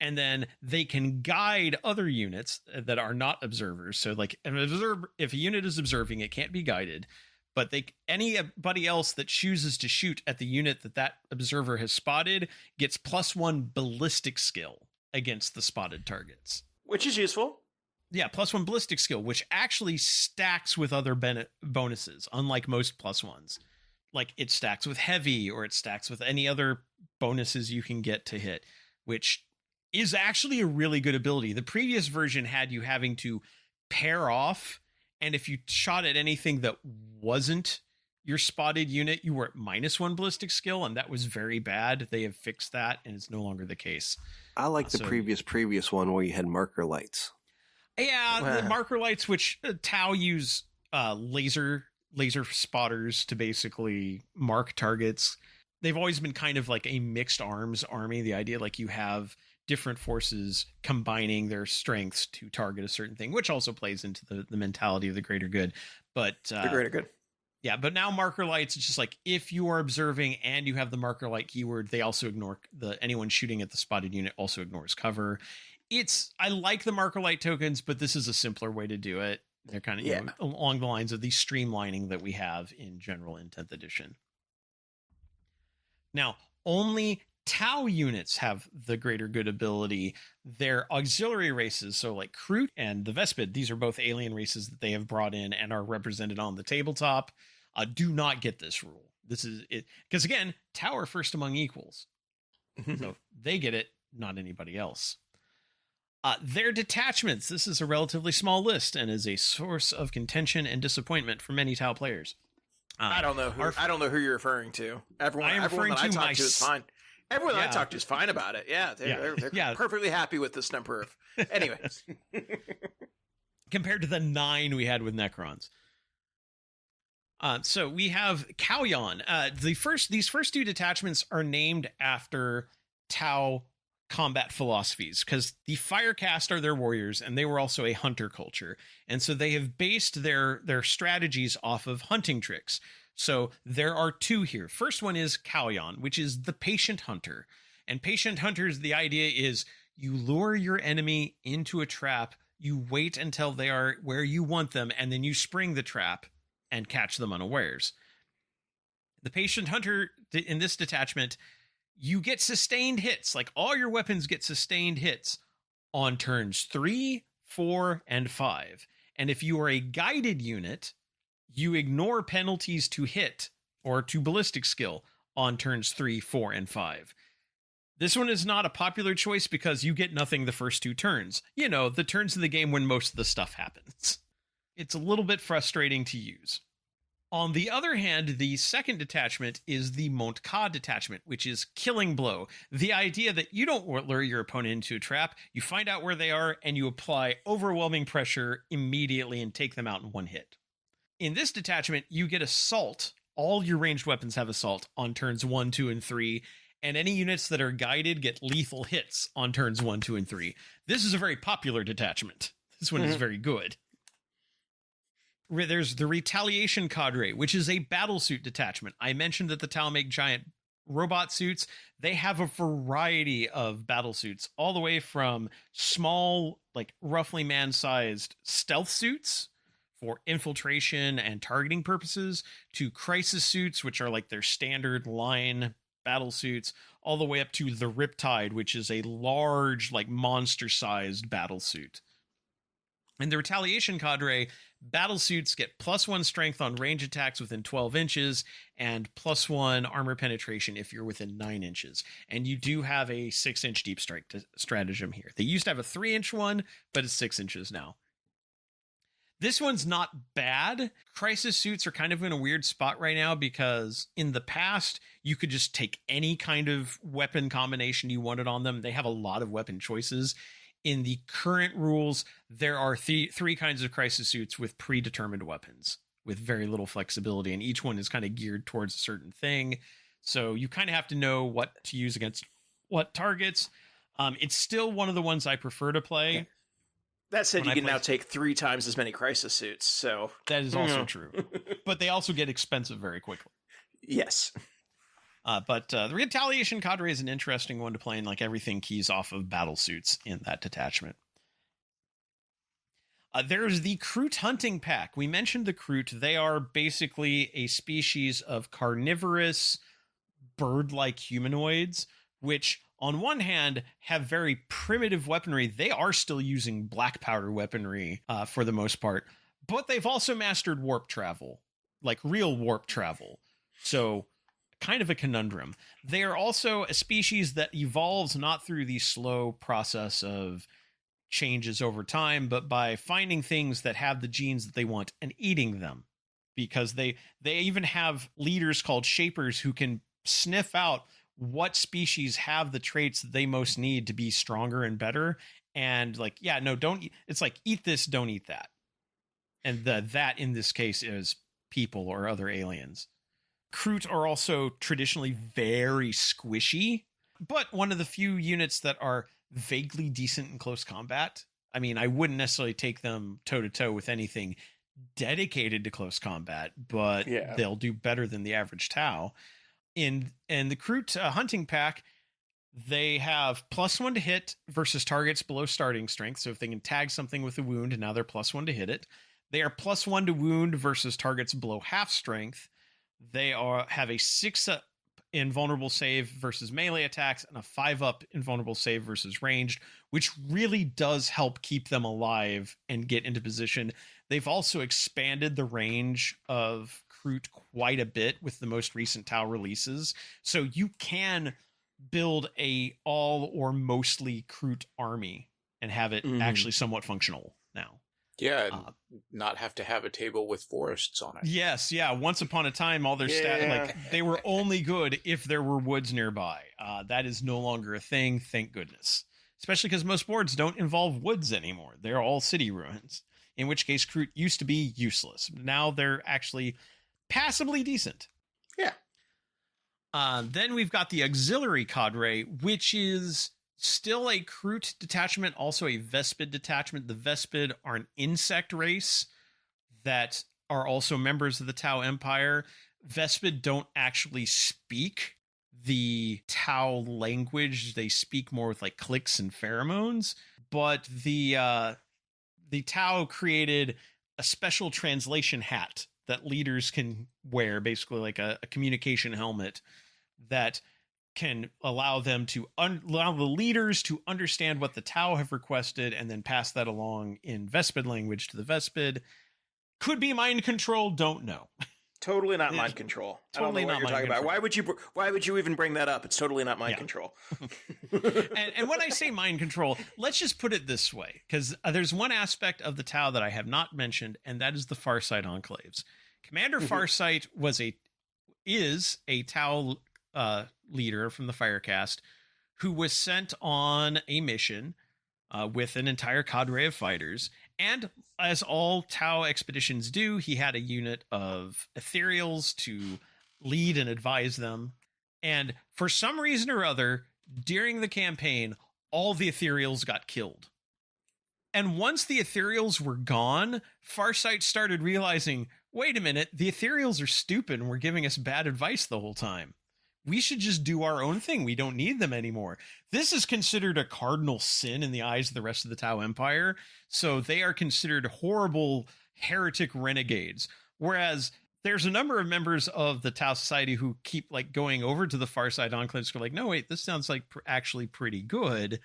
And then they can guide other units that are not observers. So like if a unit is observing, it can't be guided. But anybody else that chooses to shoot at the unit that observer has spotted gets +1 ballistic skill against the spotted targets. Which is useful. Yeah, +1 ballistic skill, which actually stacks with other bonuses, unlike most +1s. Like it stacks with heavy, or it stacks with any other bonuses you can get to hit, which is actually a really good ability. The previous version had you having to pair off, and if you shot at anything that wasn't your spotted unit, you were at -1 ballistic skill, and that was very bad. They have fixed that, and it's no longer the case. I like the previous one where you had marker lights. Yeah, the marker lights, which Tau use laser spotters to basically mark targets. They've always been kind of like a mixed arms army. The idea like you have different forces combining their strengths to target a certain thing, which also plays into the mentality of the greater good. But the greater good. Yeah, but now marker lights, it's just like if you are observing and you have the marker light keyword, they also ignore anyone shooting at the spotted unit also ignores cover. I like the marker light tokens, but this is a simpler way to do it. They're kind of Yeah. along the lines of the streamlining that we have in general in 10th edition. Now, only Tau units have the greater good ability. Their auxiliary races, so like Kroot and the Vespid, these are both alien races that they have brought in and are represented on the tabletop, do not get this rule. This is it, because again, Tau are first among equals. So they get it, not anybody else. Their detachments. This is a relatively small list and is a source of contention and disappointment for many Tau players. I don't know who you're referring to. Everyone that I talk to is fine. Everyone that I talk to is fine about it. Yeah, they're perfectly happy with this number of. Anyways, compared to the 9 we had with Necrons. So we have Kauyon. These first 2 detachments are named after Tau combat philosophies, because the Firecast are their warriors, and they were also a hunter culture, and so they have based their strategies off of hunting tricks. So there are 2 here. First one is Kauyon, which is the patient hunter. And patient hunters, the idea is you lure your enemy into a trap, you wait until they are where you want them, and then you spring the trap and catch them unawares. The patient hunter in this detachment, you get sustained hits. Like all your weapons get sustained hits on turns 3, 4, and 5. And if you are a guided unit, you ignore penalties to hit or to ballistic skill on turns 3, 4, and 5. This one is not a popular choice because you get nothing the first 2 turns. You know, the turns of the game when most of the stuff happens. It's a little bit frustrating to use. On the other hand, the second detachment is the Mont'ka detachment, which is Killing Blow. The idea that you don't lure your opponent into a trap, you find out where they are, and you apply overwhelming pressure immediately and take them out in one hit. In this detachment, you get Assault. All your ranged weapons have Assault on turns 1, 2, and 3, and any units that are guided get lethal hits on turns 1, 2, and 3. This is a very popular detachment. This one is very good. There's the Retaliation Cadre, which is a battlesuit detachment. I mentioned that the Tau make giant robot suits. They have a variety of battlesuits, all the way from small, like roughly man-sized stealth suits for infiltration and targeting purposes, to crisis suits, which are like their standard line battle suits, all the way up to the Riptide, which is a large, like monster-sized battle suit. In the Retaliation Cadre, battle suits get +1 strength on range attacks within 12 inches and +1 armor penetration if you're within 9 inches. And you do have a 6-inch deep strike stratagem here. They used to have a 3-inch one, but it's 6 inches now. This one's not bad. Crisis suits are kind of in a weird spot right now because in the past, you could just take any kind of weapon combination you wanted on them. They have a lot of weapon choices. In the current rules, there are 3 kinds of crisis suits with predetermined weapons with very little flexibility, and each one is kind of geared towards a certain thing. So you kind of have to know what to use against what targets. It's still one of the ones I prefer to play. Okay. That said, you can now take 3 times as many crisis suits, so... That is also true. But they also get expensive very quickly. Yes. But the Retaliation Cadre is an interesting one to play, and like everything keys off of battle suits in that detachment. There's the Kroot Hunting Pack. We mentioned the Kroot. They are basically a species of carnivorous, bird-like humanoids, which on one hand have very primitive weaponry. They are still using black powder weaponry for the most part, but they've also mastered warp travel, like real warp travel. So kind of a conundrum. They are also a species that evolves not through the slow process of changes over time, but by finding things that have the genes that they want and eating them. Because they even have leaders called shapers who can sniff out what species have the traits that they most need to be stronger and better. And like, yeah, no, don't, it's like, eat this, don't eat that. And that in this case is people or other aliens. Kroot are also traditionally very squishy, but one of the few units that are vaguely decent in close combat. I mean, I wouldn't necessarily take them toe-to-toe with anything dedicated to close combat, but they'll do better than the average Tau. In the Kroot Hunting Pack, they have +1 to hit versus targets below starting strength. So if they can tag something with a wound, now they're +1 to hit it. They are +1 to wound versus targets below half strength. They have a 6-up invulnerable save versus melee attacks and a 5-up invulnerable save versus ranged, which really does help keep them alive and get into position. They've also expanded the range of Kroot quite a bit with the most recent Tau releases. So you can build a all or mostly Kroot army and have it actually somewhat functional now. Yeah, and not have to have a table with forests on it. Yes, yeah. Once upon a time, all their they were only good if there were woods nearby. That is no longer a thing, thank goodness. Especially because most boards don't involve woods anymore. They're all city ruins. In which case, Kroot used to be useless. Now they're actually passably decent. Yeah. Then we've got the auxiliary cadre, which is still a Kroot detachment, also a Vespid detachment. The Vespid are an insect race that are also members of the Tau Empire. Vespid don't actually speak the Tau language. They speak more with like clicks and pheromones. But the Tau created a special translation hat that leaders can wear, basically like a communication helmet that can allow them to allow the leaders to understand what the Tau have requested and then pass that along in Vespid language to the Vespid. Could be mind control, don't know. Totally not mind control. Totally I don't know what you're talking about. Why would you even bring that up? It's totally not mind control. and when I say mind control, let's just put it this way, because there's one aspect of the Tau that I have not mentioned, and that is the Farsight enclaves. Commander Farsight is a Tau leader from the Firecast who was sent on a mission with an entire cadre of fighters. And as all Tau expeditions do, he had a unit of ethereals to lead and advise them. And for some reason or other, during the campaign, all the ethereals got killed. And once the ethereals were gone, Farsight started realizing, wait a minute, the ethereals are stupid and were giving us bad advice the whole time. We should just do our own thing. We don't need them anymore. This is considered a cardinal sin in the eyes of the rest of the Tau Empire. So they are considered horrible heretic renegades. Whereas there's a number of members of the Tau Society who keep like going over to the Farsight Enclaves. Go like, no, wait, this sounds like actually pretty good.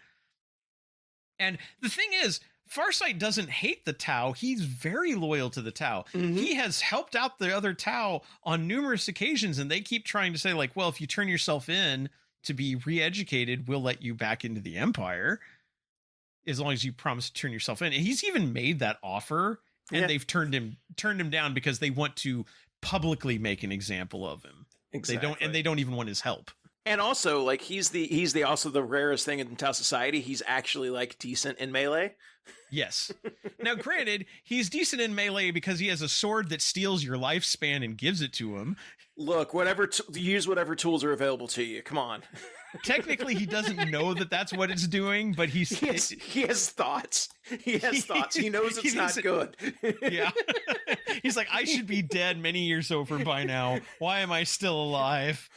And the thing is, Farsight doesn't hate the Tau. He's very loyal to the Tau. He has helped out the other Tau on numerous occasions, and they keep trying to say, like, well, if you turn yourself in to be re-educated, we'll let you back into the Empire, as long as you promise to turn yourself in. And he's even made that offer, and they've turned him down because they want to publicly make an example of him. Exactly. They don't even want his help. And also, like, he's also the rarest thing in Tau Society. He's actually like decent in melee. Yes. Now, granted, he's decent in melee because he has a sword that steals your lifespan and gives it to him. Look, use whatever tools are available to you. Come on. Technically, he doesn't know that that's what it's doing, but he has thoughts. He has thoughts. He knows it's not good. Yeah. He's like, I should be dead many years over by now. Why am I still alive?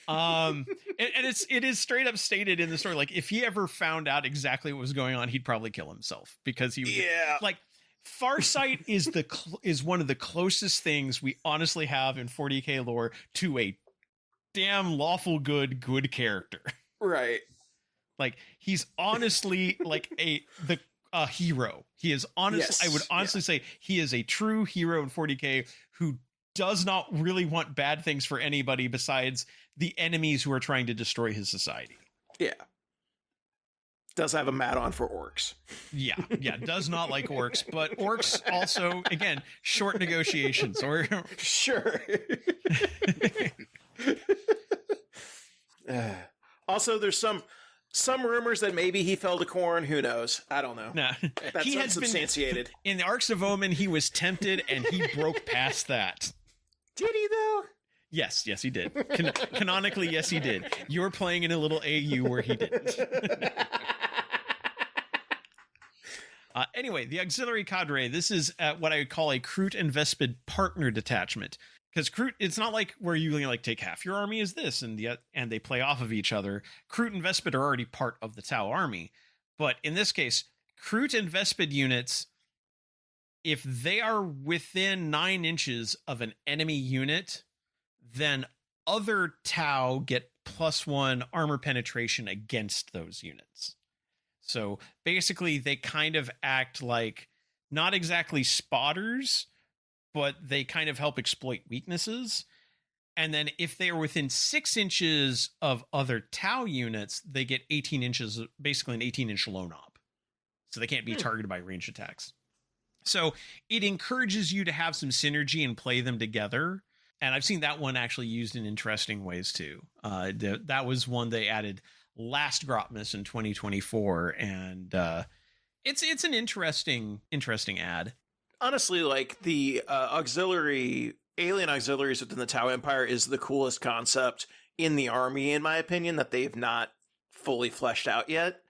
And it is straight up stated in the story, like, if he ever found out exactly what was going on, he'd probably kill himself because he would, like, Farsight is one of the closest things we honestly have in 40k lore to a damn lawful good character. Right. Like, he's honestly like a hero. He is honestly, I would honestly say he is a true hero in 40k who does not really want bad things for anybody besides the enemies who are trying to destroy his society. Yeah. Does have a mat on for orcs. Yeah. Does not like orcs, but orcs also, again, short negotiations. Or sure. Also, there's some rumors that maybe he fell to corn. Who knows? I don't know. Nah. That's unsubstantiated. In the Arcs of Omen, he was tempted and he broke past that. Did he, though? Yes, he did. Canonically, yes, he did. You're playing in a little AU where he didn't. Anyway, the auxiliary cadre, this is what I would call a Kroot and Vespid partner detachment. Because Kroot, it's not like where you like take half your army is this, and they play off of each other. Kroot and Vespid are already part of the Tau army. But in this case, Kroot and Vespid units, if they are within 9 inches of an enemy unit, then other Tau get +1 armor penetration against those units. So basically, they kind of act like not exactly spotters, but they kind of help exploit weaknesses. And then if they are within 6 inches of other Tau units, they get 18 inches, basically an 18-inch lone op. So they can't be targeted by ranged attacks. So it encourages you to have some synergy and play them together. And I've seen that one actually used in interesting ways too. That was one they added last Grotmas in 2024. And it's an interesting ad. Honestly, like the alien auxiliaries within the Tau Empire is the coolest concept in the army, in my opinion, that they've not fully fleshed out yet.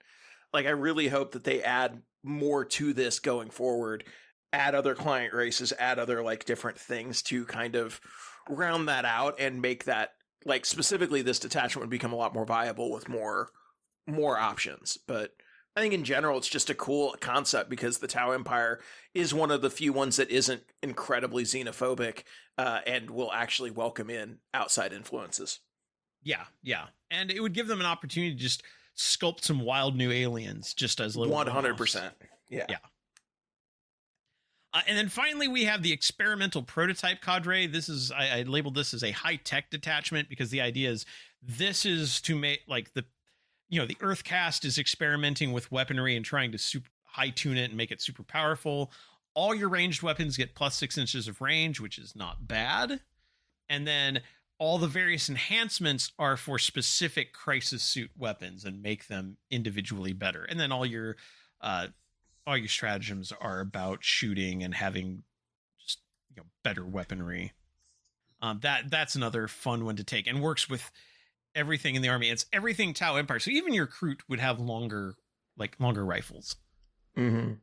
Like, I really hope that they add more to this going forward, add other client races, add other like different things to kind of round that out and make that, like, specifically this detachment would become a lot more viable with more options. But I think in general, it's just a cool concept because the Tau Empire is one of the few ones that isn't incredibly xenophobic and will actually welcome in outside influences. Yeah. And it would give them an opportunity to just sculpt some wild new aliens just as little 100%. Yeah. And then finally, we have the experimental prototype cadre. This is, I labeled this as a high-tech detachment because the idea is this is to make, like, the Earth cast is experimenting with weaponry and trying to high tune it and make it super powerful. All your ranged weapons get +6 inches of range, which is not bad. And then all the various enhancements are for specific crisis suit weapons and make them individually better. And then all your stratagems are about shooting and having just better weaponry. That's another fun one to take and works with everything in the army. It's everything Tau Empire. So even your Kroot would have longer rifles. Mm-hmm.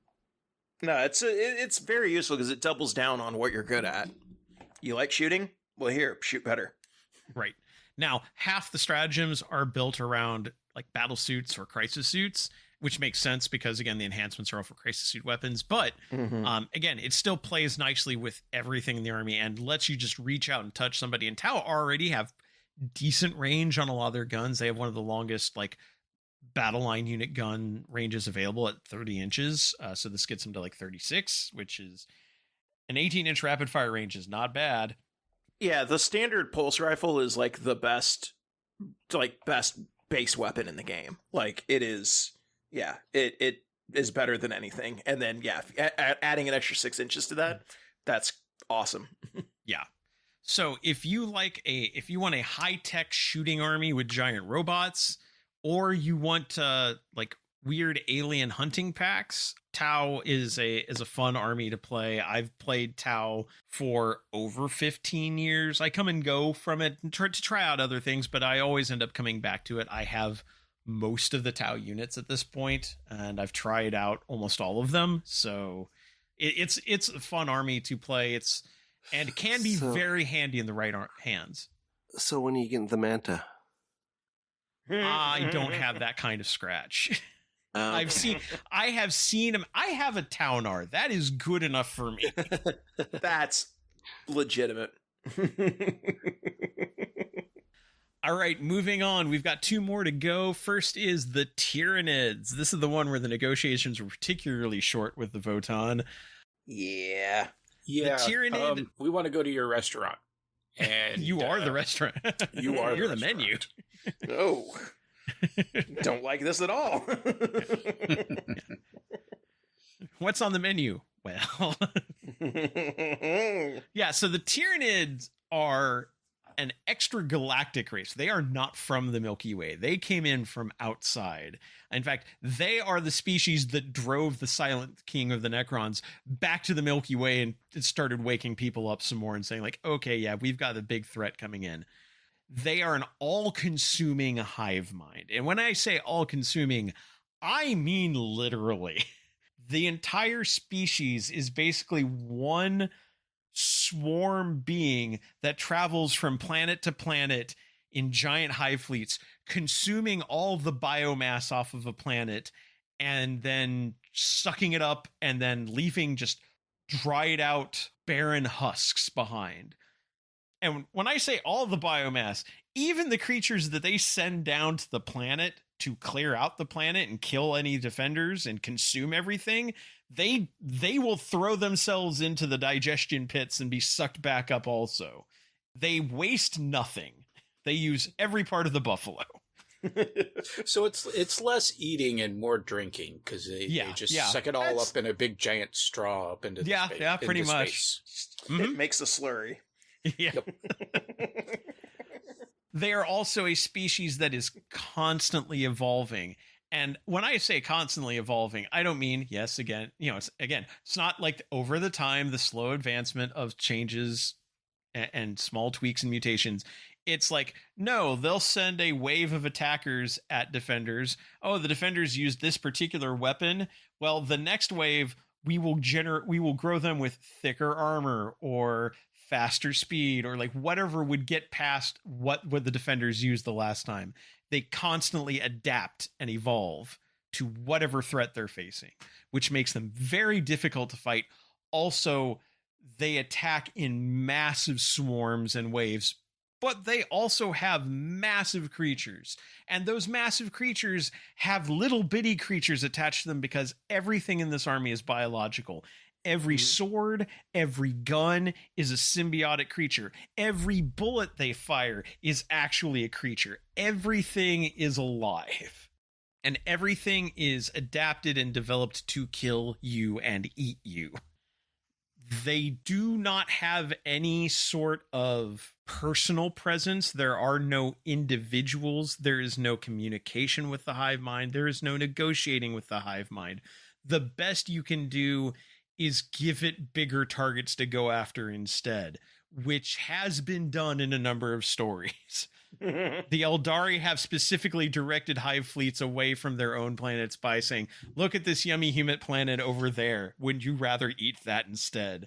No, it's very useful because it doubles down on what you're good at. You like shooting? Well, here, shoot better. Right. Now, half the stratagems are built around like battle suits or crisis suits, which makes sense because, again, the enhancements are all for crisis suit weapons. But again, it still plays nicely with everything in the army and lets you just reach out and touch somebody. And Tau already have decent range on a lot of their guns. They have one of the longest like battle line unit gun ranges available at 30 inches. So this gets them to like 36, which is an 18-inch rapid fire range is not bad. Yeah, the standard pulse rifle is like the best base weapon in the game. Like it is, yeah, it is better than anything. And then adding an extra 6 inches to that, that's awesome. Yeah. So if you want a high-tech shooting army with giant robots, or you want like weird alien hunting packs, Tau is a fun army to play. I've played Tau for over 15 years. I come and go from it and try out other things, but I always end up coming back to it. I have most of the Tau units at this point, and I've tried out almost all of them. So it's a fun army to play. And it can be very handy in the right hands. So when are you getting the Manta? I don't have that kind of scratch. I have seen him. I have a Taunar. That is good enough for me. That's legitimate. All right, moving on. We've got 2 more to go. First is the Tyranids. This is the one where the negotiations were particularly short with the Votan. Yeah. Yeah, the Tyranid. We want to go to your restaurant, and you are the restaurant. You're the menu. Oh, don't like this at all. What's on the menu? Well, yeah. So the Tyranids are an extragalactic race. They are not from the Milky Way. They came in from outside. In fact, they are the species that drove the Silent King of the Necrons back to the Milky Way, and it started waking people up some more and saying like, okay, yeah, we've got a big threat coming in. They are an all-consuming hive mind. And when I say all-consuming, I mean literally. The entire species is basically one swarm being that travels from planet to planet in giant hive fleets, consuming all the biomass off of a planet and then sucking it up and then leaving just dried out barren husks behind. And when I say all the biomass, even the creatures that they send down to the planet to clear out the planet and kill any defenders and consume everything, they will throw themselves into the digestion pits and be sucked back up also. They waste nothing. They use every part of the buffalo. So it's less eating and more drinking because they just suck it all up in a big giant straw up into the space. Yeah, pretty much. It makes a slurry. Yeah. They are also a species that is constantly evolving. And when I say constantly evolving, I don't mean, it's not like over the time, the slow advancement of changes and small tweaks and mutations. It's like, no, they'll send a wave of attackers at defenders. Oh, the defenders used this particular weapon. Well, the next wave, we will grow them with thicker armor or faster speed or like whatever would get past what the defenders used the last time. They constantly adapt and evolve to whatever threat they're facing, which makes them very difficult to fight. Also, they attack in massive swarms and waves, but they also have massive creatures. And those massive creatures have little bitty creatures attached to them because everything in this army is biological. Every sword, every gun is a symbiotic creature. Every bullet they fire is actually a creature. Everything is alive. And everything is adapted and developed to kill you and eat you. They do not have any sort of personal presence. There are no individuals. There is no communication with the hive mind. There is no negotiating with the hive mind. The best you can do is give it bigger targets to go after instead, which has been done in a number of stories. The Eldari have specifically directed hive fleets away from their own planets by saying, look at this yummy human planet over there. Wouldn't you rather eat that instead?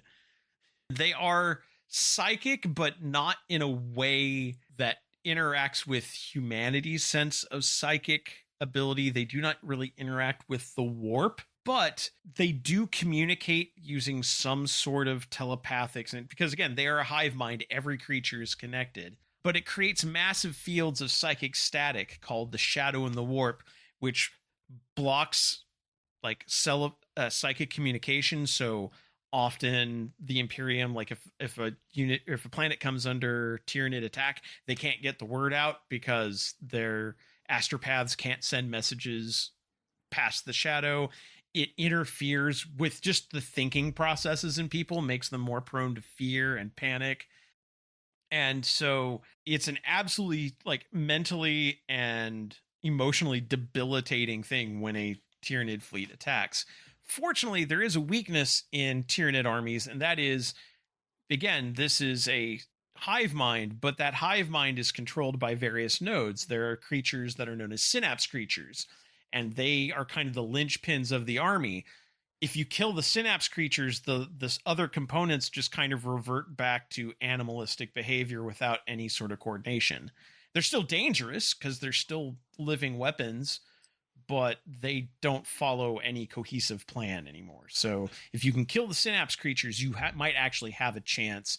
They are psychic, but not in a way that interacts with humanity's sense of psychic ability. They do not really interact with the warp, but they do communicate using some sort of telepathics. And because again, they are a hive mind, every creature is connected, but it creates massive fields of psychic static called the shadow and the warp, which blocks like psychic communication. So often the Imperium, like if a planet comes under Tyranid attack, they can't get the word out because their astropaths can't send messages past the shadow. It interferes with just the thinking processes in people, makes them more prone to fear and panic. And so it's an absolutely like mentally and emotionally debilitating thing when a Tyranid fleet attacks. Fortunately, there is a weakness in Tyranid armies, and that is, again, this is a hive mind, but that hive mind is controlled by various nodes. There are creatures that are known as synapse creatures, and they are kind of the linchpins of the army. If you kill the synapse creatures, the other components just kind of revert back to animalistic behavior without any sort of coordination. They're still dangerous because they're still living weapons, but they don't follow any cohesive plan anymore. So if you can kill the synapse creatures, you might actually have a chance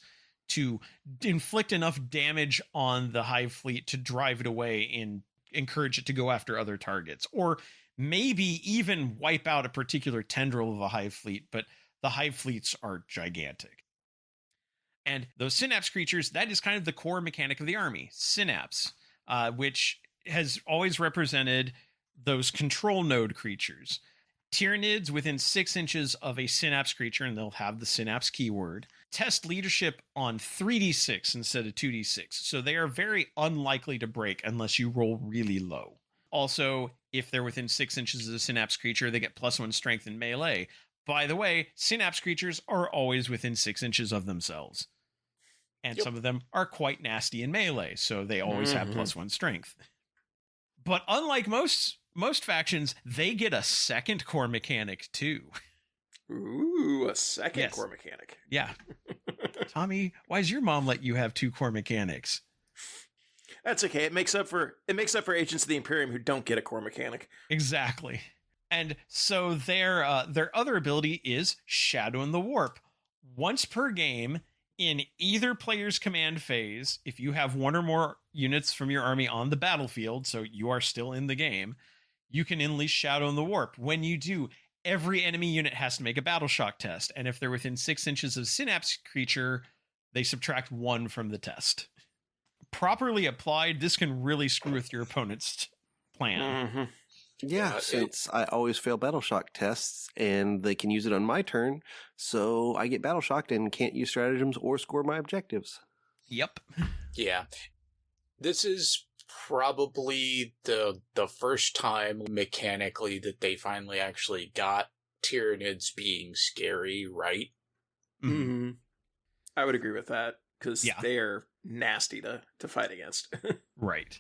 to inflict enough damage on the hive fleet to drive it away and encourage it to go after other targets, or maybe even wipe out a particular tendril of a hive fleet. But the hive fleets are gigantic. And those synapse creatures, that is kind of the core mechanic of the army. Synapse, which has always represented those control node creatures. Tyranids within 6 inches of a synapse creature, and they'll have the synapse keyword, test leadership on 3d6 instead of 2d6. So they are very unlikely to break unless you roll really low. Also, if they're within 6 inches of the synapse creature, they get +1 strength in melee. By the way, synapse creatures are always within 6 inches of themselves. And some of them are quite nasty in melee, so they always have +1 strength. But unlike most factions, they get a second core mechanic too. Ooh, a second core mechanic. Yeah. Tommy, why does your mom let you have 2 core mechanics? That's okay. It makes up for agents of the Imperium who don't get a core mechanic. Exactly. And so their other ability is Shadow and the Warp. Once per game, in either player's command phase, if you have one or more units from your army on the battlefield, so you are still in the game, you can unleash Shadow in the Warp. When you do, every enemy unit has to make a battle shock test, and if they're within 6 inches of Synapse creature, they subtract 1 from the test. Properly applied, this can really screw with your opponent's plan. Mm-hmm. Yeah, since I always fail battle shock tests and they can use it on my turn, so I get battle shocked and can't use stratagems or score my objectives. Yep. Yeah. This is probably the first time mechanically that they finally actually got Tyranids being scary, right? Mm-hmm. I would agree with that, because Yeah. they are nasty to fight against. Right.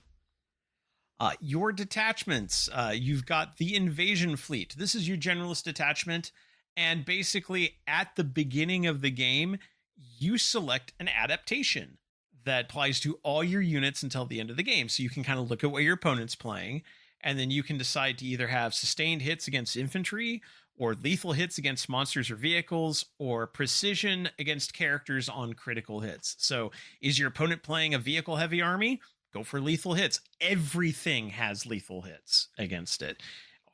Your detachments, you've got the invasion fleet. This is your generalist detachment. And basically, at the beginning of the game, you select an adaptation that applies to all your units until the end of the game. So you can kind of look at what your opponent's playing, and then you can decide to either have sustained hits against infantry, or lethal hits against monsters or vehicles, or precision against characters on critical hits. So is your opponent playing a vehicle-heavy army? Go for lethal hits. Everything has lethal hits against it.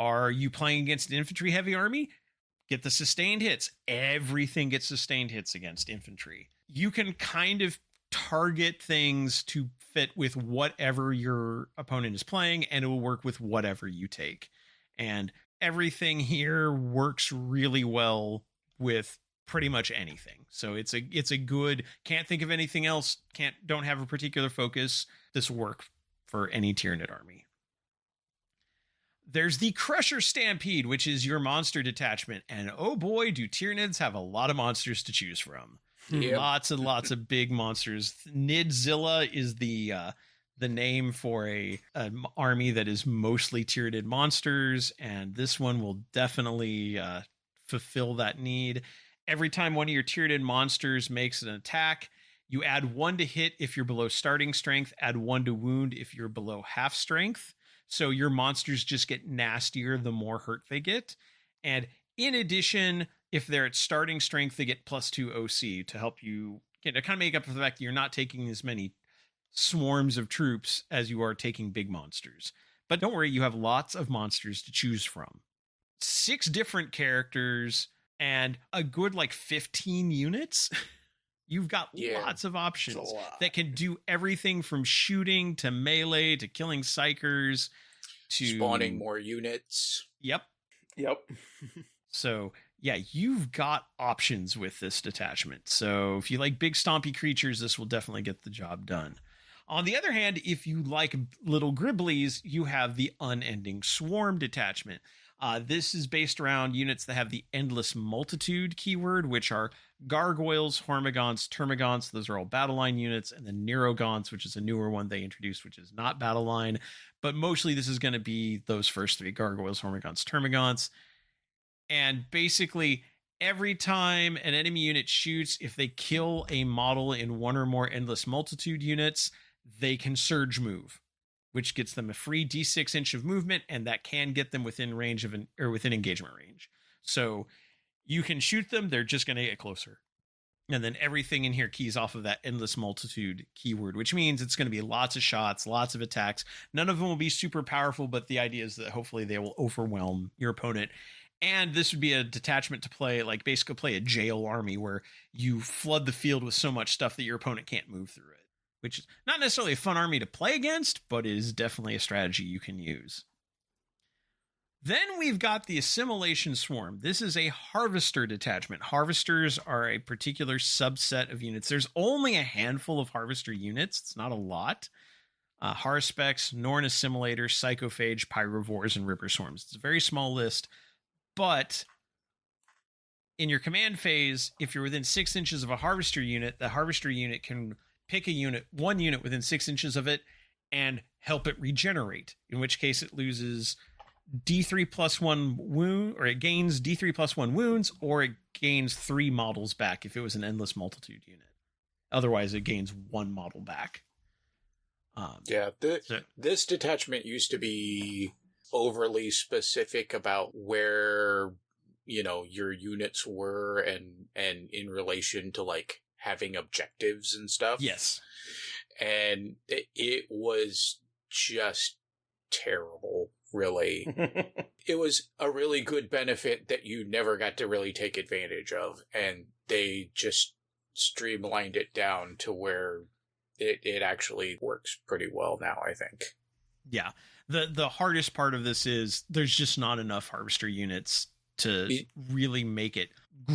Are you playing against an infantry-heavy army? Get the sustained hits. Everything gets sustained hits against infantry. You can kind of target things to fit with whatever your opponent is playing, and it will work with whatever you take. And everything here works really well with pretty much anything. So it's a good, can't think of anything else, don't have a particular focus. This will work for any Tyranid army. There's the Crusher Stampede, which is your monster detachment. And oh boy, do Tyranids have a lot of monsters to choose from. Yep. Lots and lots of big monsters. Nidzilla is the name for a army that is mostly Tyranid monsters, and this one will definitely fulfill that need. Every time one of your Tyranid monsters makes an attack, you add 1 to hit if you're below starting strength, add 1 to wound if you're below half strength. So your monsters just get nastier the more hurt they get. And in addition, if they're at starting strength, they get +2 OC to help you to kind of make up for the fact that you're not taking as many swarms of troops as you are taking big monsters. But don't worry, you have lots of monsters to choose from. 6 different characters and a good 15 units. You've got lots of options that can do everything from shooting to melee to killing psychers to spawning more units. Yep. So yeah, you've got options with this detachment. So if you like big stompy creatures, this will definitely get the job done. On the other hand, if you like little gribblies, you have the Unending Swarm detachment. This is based around units that have the Endless Multitude keyword, which are Gargoyles, Hormagaunts, Termagants. Those are all battle line units. And then Nerogaunts, which is a newer one they introduced, which is not battle line. But mostly this is going to be those first 3, Gargoyles, Hormagaunts, Termagants. And basically, every time an enemy unit shoots, if they kill a model in 1 or more Endless Multitude units, they can surge move, which gets them a free D6 inch of movement, and that can get them within range of within engagement range. So you can shoot them, they're just going to get closer. And then everything in here keys off of that Endless Multitude keyword, which means it's going to be lots of shots, lots of attacks. None of them will be super powerful, but the idea is that hopefully they will overwhelm your opponent. And this would be a detachment to play, basically play a jail army where you flood the field with so much stuff that your opponent can't move through it, which is not necessarily a fun army to play against, but is definitely a strategy you can use. Then we've got the Assimilation Swarm. This is a Harvester detachment. Harvesters are a particular subset of units. There's only a handful of Harvester units. It's not a lot. Harspecs, Norn Assimilators, Psychophage, Pyrovores, and Ripper Swarms. It's a very small list, but in your command phase, if you're within 6 inches of a Harvester unit, the Harvester unit can pick one unit within 6 inches of it and help it regenerate, in which case it loses D3+1 wound, or it gains D3+1 wounds, or it gains 3 models back if it was an Endless Multitude unit. Otherwise, it gains 1 model back. This detachment used to be overly specific about where your units were and in relation to like having objectives and stuff. Yes. And it was just terrible, really. It was a really good benefit that you never got to really take advantage of, and they just streamlined it down to where it actually works pretty well now, I think. Yeah. The hardest part of this is there's just not enough harvester units to really make it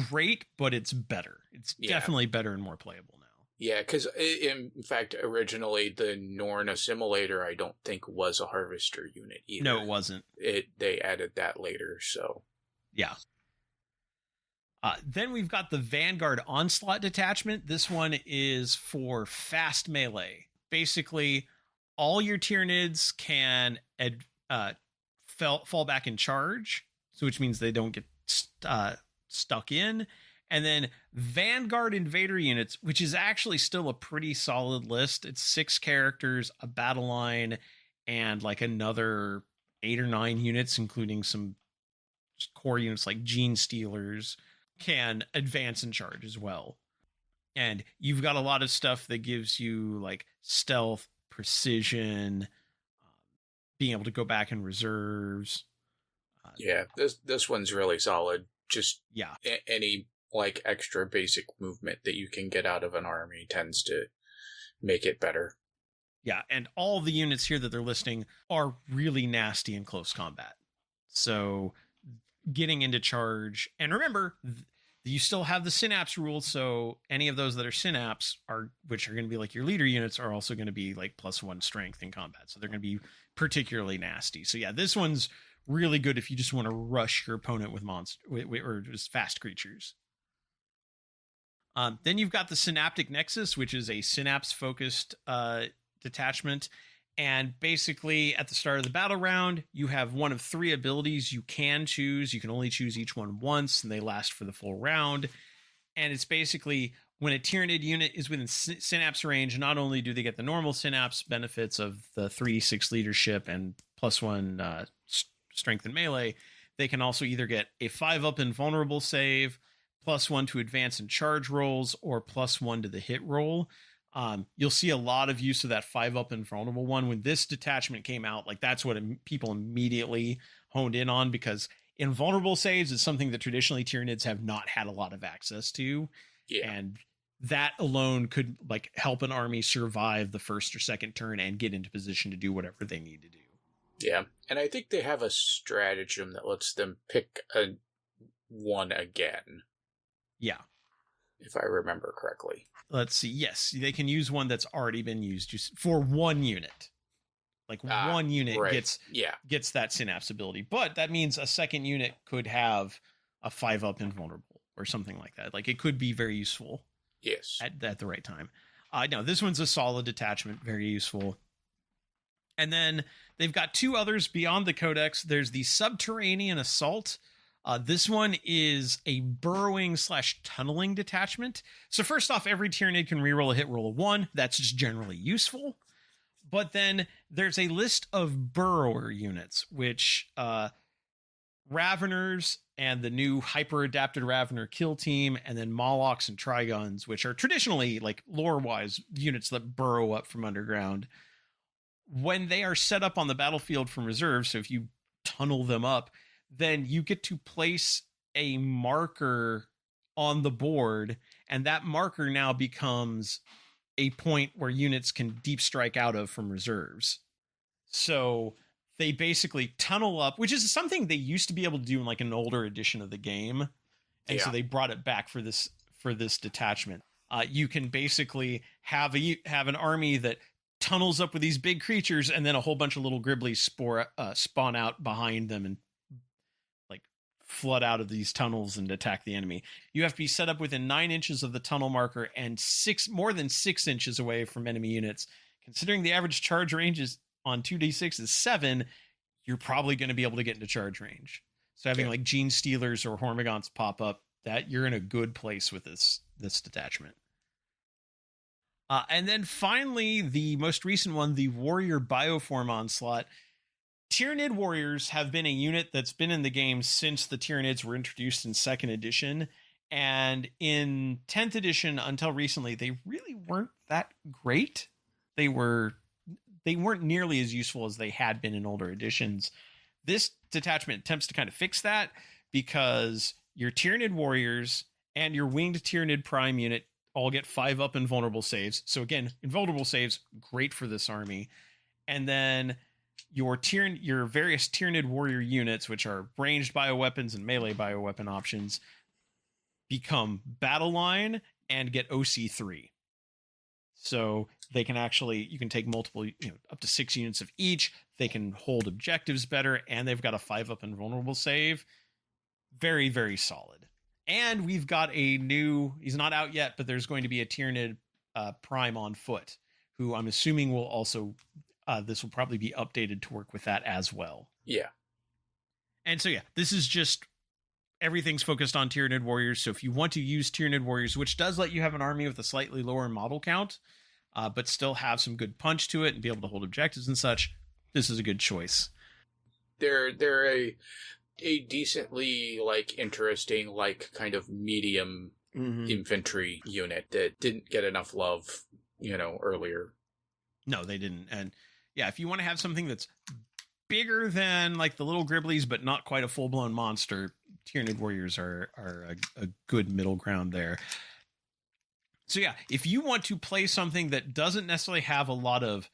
great, but it's better. It's definitely better and more playable now. Yeah, because in fact, originally the Norn Assimilator, I don't think was a harvester unit either. No, it wasn't. They added that later, so. Yeah. Then we've got the Vanguard Onslaught Detachment. This one is for fast melee. Basically, all your Tyranids can fall back in charge, so which means they don't get stuck in. And then Vanguard Invader units, which is actually still a pretty solid list. It's 6 characters, a battle line, and like another 8 or 9 units, including some core units like Gene Stealers, can advance and charge as well. And you've got a lot of stuff that gives you like stealth, precision, being able to go back in reserves. Yeah, this one's really solid. Just any like extra basic movement that you can get out of an army tends to make it better. Yeah, and all the units here that they're listing are really nasty in close combat. So getting into charge, and remember, you still have the synapse rule, so any of those that are synapse which are going to be like your leader units, are also going to be like +1 strength in combat. So they're going to be particularly nasty. So yeah, this one's really good if you just want to rush your opponent with or just fast creatures. Then you've got the Synaptic Nexus, which is a synapse-focused detachment. And basically, at the start of the battle round, you have one of 3 abilities you can choose. You can only choose each one once, and they last for the full round. And it's basically, when a Tyranid unit is within synapse range, not only do they get the normal synapse benefits of the 3d6 leadership and +1 strength and melee, they can also either get a 5-up invulnerable save, +1 to advance and charge rolls, or +1 to the hit roll. You'll see a lot of use of that 5-up invulnerable one. When this detachment came out, like that's what people immediately honed in on, because invulnerable saves is something that traditionally Tyranids have not had a lot of access to. Yeah. And that alone could like help an army survive the first or second turn and get into position to do whatever they need to do. Yeah, and I think they have a stratagem that lets them pick one again. Yeah. If I remember correctly. Let's see. Yes, they can use one that's already been used just for one unit. Like one unit gets that synapse ability. But that means a second unit could have a 5-up invulnerable or something like that. Like it could be very useful. Yes. At the right time. No, this one's a solid detachment, very useful. And then they've got 2 others beyond the Codex. There's the Subterranean Assault. This one is a burrowing/tunneling detachment. So first off, every Tyranid can reroll a hit roll of 1. That's just generally useful. But then there's a list of burrower units, which Raveners and the new hyper-adapted Ravener kill team, and then Molochs and Trigons, which are traditionally, like lore-wise, units that burrow up from underground. When they are set up on the battlefield from reserve, so if you tunnel them up, then you get to place a marker on the board, and that marker now becomes a point where units can deep strike out of from reserves. So they basically tunnel up, which is something they used to be able to do in like an older edition of the game. And so they brought it back for this detachment. You can basically have an army that tunnels up with these big creatures, and then a whole bunch of little Gribblies spawn out behind them and like flood out of these tunnels and attack the enemy. You have to be set up within 9 inches of the tunnel marker and more than 6 inches away from enemy units. Considering the average charge range is on 2d6 is 7, you're probably going to be able to get into charge range. So having like Gene Stealers or Hormagaunts pop up, that you're in a good place with this detachment. And then finally, the most recent one, the Warrior Bioform Onslaught. Tyranid warriors have been a unit that's been in the game since the Tyranids were introduced in 2nd edition. And in 10th edition, until recently, they really weren't that great. They weren't nearly as useful as they had been in older editions. This detachment attempts to kind of fix that, because your Tyranid warriors and your winged Tyranid prime unit all get 5 up invulnerable saves. So again, invulnerable saves, great for this army. And then your various Tyranid warrior units, which are ranged bioweapons and melee bioweapon options, become battle line and get OC3. So they can you can take multiple, up to 6 units of each. They can hold objectives better, and they've got a 5 up invulnerable save. Very, very solid. And we've got he's not out yet, but there's going to be a Tyranid prime on foot, who I'm assuming will also, this will probably be updated to work with that as well. Yeah. And so, yeah, this is just, everything's focused on Tyranid warriors. So if you want to use Tyranid warriors, which does let you have an army with a slightly lower model count, but still have some good punch to it and be able to hold objectives and such, this is a good choice. They're a decently interesting kind of medium infantry unit that didn't get enough love, earlier. No, they didn't. And yeah, if you want to have something that's bigger than the little Gribblies, but not quite a full-blown monster, Tyranid warriors are a good middle ground there. So yeah, if you want to play something that doesn't necessarily have a lot of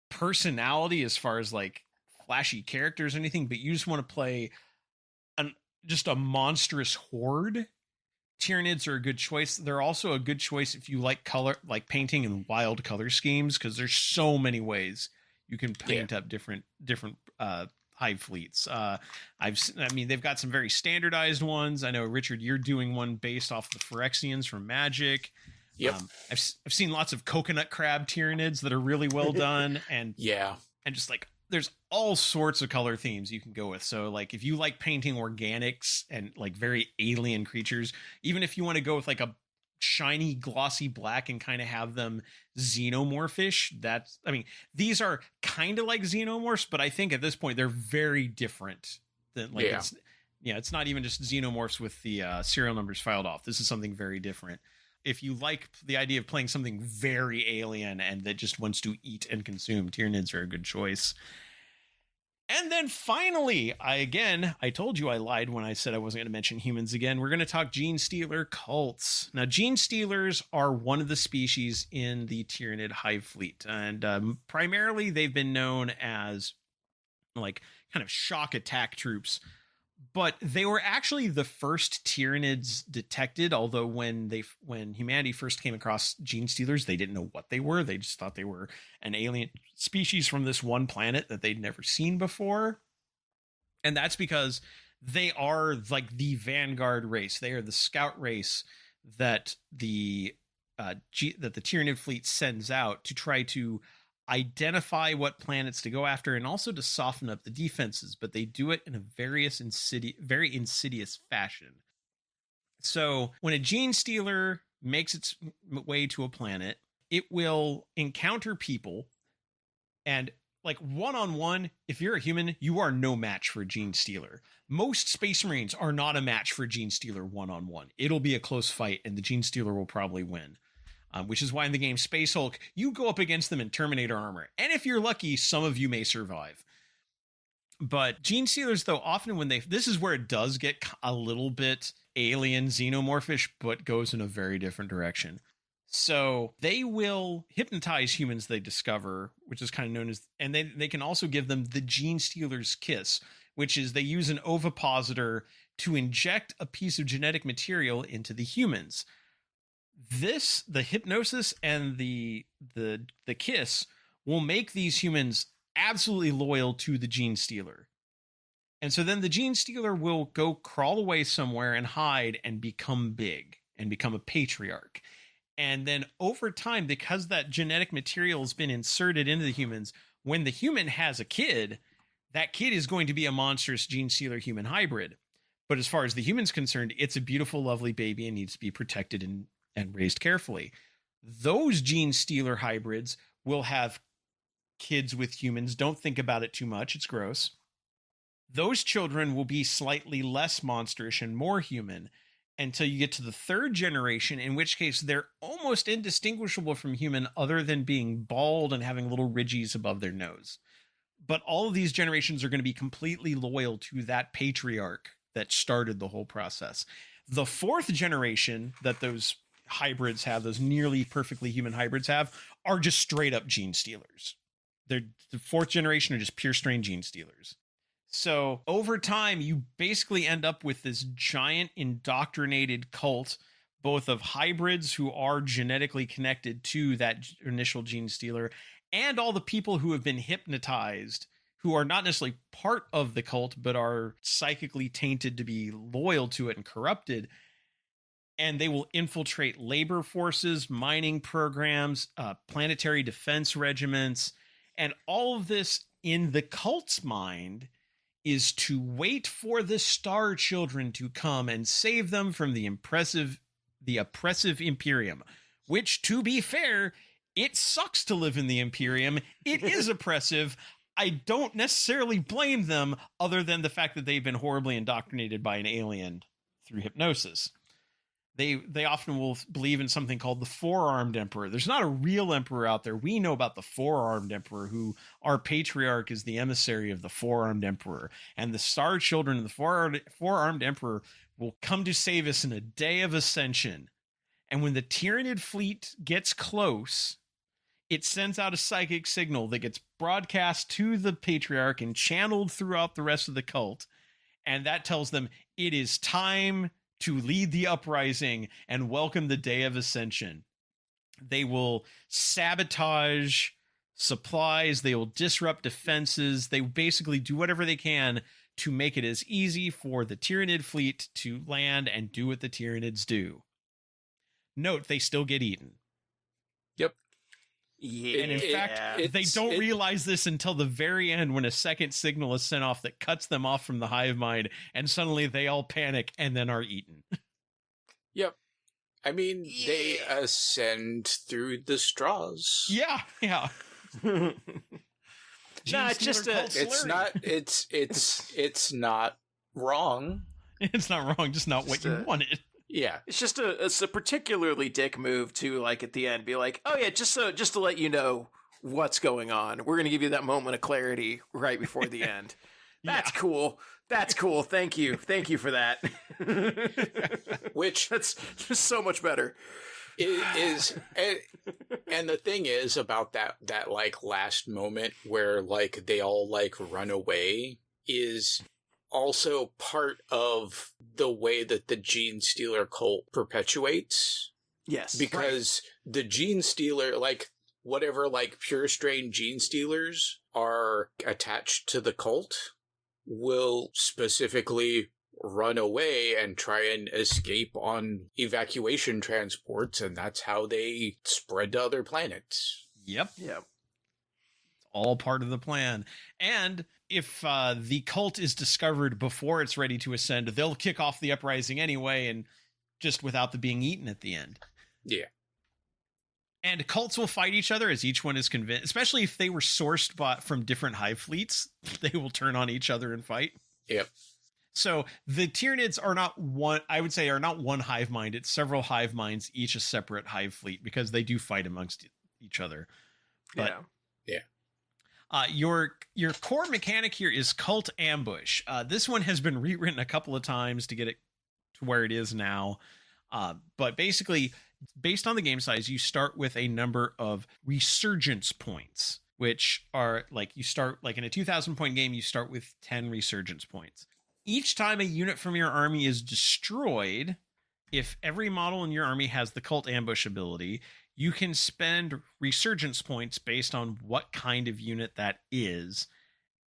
personality as far as flashy characters or anything, but you just want to play just a monstrous horde, Tyranids are a good choice. They're also a good choice if you like color, painting and wild color schemes, because there's so many ways you can paint up different hive fleets. They've got some very standardized ones. I know, Richard, you're doing one based off the Phyrexians from Magic. Yep. I've seen lots of coconut crab Tyranids that are really well done, and just there's all sorts of color themes you can go with. So if you like painting organics and very alien creatures, even if you want to go with a shiny glossy black and kind of have them xenomorphish, these are kind of like xenomorphs, but I think at this point they're very different than it's not even just xenomorphs with the serial numbers filed off. This is something very different. If you like the idea of playing something very alien and that just wants to eat and consume, Tyranids are a good choice. And then finally, I told you I lied when I said I wasn't going to mention humans again. We're going to talk Gene Stealer cults. Now, Gene Stealers are one of the species in the Tyranid hive fleet. And primarily, they've been known as kind of shock attack troops. But they were actually the first Tyranids detected, although when humanity first came across Gene Stealers, they didn't know what they were. They just thought they were an alien species from this one planet that they'd never seen before. And that's because they are the vanguard race. They are the scout race that the Tyranid fleet sends out to try to identify what planets to go after and also to soften up the defenses, but they do it in a very insidious fashion. So when a Gene Stealer makes its way to a planet, it will encounter people, and one-on-one, if you're a human, you are no match for a Gene Stealer. Most Space Marines are not a match for a Gene Stealer one-on-one. It'll be a close fight, and the Gene Stealer will probably win. Which is why in the game Space Hulk, you go up against them in Terminator armor. And if you're lucky, some of you may survive. But Gene Stealers, though, often this is where it does get a little bit alien xenomorphish, but goes in a very different direction. So they will hypnotize humans they discover, which is kind of known as, and they can also give them the Gene Stealer's kiss, which is they use an ovipositor to inject a piece of genetic material into the humans. The hypnosis and the kiss will make these humans absolutely loyal to the Gene Stealer. And so then the Gene Stealer will go crawl away somewhere and hide and become big and become a patriarch. And then over time, because that genetic material has been inserted into the humans, when the human has a kid, that kid is going to be a monstrous Gene Stealer human hybrid. But as far as the human's concerned, it's a beautiful, lovely baby and needs to be protected and raised carefully. Those Gene Stealer hybrids will have kids with humans. Don't think about it too much. It's gross. Those children will be slightly less monsterish and more human until you get to the third generation, in which case they're almost indistinguishable from human other than being bald and having little ridges above their nose. But all of these generations are going to be completely loyal to that patriarch that started the whole process. The fourth generation that those hybrids have, those nearly perfectly human hybrids have, are just straight up gene stealers. The fourth generation are just pure strain gene stealers. So over time, you basically end up with this giant indoctrinated cult, both of hybrids who are genetically connected to that initial gene stealer, and all the people who have been hypnotized, who are not necessarily part of the cult, but are psychically tainted to be loyal to it and corrupted. And they will infiltrate labor forces, mining programs, planetary defense regiments, and all of this in the cult's mind is to wait for the Star Children to come and save them from the oppressive Imperium, which, to be fair, it sucks to live in the Imperium. It is oppressive. I don't necessarily blame them, other than the fact that they've been horribly indoctrinated by an alien through hypnosis. They often will believe in something called the four-armed emperor. There's not a real emperor out there. We know about the four-armed emperor, who our patriarch is the emissary of the four-armed emperor. And the Star Children of the four-armed emperor will come to save us in a day of ascension. And when the Tyranid fleet gets close, it sends out a psychic signal that gets broadcast to the patriarch and channeled throughout the rest of the cult. And that tells them it is time to lead the uprising and welcome the day of ascension. They will sabotage supplies. They will disrupt defenses. They basically do whatever they can to make it as easy for the Tyranid fleet to land and do what the Tyranids do. Note, they still get eaten. Yep. Yeah. And in fact, they don't realize this until the very end, when a second signal is sent off that cuts them off from the hive mind, and suddenly they all panic and then are eaten. Yep. I mean, they ascend through the straws. Yeah. No, it's just It's not wrong. It's not wrong, just not what you wanted. Yeah. It's just a particularly dick move to, like, at the end be like, oh yeah, just to let you know what's going on. We're going to give you that moment of clarity right before the end. That's cool. That's cool. Thank you. Thank you for that. Which that's just so much better. And the thing is about that like last moment where like they all like run away is also part of the way that the Gene Stealer cult perpetuates. Yes. Because the Gene Stealer, like whatever like pure strain Gene Stealers are attached to the cult, will specifically run away and try and escape on evacuation transports, and that's how they spread to other planets. Yep. Yep. It's all part of the plan. And if the cult is discovered before it's ready to ascend, they'll kick off the uprising anyway, and just without the being eaten at the end. Yeah. And cults will fight each other as each one is convinced, especially if they were sourced from different hive fleets, they will turn on each other and fight. Yep. So the Tyranids are not one, I would say, are not one hive mind. It's several hive minds, each a separate hive fleet, because they do fight amongst each other. But your core mechanic here is cult ambush. This one has been rewritten a couple of times to get it to where it is now. But basically, based on the game size, you start with a number of resurgence points, which are like you start like in a 2,000 point game, you start with 10 resurgence points. Each time a unit from your army is destroyed, if every model in your army has the cult ambush ability, you can spend resurgence points based on what kind of unit that is,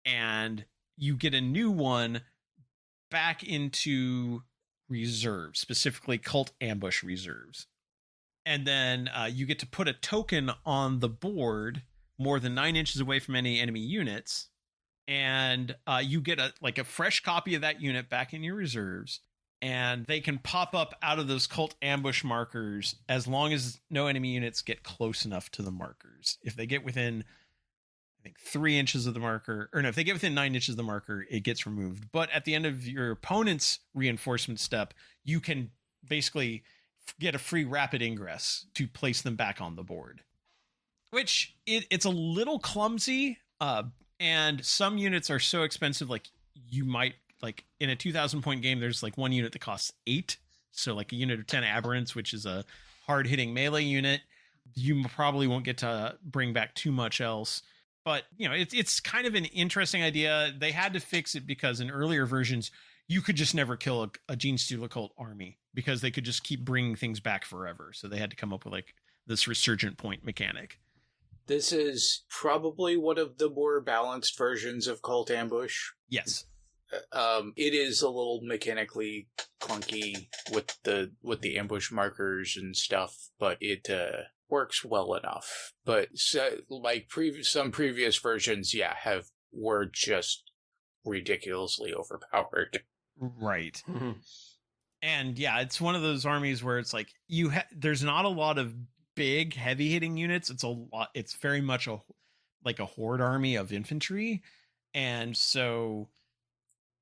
and you get a new one back into reserves, specifically cult ambush reserves. And then you get to put a token on the board more than 9 inches away from any enemy units, and you get a fresh copy of that unit back in your reserves, and they can pop up out of those cult ambush markers as long as no enemy units get close enough to the markers. If they get within I think 3 inches of the marker, or no, if they get within 9 inches of the marker, it gets removed. But at the end of your opponent's reinforcement step, you can basically get a free rapid ingress to place them back on the board, which it's a little clumsy. And some units are so expensive, like you might, like in a 2,000 point game, there's like one unit that costs 8. So like a unit of 10 aberrants, which is a hard hitting melee unit, you probably won't get to bring back too much else. But, you know, it's kind of an interesting idea. They had to fix it because in earlier versions, you could just never kill a Gene Stealer cult army because they could just keep bringing things back forever. So they had to come up with like this resurgent point mechanic. This is probably one of the more balanced versions of Cult Ambush. Yes. It is a little mechanically clunky with the ambush markers and stuff, but it works well enough. But some previous versions, were just ridiculously overpowered. Right. Mm-hmm. And yeah, it's one of those armies where it's like there's not a lot of big heavy hitting units. It's very much like a horde army of infantry, and so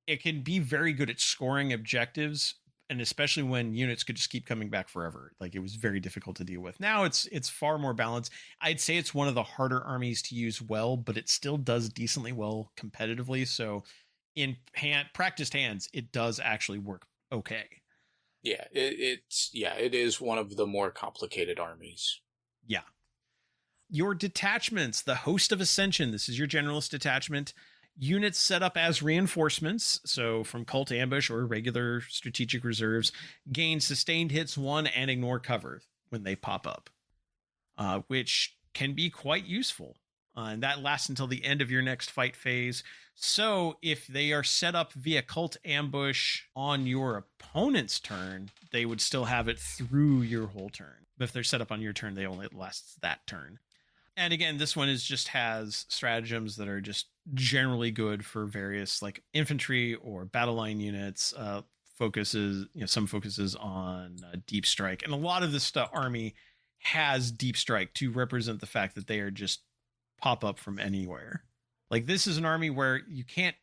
it can be very good at scoring objectives, and especially when units could just keep coming back forever. Like it was very difficult to deal with. Now it's far more balanced. I'd say it's one of the harder armies to use well, but it still does decently well competitively. So in practiced hands, it does actually work okay. Yeah, it is one of the more complicated armies. Yeah. Your detachments, the Host of Ascension. This is your generalist detachment. Units set up as reinforcements, so from Cult Ambush or regular strategic reserves, gain sustained hits 1 and ignore cover when they pop up, which can be quite useful. And that lasts until the end of your next fight phase. So if they are set up via Cult Ambush on your opponent's turn, they would still have it through your whole turn. But if they're set up on your turn, they only last that turn. And again, this one has stratagems that are just generally good for various like infantry or battle line units. Some focuses on deep strike, and a lot of this army has deep strike to represent the fact that they are just pop up from anywhere. Like this is an army where you can't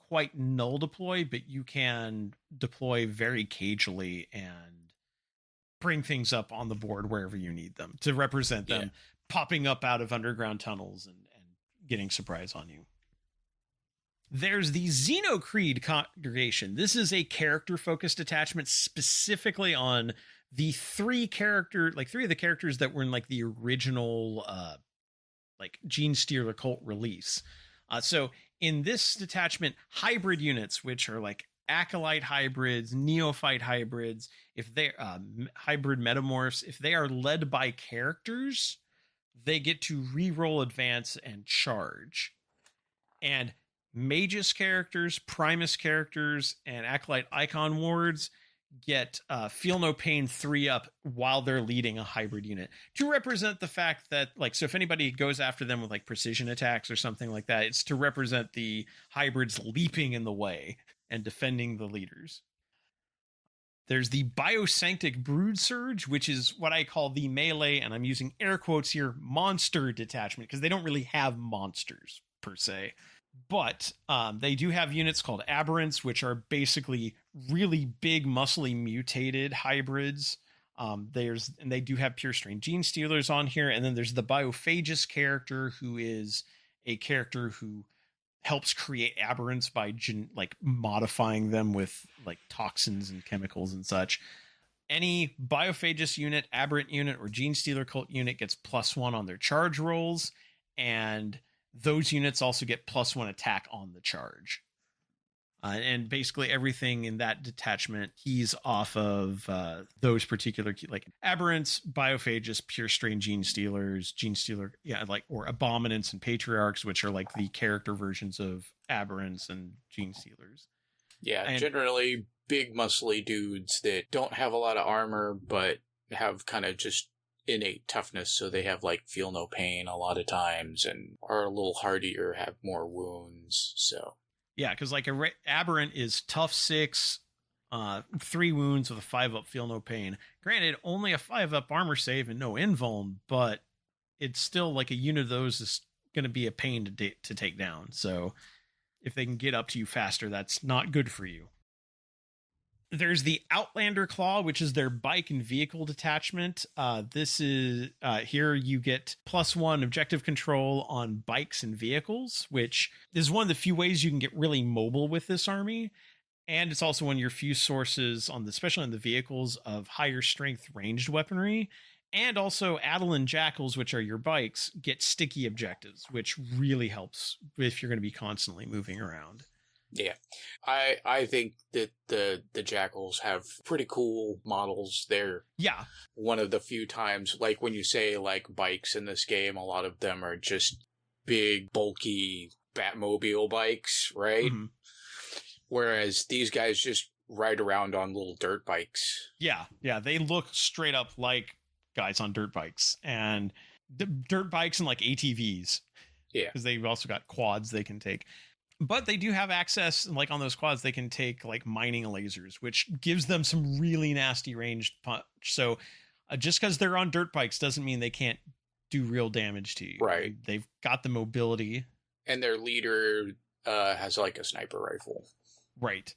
quite null deploy, but you can deploy very cagily and bring things up on the board wherever you need them to represent them popping up out of underground tunnels and getting surprise on you. There's the Xenocreed Congregation. This is a character-focused attachment specifically on the three of the characters that were in like the original Gene Stealer cult release. So in this detachment, hybrid units, which are like acolyte hybrids, neophyte hybrids, if they're hybrid metamorphs, if they are led by characters, they get to re-roll advance and charge. And Magus characters, Primus characters, and acolyte icon wards get feel no pain 3 up while they're leading a hybrid unit to represent the fact that so if anybody goes after them with like precision attacks or something like that, it's to represent the hybrids leaping in the way and defending the leaders. There's the Biosanctic Brood Surge, which is what I call the melee, and I'm using air quotes here, monster detachment, because they don't really have monsters per se. But they do have units called aberrants, which are basically really big, muscly, mutated hybrids. They do have pure strain Gene Stealers on here, and then there's the Biophagous character, who is a character who helps create aberrants by modifying them with like toxins and chemicals and such. Any Biophagous unit, aberrant unit, or Gene Stealer cult unit gets +1 on their charge rolls, and those units also get +1 attack on the charge. And basically everything in that detachment keys off of those particular aberrants, Biophagous, pure strain Gene Stealers, Gene Stealer, or Abominants and Patriarchs, which are like the character versions of aberrants and Gene Stealers. Yeah, and generally big muscly dudes that don't have a lot of armor, but have kind of just innate toughness, so they have feel no pain a lot of times and are a little hardier, have more wounds. So yeah, because aberrant is tough 6, 3 wounds with a 5-up feel no pain. Granted, only a 5-up armor save and no invuln, but it's still like a unit of those is going to be a pain to take down. So if they can get up to you faster, that's not good for you. There's the Outlander Claw, which is their bike and vehicle detachment. This is here you get +1 objective control on bikes and vehicles, which is one of the few ways you can get really mobile with this army. And it's also one of your few sources especially on the vehicles, of higher strength ranged weaponry. And also Adelan Jackals, which are your bikes, get sticky objectives, which really helps if you're going to be constantly moving around. Yeah, I think that the Jackals have pretty cool models. They're one of the few times, like when you say like bikes in this game, a lot of them are just big, bulky Batmobile bikes, right? Mm-hmm. Whereas these guys just ride around on little dirt bikes. Yeah, they look straight up like guys on dirt bikes, and the dirt bikes and like ATVs. Yeah, because they've also got quads they can take. But they do have access, like on those quads, they can take like mining lasers, which gives them some really nasty ranged punch. So just because they're on dirt bikes doesn't mean they can't do real damage to you. Right. They've got the mobility. And their leader has like a sniper rifle. Right.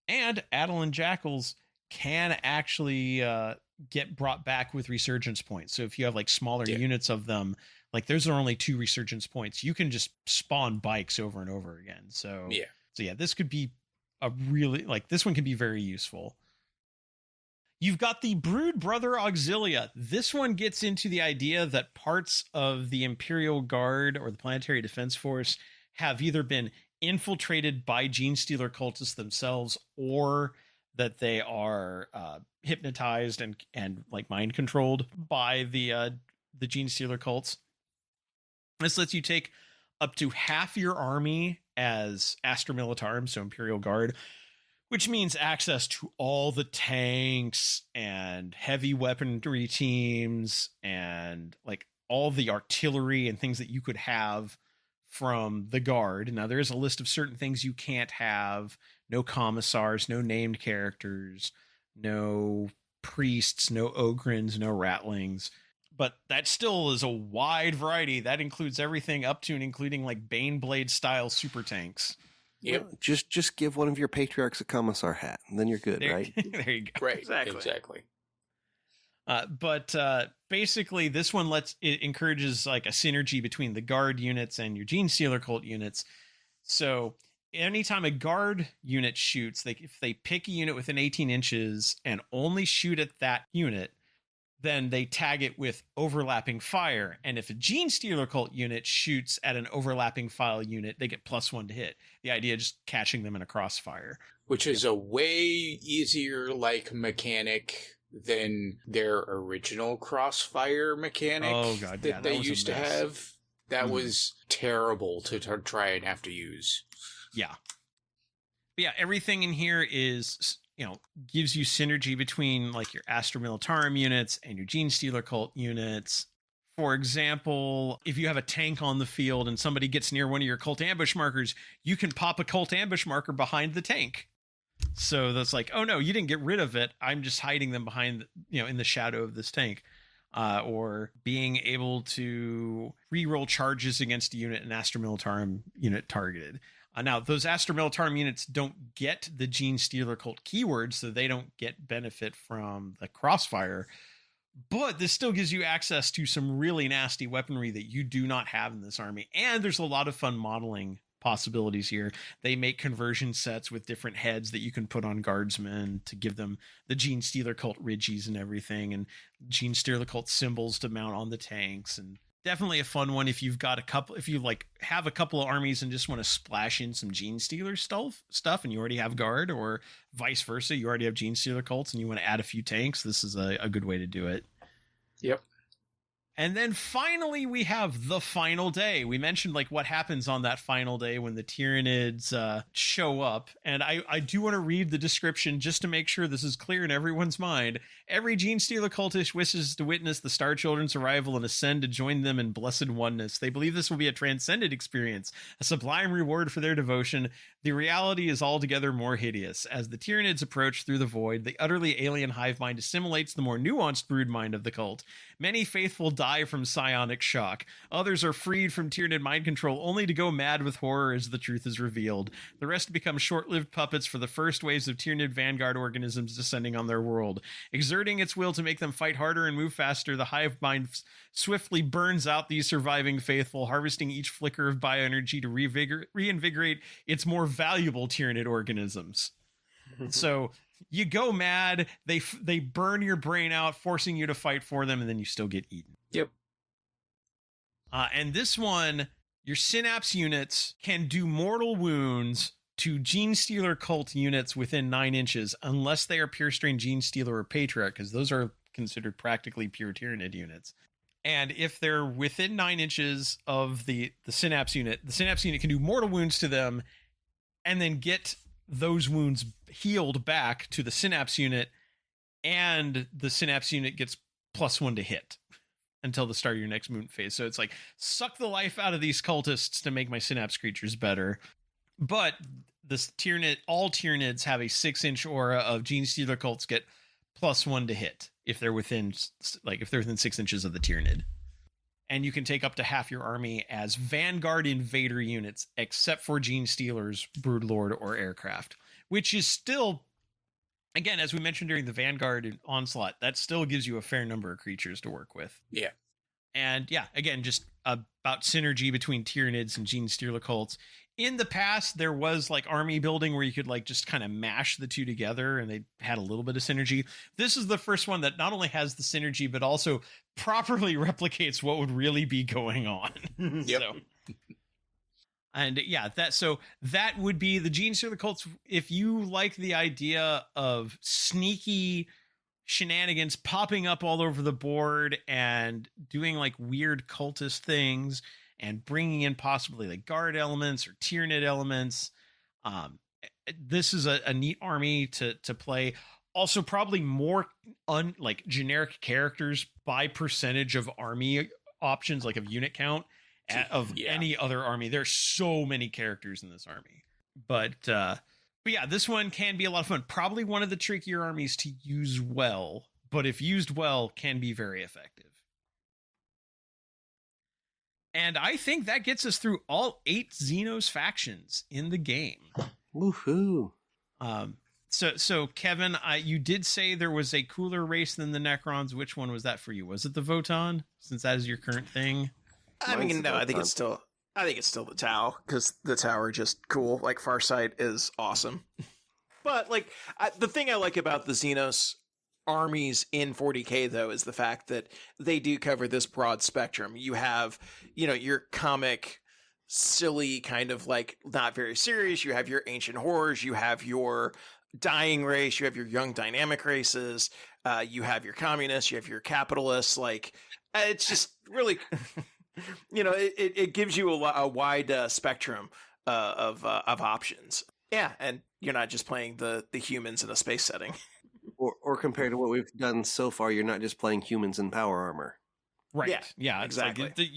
And Adelan Jackals can actually get brought back with resurgence points. So if you have like smaller units of them, like those are only 2 resurgence points, you can just spawn bikes over and over again. So this could be this one can be very useful. You've got the Brood Brother Auxilia. This one gets into the idea that parts of the Imperial Guard or the Planetary Defense Force have either been infiltrated by Gene Stealer cultists themselves, or that they are hypnotized and like mind controlled by the Gene Stealer cults. This lets you take up to half your army as Astra Militarum, so Imperial Guard, which means access to all the tanks and heavy weaponry teams and like all the artillery and things that you could have from the Guard. Now, there is a list of certain things you can't have. No commissars, no named characters, no priests, no ogrins, no ratlings. But that still is a wide variety. That includes everything up to and including like Baneblade style super tanks. Yeah, just give one of your patriarchs a commissar hat, and then you're good, right? There you go. Right, exactly. But basically, this one encourages like a synergy between the Guard units and your Gene Stealer cult units. So anytime a Guard unit shoots, if they pick a unit within 18 inches and only shoot at that unit, then they tag it with overlapping fire. And if a Gene Stealer cult unit shoots at an overlapping fire unit, they get +1 to hit. The idea of just catching them in a crossfire. Which is a way easier like mechanic than their original crossfire mechanic that they used to have. That was terrible to try and have to use. Yeah. But yeah, everything in here is, gives you synergy between like your Astra Militarum units and your Gene Stealer cult units. For example, if you have a tank on the field and somebody gets near one of your cult ambush markers, you can pop a cult ambush marker behind the tank. So that's like, oh no, you didn't get rid of it. I'm just hiding them behind, in the shadow of this tank. Or being able to reroll charges against a unit, an Astra Militarum unit targeted. Now, those Astra Militarum units don't get the Gene Stealer cult keywords, so they don't get benefit from the crossfire. But this still gives you access to some really nasty weaponry that you do not have in this army. And there's a lot of fun modeling possibilities here. They make conversion sets with different heads that you can put on guardsmen to give them the Gene Stealer cult Ridgies and everything, and Gene Stealer cult symbols to mount on the tanks. And definitely a fun one if you've got if you like have a couple of armies and just want to splash in some Gene Stealer stuff and you already have Guard, or vice versa, you already have Gene Stealer cults and you want to add a few tanks. This is a good way to do it. Yep. And then finally, we have the final day. We mentioned like what happens on that final day when the Tyranids show up. And I do want to read the description just to make sure this is clear in everyone's mind. Every Gene Stealer cultist wishes to witness the Star Children's arrival and ascend to join them in blessed oneness. They believe this will be a transcendent experience, a sublime reward for their devotion. The reality is altogether more hideous. As the Tyranids approach through the void, the utterly alien hive mind assimilates the more nuanced brood mind of the cult. Many faithful die from psionic shock. Others are freed from Tyranid mind control only to go mad with horror as the truth is revealed. The rest become short-lived puppets for the first waves of Tyranid vanguard organisms descending on their world. Exerting its will to make them fight harder and move faster, the hive mind swiftly burns out these surviving faithful, harvesting each flicker of bioenergy to reinvigorate its more valuable Tyranid organisms. So you go mad, they burn your brain out, forcing you to fight for them, and then you still get eaten. Yep. And this one, your synapse units can do mortal wounds to Gene Stealer cult units within 9 inches, unless they are Pure Strain Gene Stealer or Patriarch, because those are considered practically pure Tyranid units. And if they're within 9 inches of the synapse unit can do mortal wounds to them and then get those wounds healed back to the synapse unit, and the synapse unit gets +1 to hit until the start of your next movement phase. So it's like, suck the life out of these cultists to make my synapse creatures better. But this Tyranid, all Tyranids have a 6-inch aura of Gene Stealer cults get +1 to hit if they're within 6 inches of the Tyranid. And you can take up to half your army as Vanguard Invader units, except for Gene Stealers, Broodlord, or Aircraft, which is still, again, as we mentioned during the Vanguard Onslaught, that still gives you a fair number of creatures to work with. Yeah. And yeah, again, just about synergy between Tyranids and Gene Stealer cults. In the past, there was like army building where you could like just kind of mash the two together and they had a little bit of synergy. This is the first one that not only has the synergy, but also properly replicates what would really be going on. Yep. And yeah, that would be the Gene Stealer cults. If you like the idea of sneaky shenanigans popping up all over the board and doing like weird cultist things and bringing in possibly like guard elements or Tyranid elements, this is a neat army to play. Also, probably more like generic characters by percentage of army options, like of unit count of any other army. There's so many characters in this army, but yeah, this one can be a lot of fun. Probably one of the trickier armies to use well, but if used well, can be very effective. And I think that gets us through all 8 Xenos factions in the game. Woohoo! So Kevin, you did say there was a cooler race than the Necrons. Which one was that for you? Was it the Votan, since that is your current thing? I mean, no, I think it's still the Tau, because the Tau are just cool. Like, Farsight is awesome. But like, the thing I like about the Xenos armies in 40K though is the fact that they do cover this broad spectrum. You have, your comic, silly kind of like not very serious. You have your ancient horrors. You have your dying race. You have your young dynamic races. You have your communists. You have your capitalists. Like, it's just really, it gives you a wide spectrum of options. Yeah, and you're not just playing the humans in a space setting. Or compared to what we've done so far, you're not just playing humans in power armor. Right. Yeah, exactly. Like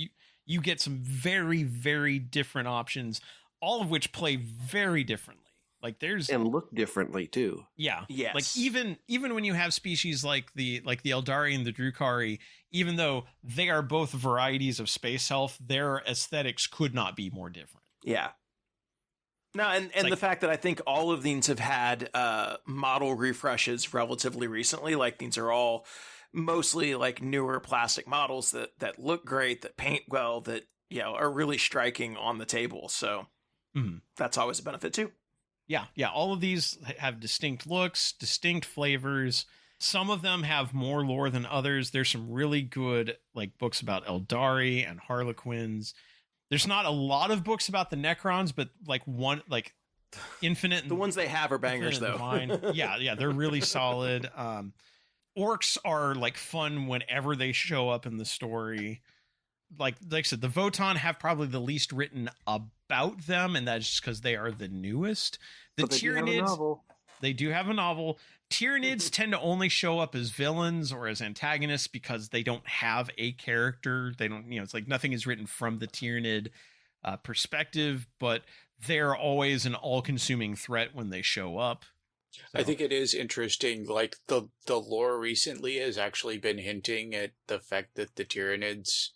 you get some very, very different options, all of which play very differently. Like and look differently too. Yeah. Yes. Like even when you have species like the Eldari and the Drukhari, even though they are both varieties of space elf, their aesthetics could not be more different. Yeah. No, and the fact that I think all of these have had model refreshes relatively recently, like these are all mostly like newer plastic models that look great, that paint well, that are really striking on the table. So that's always a benefit too. Yeah, all of these have distinct looks, distinct flavors. Some of them have more lore than others. There's some really good like books about Eldari and Harlequins. There's not a lot of books about the Necrons, but Infinite. The ones they have are bangers, though. Yeah, they're really solid. Orcs are like fun whenever they show up in the story. Like I said, the Votan have probably the least written about them, and that's just because they are the newest. The Tyranids, they do have a novel. Tyranids tend to only show up as villains or as antagonists because they don't have a character. They don't, it's like nothing is written from the Tyranid perspective, but they're always an all-consuming threat when they show up. I think it is interesting. Like the lore recently has actually been hinting at the fact that the Tyranids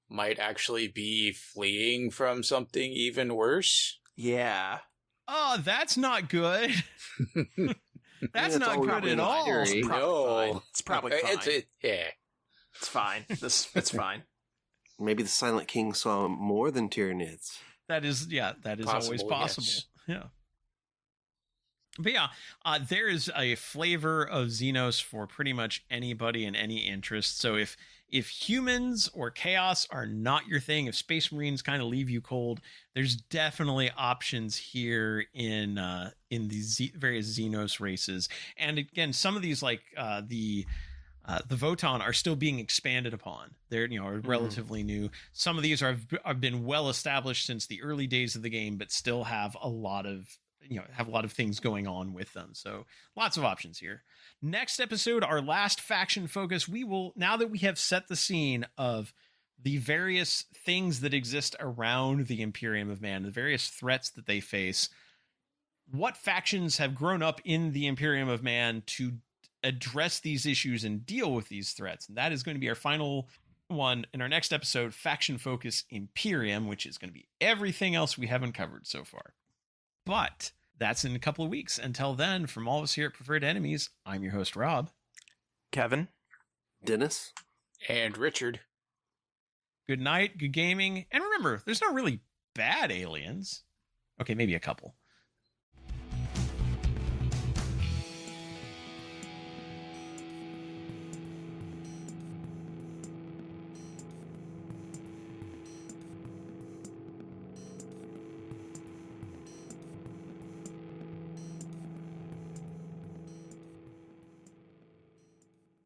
might actually be fleeing from something even worse. Yeah. Oh, that's not good. That's not good at all. It's probably fine. It's probably fine. Yeah. It's fine. It's fine. Maybe the Silent King saw more than Tyranids. That is always possible. Yes. Yeah. But yeah, there is a flavor of Xenos for pretty much anybody in any interest. So if humans or chaos are not your thing, if Space Marines kind of leave you cold, there's definitely options here in these various Xenos races. And again, some of these like the Votan are still being expanded upon. They're are relatively new. Some of these have been well established since the early days of the game, but still have a lot of things going on with them. So lots of options here. Next episode, our last faction focus, we will, now that we have set the scene of the various things that exist around the Imperium of Man, the various threats that they face, what factions have grown up in the Imperium of Man to address these issues and deal with these threats. And that is going to be our final one in our next episode, Faction Focus Imperium, which is going to be everything else we haven't covered so far. But that's in a couple of weeks. Until then, from all of us here at Preferred Enemies, I'm your host, Rob. Kevin. Dennis. And Richard. Good night, good gaming. And remember, there's no really bad aliens. Okay, maybe a couple.